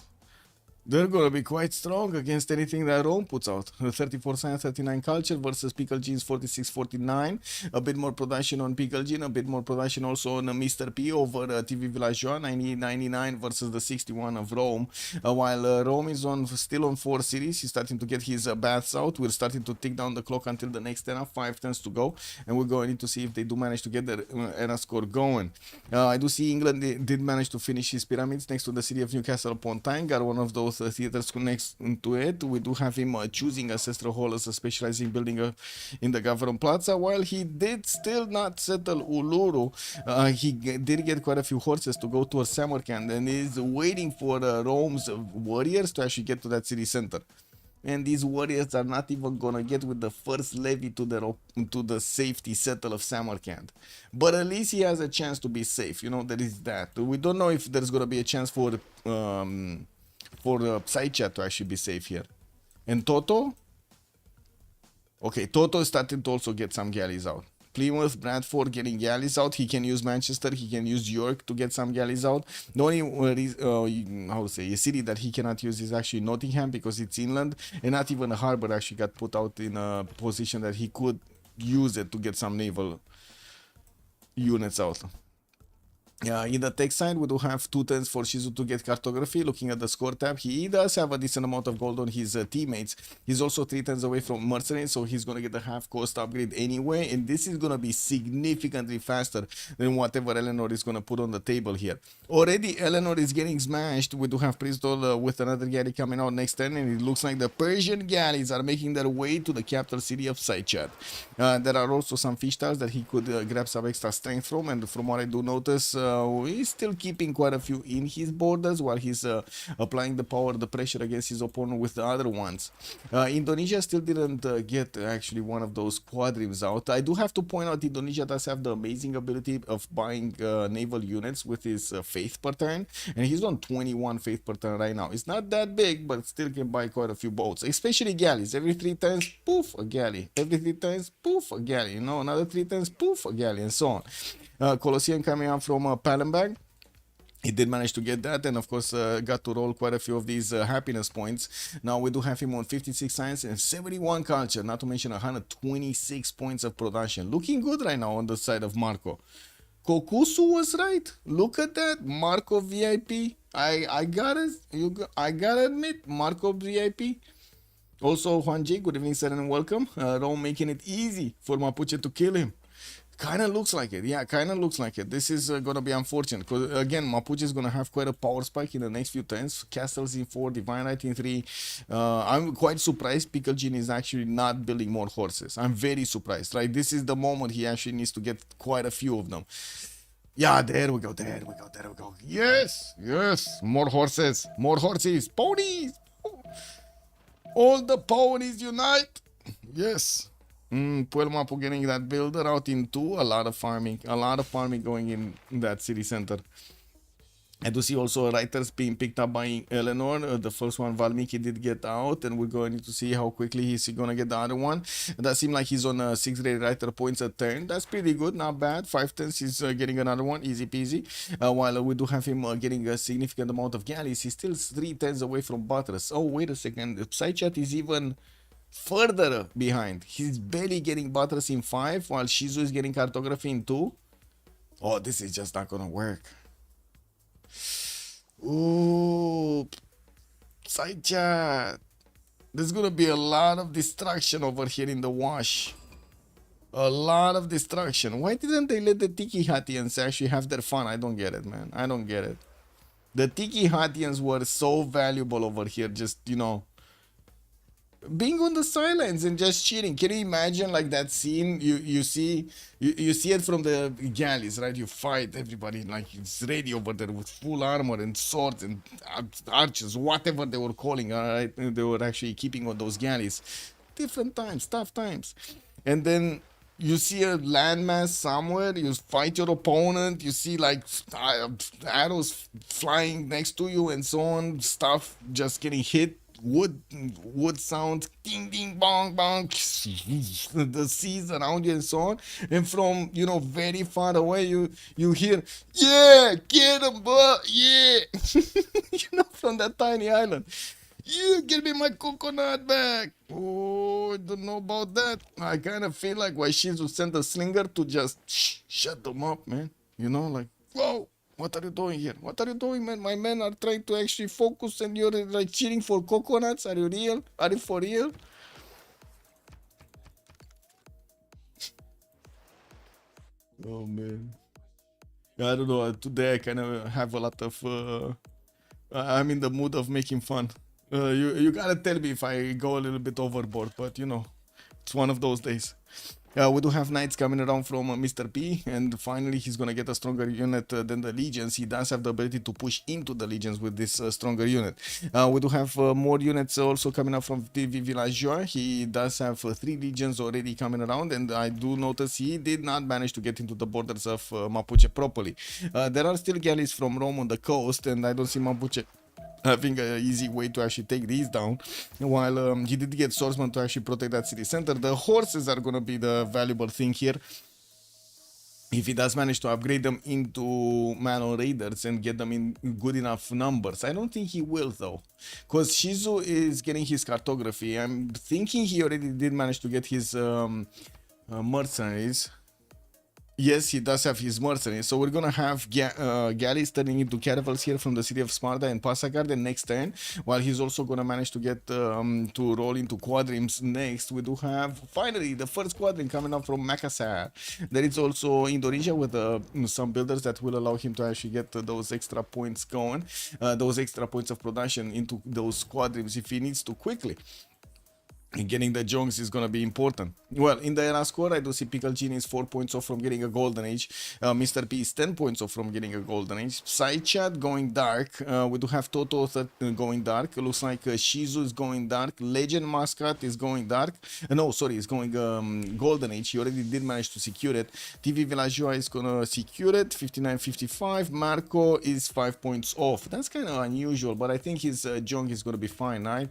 They're going to be quite strong against anything that Rome puts out. 34 science, 39 culture versus Pickle Gene's 46, 49. A bit more production on Pickle Gene, a bit more production also on Mr. P over TV Villageois, 99 versus the 61 of Rome. While Rome is still on 4 cities, he's starting to get his baths out. We're starting to tick down the clock until the next era, 5 turns to go. And we're going to see if they do manage to get their era score going. I do see England did manage to finish his pyramids next to the city of Newcastle upon Tyne. Got one of those theaters next to it. We do have him choosing Ancestral Hall as a specializing building in the Gavron Plaza. While he did still not settle Uluru, he did get quite a few horses to go towards Samarkand and is waiting for Rome's warriors to actually get to that city center. And these warriors are not even gonna get with the first levy to the safety settle of Samarkand. But at least he has a chance to be safe. You know, there is that. We don't know if there's gonna be a chance for Psychat to actually be safe here. And Toto? Okay, Toto is starting to also get some galleys out. Plymouth, Bradford getting galleys out. He can use Manchester. He can use York to get some galleys out. The only how to say a city that he cannot use is actually Nottingham because it's inland, and not even a harbor actually got put out in a position that he could use it to get some naval units out. In the tech side, we do have 2 turns for Shizu to get cartography. Looking at the score tab, he does have a decent amount of gold on his teammates. He's also 3 turns away from mercenary, so he's gonna get the half cost upgrade anyway, and this is gonna be significantly faster than whatever Eleanor is gonna put on the table here. Already Eleanor is getting smashed. We do have Bristol with another galley coming out next turn, and it looks like the Persian galleys are making their way to the capital city of Saichat. There are also some fish towers that he could grab some extra strength from, and from what I do notice, he's still keeping quite a few in his borders while he's applying the pressure against his opponent with the other ones. Indonesia still didn't get actually one of those Squadrons out. I do have to point out Indonesia does have the amazing ability of buying naval units with his faith per turn, and he's on 21 faith per turn right now. It's not that big, but still can buy quite a few boats, especially galleys. Every 3 turns, poof, a galley. Every 3 turns, poof, a galley. You know, another 3 turns, poof, a galley, and so on. Colosseum coming out from Palembang. He did manage to get that, and of course got to roll quite a few of these happiness points. Now we do have him on 56 science and 71 culture, not to mention 126 points of production. Looking good right now on the side of Marco. Kokusu was right. Look at that, Marco VIP. I gotta admit, Marco VIP. Also, Juan J, good evening, sir, and welcome. Rome making it easy for Mapuche to kill him. Kinda looks like it, yeah, kinda looks like it. This is gonna be unfortunate, because again, Mapuche is gonna have quite a power spike in the next few turns. Castles in 4, Divine Right in 3. I'm quite surprised Pickle Gene is actually not building more horses. I'm very surprised, right? This is the moment he actually needs to get quite a few of them. Yeah, there we go, there we go, there we go. Yes, yes, more horses, ponies. All the ponies unite. Yes. Puelmapu getting that builder out in 2. A lot of farming going in that city center. I do see also writers being picked up by Eleanor. The first one, Valmiki, did get out, and we're going to see how quickly he's going to get the other one. It does seem like he's on 6 rated writer points a turn. That's pretty good, not bad. 5 turns, he's getting another one, easy peasy. While we do have him getting a significant amount of galleys, he's still 3 turns away from Buttress. Oh, wait a second. Psychat is even further behind. He's barely getting Buttress in 5, while Shizu is getting cartography in 2. Oh, this is just not going to work. Ooh, side chat. There's gonna be a lot of destruction over here in the wash. A lot of destruction. Why didn't they let the Tiki Hatians actually have their fun? I don't get it, man. I don't get it. The Tiki Hatians were so valuable over here, just, you know, being on the sidelines and just cheating. Can you imagine like that scene? You see it from the galleys, right? You fight everybody like it's ready over there with full armor and swords and archers, whatever they were calling. All right, they were actually keeping on those galleys. Different times, tough times, and then you see a landmass somewhere, you fight your opponent, you see like arrows flying next to you and so on, stuff just getting hit. Wood sound, ding ding bong bong, the seas around you and so on, and from, you know, very far away you hear, yeah, get him, bro, yeah. You know, from that tiny island, yeah, give me my coconut back. Oh, I don't know about that. I kind of feel like why Shizu sent a slinger to just shut them up, man. You know, like, whoa. What are you doing here? What are you doing, man? My men are trying to actually focus and you're like cheating for coconuts. Are you real? Are you for real? Oh, man. I don't know. Today I kind of have a lot of... I'm in the mood of making fun. You gotta tell me if I go a little bit overboard, but you know, it's one of those days. We do have knights coming around from Mr. P, and finally he's gonna get a stronger unit than the legions. He does have the ability to push into the legions with this stronger unit. We do have more units also coming up from TV Villageois. He does have 3 legions already coming around, and I do notice he did not manage to get into the borders of Mapuche properly. There are still galleys from Rome on the coast, and I don't see Mapuche having an easy way to actually take these down. While he did get swordsman to actually protect that city center. The horses are gonna be the valuable thing here. If he does manage to upgrade them into Manual Raiders and get them in good enough numbers. I don't think he will though, because Shizu is getting his cartography. I'm thinking he already did manage to get his mercenaries. Yes, he does have his mercenaries, so we're gonna have galleys turning into caravels here from the city of Sparta and Passagar the next turn, while he's also gonna manage to get to roll into quadrims next. We do have finally the first quadrim coming up from Makassar. There is also Indonesia with some builders that will allow him to actually get those extra points going, those extra points of production into those quadrims if he needs to quickly. And getting the Jongs is gonna be important. Well, in the era score, I do see Pickle Genie is 4 points off from getting a Golden Age. Mr. P is 10 points off from getting a Golden Age. Side Chat going dark. We do have Toto going dark. It looks like Shizu is going dark. Legend Mascot is going dark. No, sorry, it's going Golden Age. He already did manage to secure it. TV Villaggio is gonna secure it. 59-55. Marco is 5 points off. That's kind of unusual, but I think his Jong is gonna be fine, right?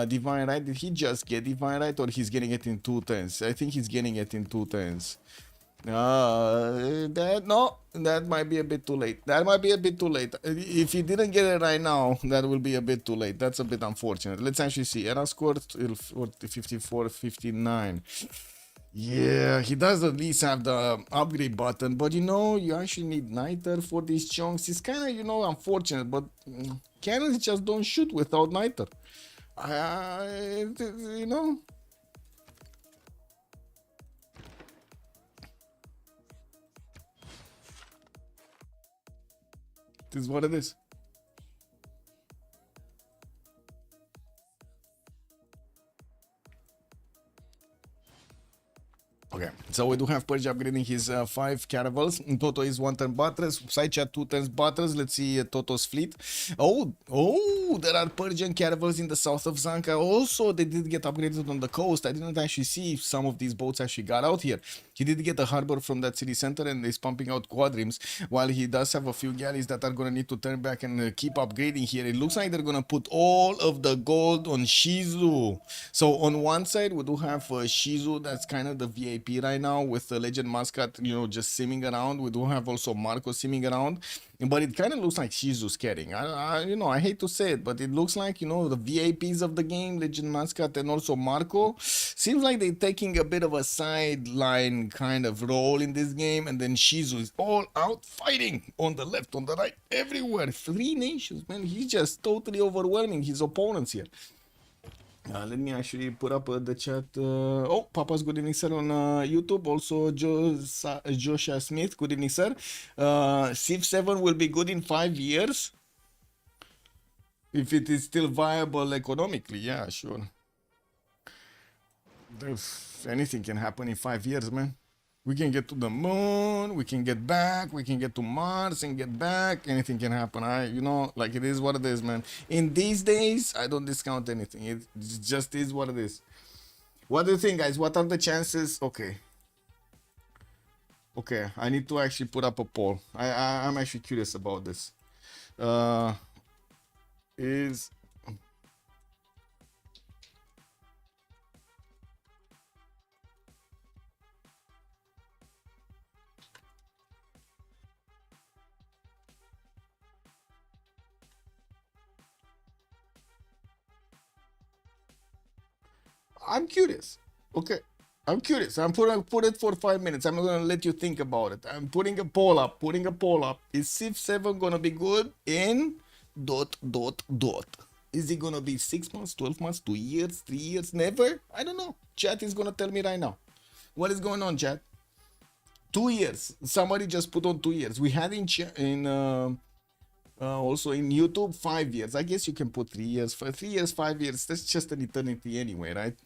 Divine Right, did he just get Divine Right, or he's getting it in 2 turns? I think he's getting it in 2 turns. That might be a bit too late. That might be a bit too late. If he didn't get it right now, that will be a bit too late. That's a bit unfortunate. Let's actually see. Era score 54-59. Yeah, he does at least have the upgrade button, but you know, you actually need Niter for these chunks. It's kind of, you know, unfortunate, but cannons just don't shoot without Niter. You know. This is what it is. Okay, so we do have Purge upgrading his 5 caravels. Toto is 1 turn buttress, side chat 2 turns buttress. Let's see Toto's fleet. Oh, there are Persian caravels in the south of Zanka. Also, they did get upgraded on the coast. I didn't actually see if some of these boats actually got out here. He did get a harbor from that city center and is pumping out quadrims, while he does have a few galleys that are going to need to turn back and keep upgrading here. It looks like they're going to put all of the gold on Shizu. So on one side, we do have Shizu, that's kind of the VIP right now with the Legend Mascot, you know, just simming around. We do have also Marco simming around, but it kind of looks like Shizu's carrying. You know, I hate to say it, but it looks like, you know, the VIPs of the game, Legend Mascot and also Marco, seems like they're taking a bit of a sideline kind of role in this game, and then Shizu is all out fighting on the left, on the right, everywhere. 3 nations, man. He's just totally overwhelming his opponents here. Let me actually put up the chat. Oh, Papa's good evening, sir, on YouTube. Also, Joshua Smith, good evening, sir. Civ7 will be good in 5 years. If it is still viable economically, yeah, sure. If anything can happen in 5 years, man. We can get to the moon, we can get back, we can get to Mars and get back. Anything can happen. You know, like, it is what it is, man. In these days, I don't discount anything. It just is what it is. What do you think, guys? What are the chances? Okay, I need to actually put up a poll. I'm actually curious about this. I'm curious. Okay, I'm curious. I'm put it for 5 minutes. I'm gonna let you think about it. I'm putting a poll up. Is Civ7 gonna be good in ... Is it gonna be 6 months, 12 months, 2 years, 3 years, never? I don't know. Chat is gonna tell me right now. What is going on, chat? 2 years. Somebody just put on 2 years. We had also in YouTube 5 years. I guess you can put 3 years. For 3 years, 5 years, that's just an eternity anyway, right?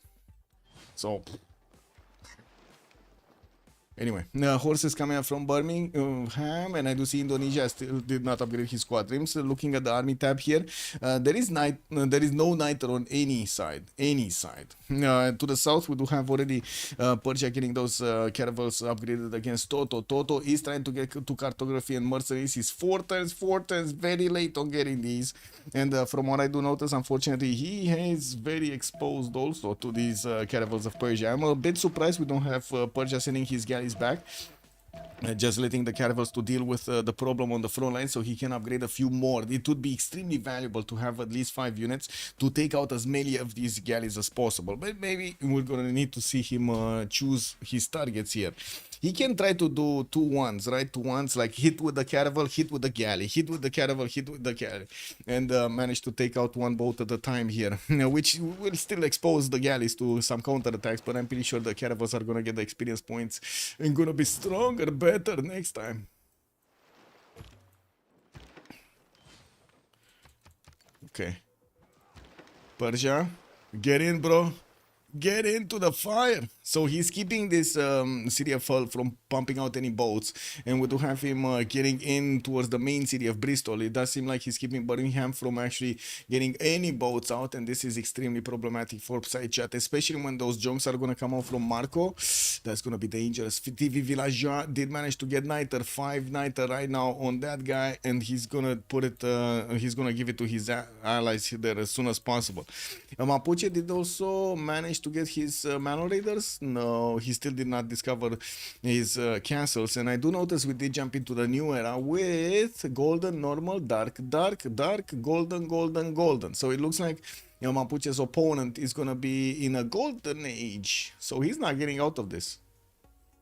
So Anyway, horses coming up from Birmingham, and I do see Indonesia still did not upgrade his squadrons. Looking at the army tab here, there is no niter on any side, to the south, we do have already Persia getting those caravels upgraded against Toto. Toto is trying to get to cartography and mercenaries. He's four turns, very late on getting these. And from what I do notice, unfortunately, he is very exposed also to these caravels of Persia. I'm a bit surprised we don't have Persia sending his galleys back, just letting the caravels to deal with the problem on the front line so he can upgrade a few more. It would be extremely valuable to have at least 5 units to take out as many of these galleys as possible, but maybe we're gonna need to see him choose his targets here. He can try to do 2-1s, right? 2-1s, like hit with the caravel, hit with the galley, hit with the caravel, hit with the galley, and manage to take out one boat at a time here, which will still expose the galleys to some counterattacks, but I'm pretty sure the caravels are gonna get the experience points and gonna be stronger, better next time. Okay. Persia, get in, bro. Get into the fire. So he's keeping this city of Hull from pumping out any boats, and we do have him getting in towards the main city of Bristol. It does seem like he's keeping Birmingham from actually getting any boats out, and this is extremely problematic for side chat, especially when those junks are going to come out from Marco. That's going to be dangerous. TV Villageois did manage to get Niter, 5 Niter right now on that guy, and he's going to put it, he's going to give it to his allies there as soon as possible. Mapuche did also manage to get his Manor Raiders. No, he still did not discover his castles, and I do notice we did jump into the new era with golden, normal, dark, golden. So it looks like Mapuche's opponent is gonna be in a golden age, so he's not getting out of this.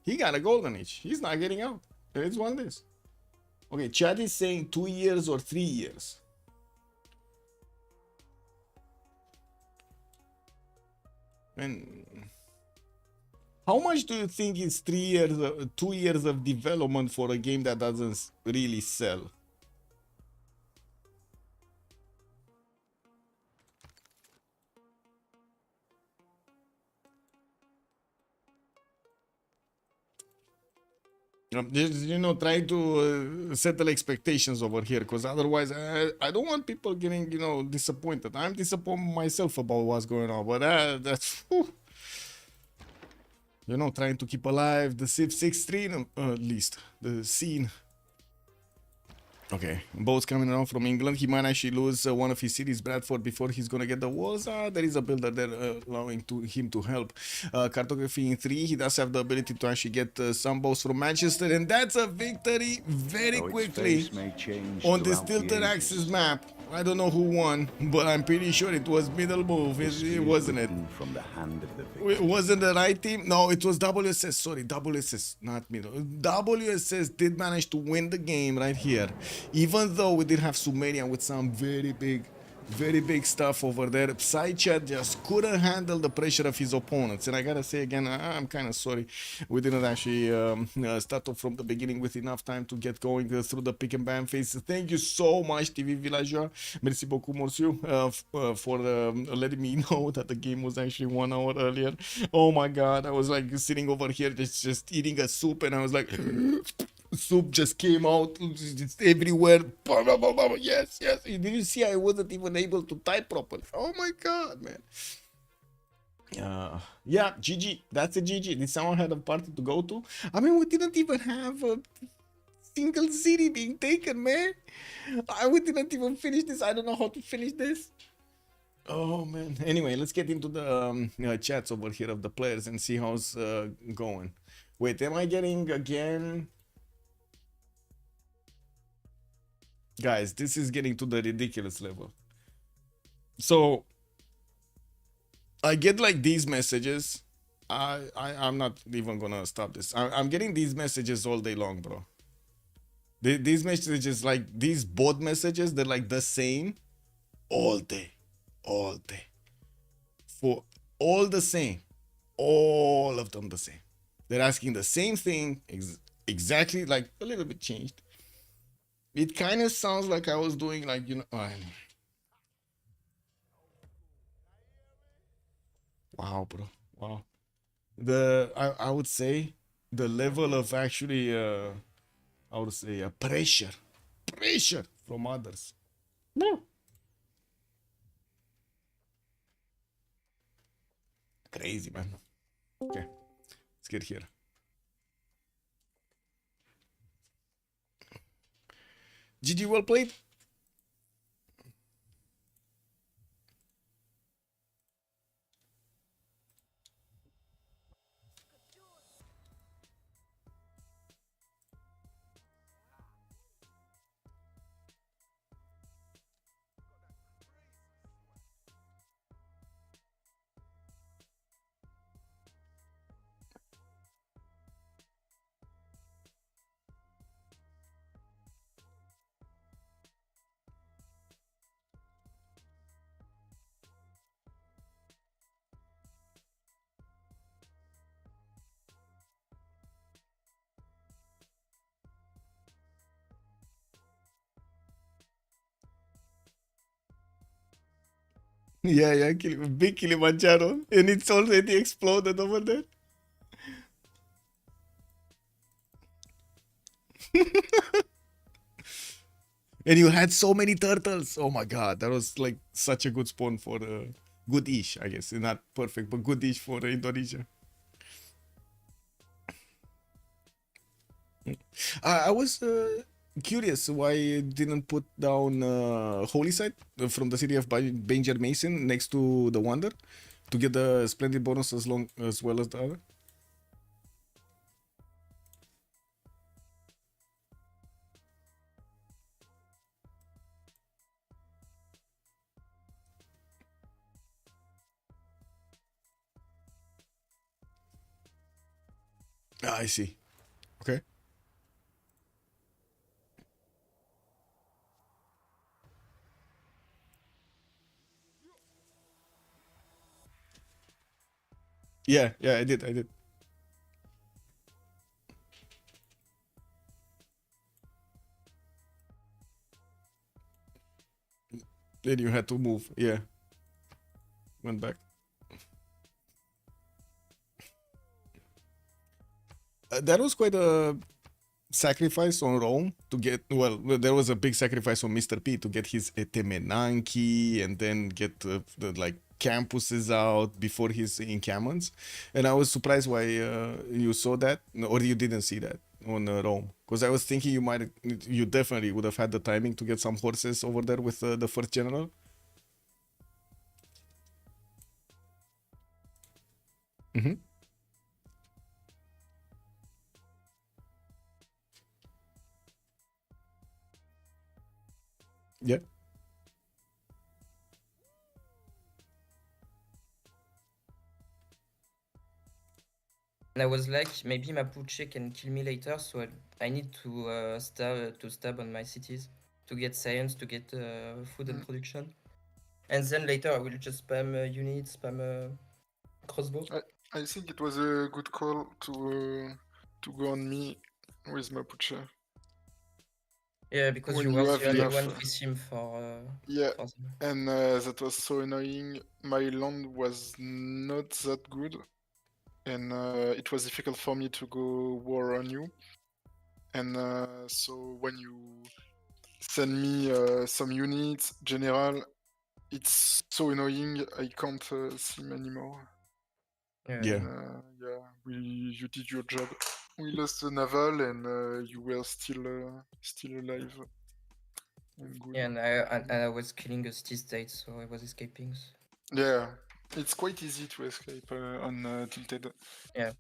He got a golden age. He's not getting out. It's one of this. Okay, chat is saying 2 years or 3 years. And how much do you think is 3 years, 2 years of development for a game that doesn't really sell? Just, try to settle expectations over here, because otherwise I don't want people getting, disappointed. I'm disappointed myself about what's going on, but that's, whew. Trying to keep alive the Civ6 stream, at least, the scene. Okay, boats coming around from England. He might actually lose one of his cities, Bradford, before he's gonna get the walls. There is a builder there allowing him to help. Cartography in 3, he does have the ability to actually get some boats from Manchester, and that's a victory very quickly on this tilted axis map. I don't know who won, but I'm pretty sure it was Middle Moove, wasn't it? From the hand of the it wasn't the right team? No, it was WSS, sorry, WSS, not Middle. WSS did manage to win the game right here, even though we did have Sumerian with some very big stuff over there. Side chat just couldn't handle the pressure of his opponents, and I gotta say again, I'm kind of sorry we didn't actually start off from the beginning with enough time to get going through the pick and ban phase. Thank you so much, TV Villageois. Merci beaucoup, monsieur, for letting me know that the game was actually 1 hour earlier. Oh my god, I was like sitting over here just eating a soup, and I was like soup just came out, it's everywhere. Yes. Did you see I wasn't even able to type properly? Oh my god, man. Yeah, GG. That's a GG. Did someone had a party to go to? I mean, we didn't even have a single city being taken, man. We didn't even finish this. I don't know how to finish this. Oh man. Anyway, let's get into the chats over here of the players and see how's going. Wait, am I getting again? Guys, this is getting to the ridiculous level. So I get like these messages. I'm not even gonna stop this. I'm getting these messages all day long, bro. These messages, like these bot messages, they're like the same all day. For all the same. All of them the same. They're asking the same thing, exactly, like a little bit changed. It kind of sounds like I was doing like, wow, bro. Wow. I would say the level of actually how to say pressure from others. Crazy, man. Okay, let's get here. GG, well played. Yeah, yeah, big Kilimanjaro, and it's already exploded over there. And you had so many turtles. Oh my god, that was like such a good spawn for good-ish, I guess. Not perfect, but good-ish for Indonesia. I was curious why you didn't put down Holy Site from the city of Banger Mason next to the Wonder to get the splendid bonus as well as the other. Ah, I see. Okay. Yeah, yeah, I did. Then you had to move. Yeah, went back. That was quite a sacrifice on Rome to get. Well, there was a big sacrifice on Mr. P to get his Etemenanki and then get the like campuses out before his encampments. And I was surprised why you saw that or you didn't see that on Rome, because I was thinking you definitely would have had the timing to get some horses over there with the first general. Mm-hmm. Yeah. And I was like, maybe Mapuche can kill me later, so I need to stab on my cities to get science, to get food and production. And then later I will just spam units, spam crossbow. I think it was a good call to go on me with Mapuche. Yeah, because When you you were have the only enough, one with him for yeah, for them. and that was so annoying. My land was not that good, and it was difficult for me to go war on you. And so when you send me some units, general, it's so annoying. I can't see him anymore. Yeah. And yeah, you did your job. We lost the naval, and you were still alive and good. Yeah, and I was killing a city state, so I was escaping. Yeah, it's quite easy to escape on Tilted. Yeah,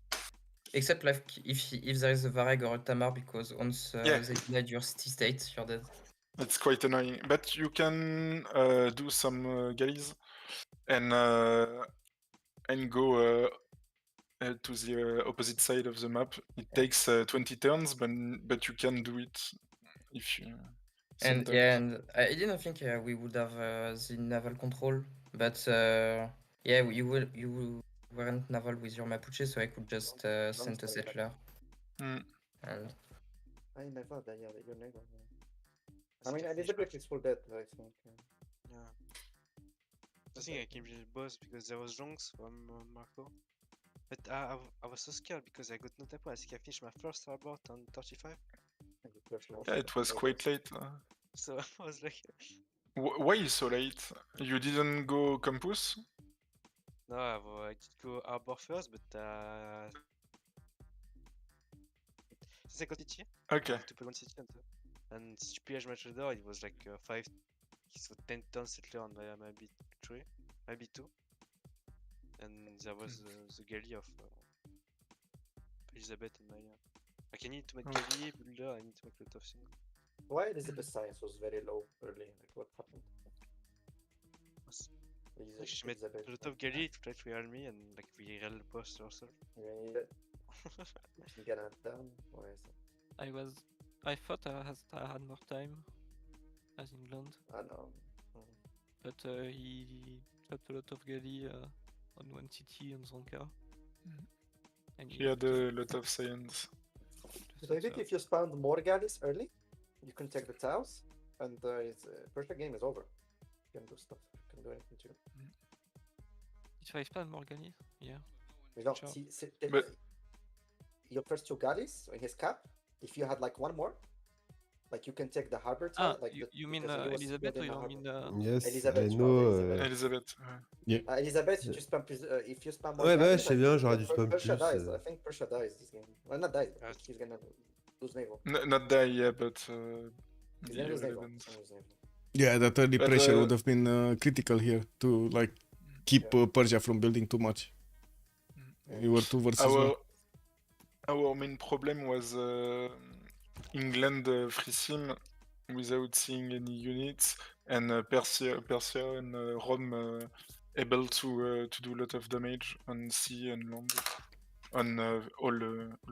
except like if there is a Vareg or a Tamar, because once Yeah. they denied your city state, you're dead. It's quite annoying, but you can do some galleys and go to the opposite side of the map. It takes 20 turns, but you can do it if you And sometimes. yeah, and I didn't think we would have the naval control, but yeah, you weren't naval with your Mapuche, so I could just send a settler. Mm. And I never die, you never. I mean, Elizabeth is for dead, I think. Yeah. I think I came to the boss because there was Jonks from Marco. But I was so scared because I got no typo. I think I finished my first harbor on 35. Yeah, it was quite late. So I was like, Why so late? You didn't go campus? no, I did go harbor first, but since I got city, Okay. to play one city and PH match door, it was like 5, so 10 turns settler on my B3, my B2, and there was the galley of Elizabeth and my. Like I need to make galley builder. I need to make a lot of things. Why Elizabeth science was very low early? Like what happened? Like she made a lot of galley to try to real me, and like we real boss ourselves. Yeah, you get it down. Why is it? I thought I had more time as England, I know. but he dropped a lot of galley on one TT on Zonka. And He had a lot of science. So I think if you spawned more galleys early, you can take the towers, and it's Persia game is over. You can do stuff. You can do anything too. If I spam more galley, yeah. You know, Sure. But- your first 2 galleys in his cap. If you had like one more, like you can take the harbor tower. Like you mean because he was Elizabeth or building you a mean harbor. Yes, Elizabeth, I je know. parle Elizabeth. Elizabeth, if you spam more Ouais, bah, galleys, je sais bien, j'aurais dû Persia spam Persia plus, dies. I think Persia dies this game. Well, not dies, but he's gonna lose naval. Not die, yeah, but He's the gonna lose naval. relevant. He's gonna lose naval. Yeah, that early But, pressure would have been critical here to like keep Persia from building too much. You were 2 versus 1. Our main problem was England free sim without seeing any units, and Persia and Rome able to do a lot of damage on sea and land on all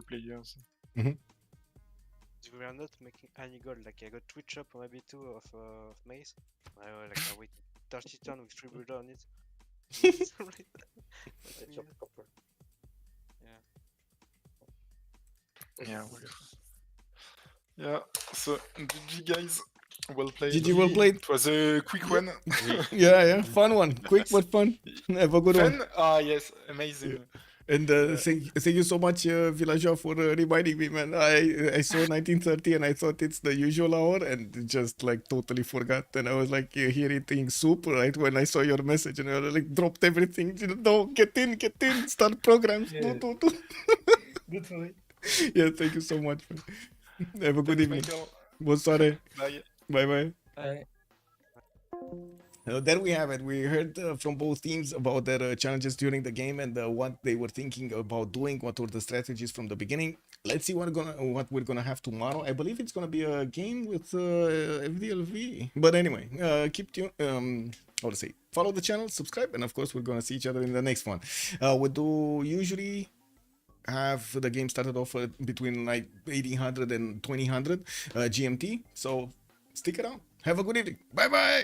players. We were not making any gold. Like I got Twitch up on my B2 of Mace. I wait 30 turn with 3 builder on it. I chopped copper. Yeah. Yeah. So GG guys, well played. GG, well played. It was a quick one. Yeah, fun one. Quick but fun. Have a good one. Fun? Ah yes, amazing. And thank you so much, Villager, for reminding me, man. I saw 1930 and I thought it's the usual hour and just like totally forgot. And I was like here eating soup right when I saw your message and I like dropped everything. No, get in, start programs. Yeah. Do. Good try. Yeah, thank you so much, man. Have a good Thanks, evening. Michael. Bonsoir. Bye. Bye. Bye. There we have it. We heard from both teams about their challenges during the game and what they were thinking about doing, what were the strategies from the beginning. Let's see what we're gonna have tomorrow. I believe it's gonna be a game with FDLV. But anyway, keep tuned. How to say? Follow the channel, subscribe, and of course we're gonna see each other in the next one. We do usually have the game started off between like 1800 and 2000 GMT. So stick around. Have a good evening. Bye.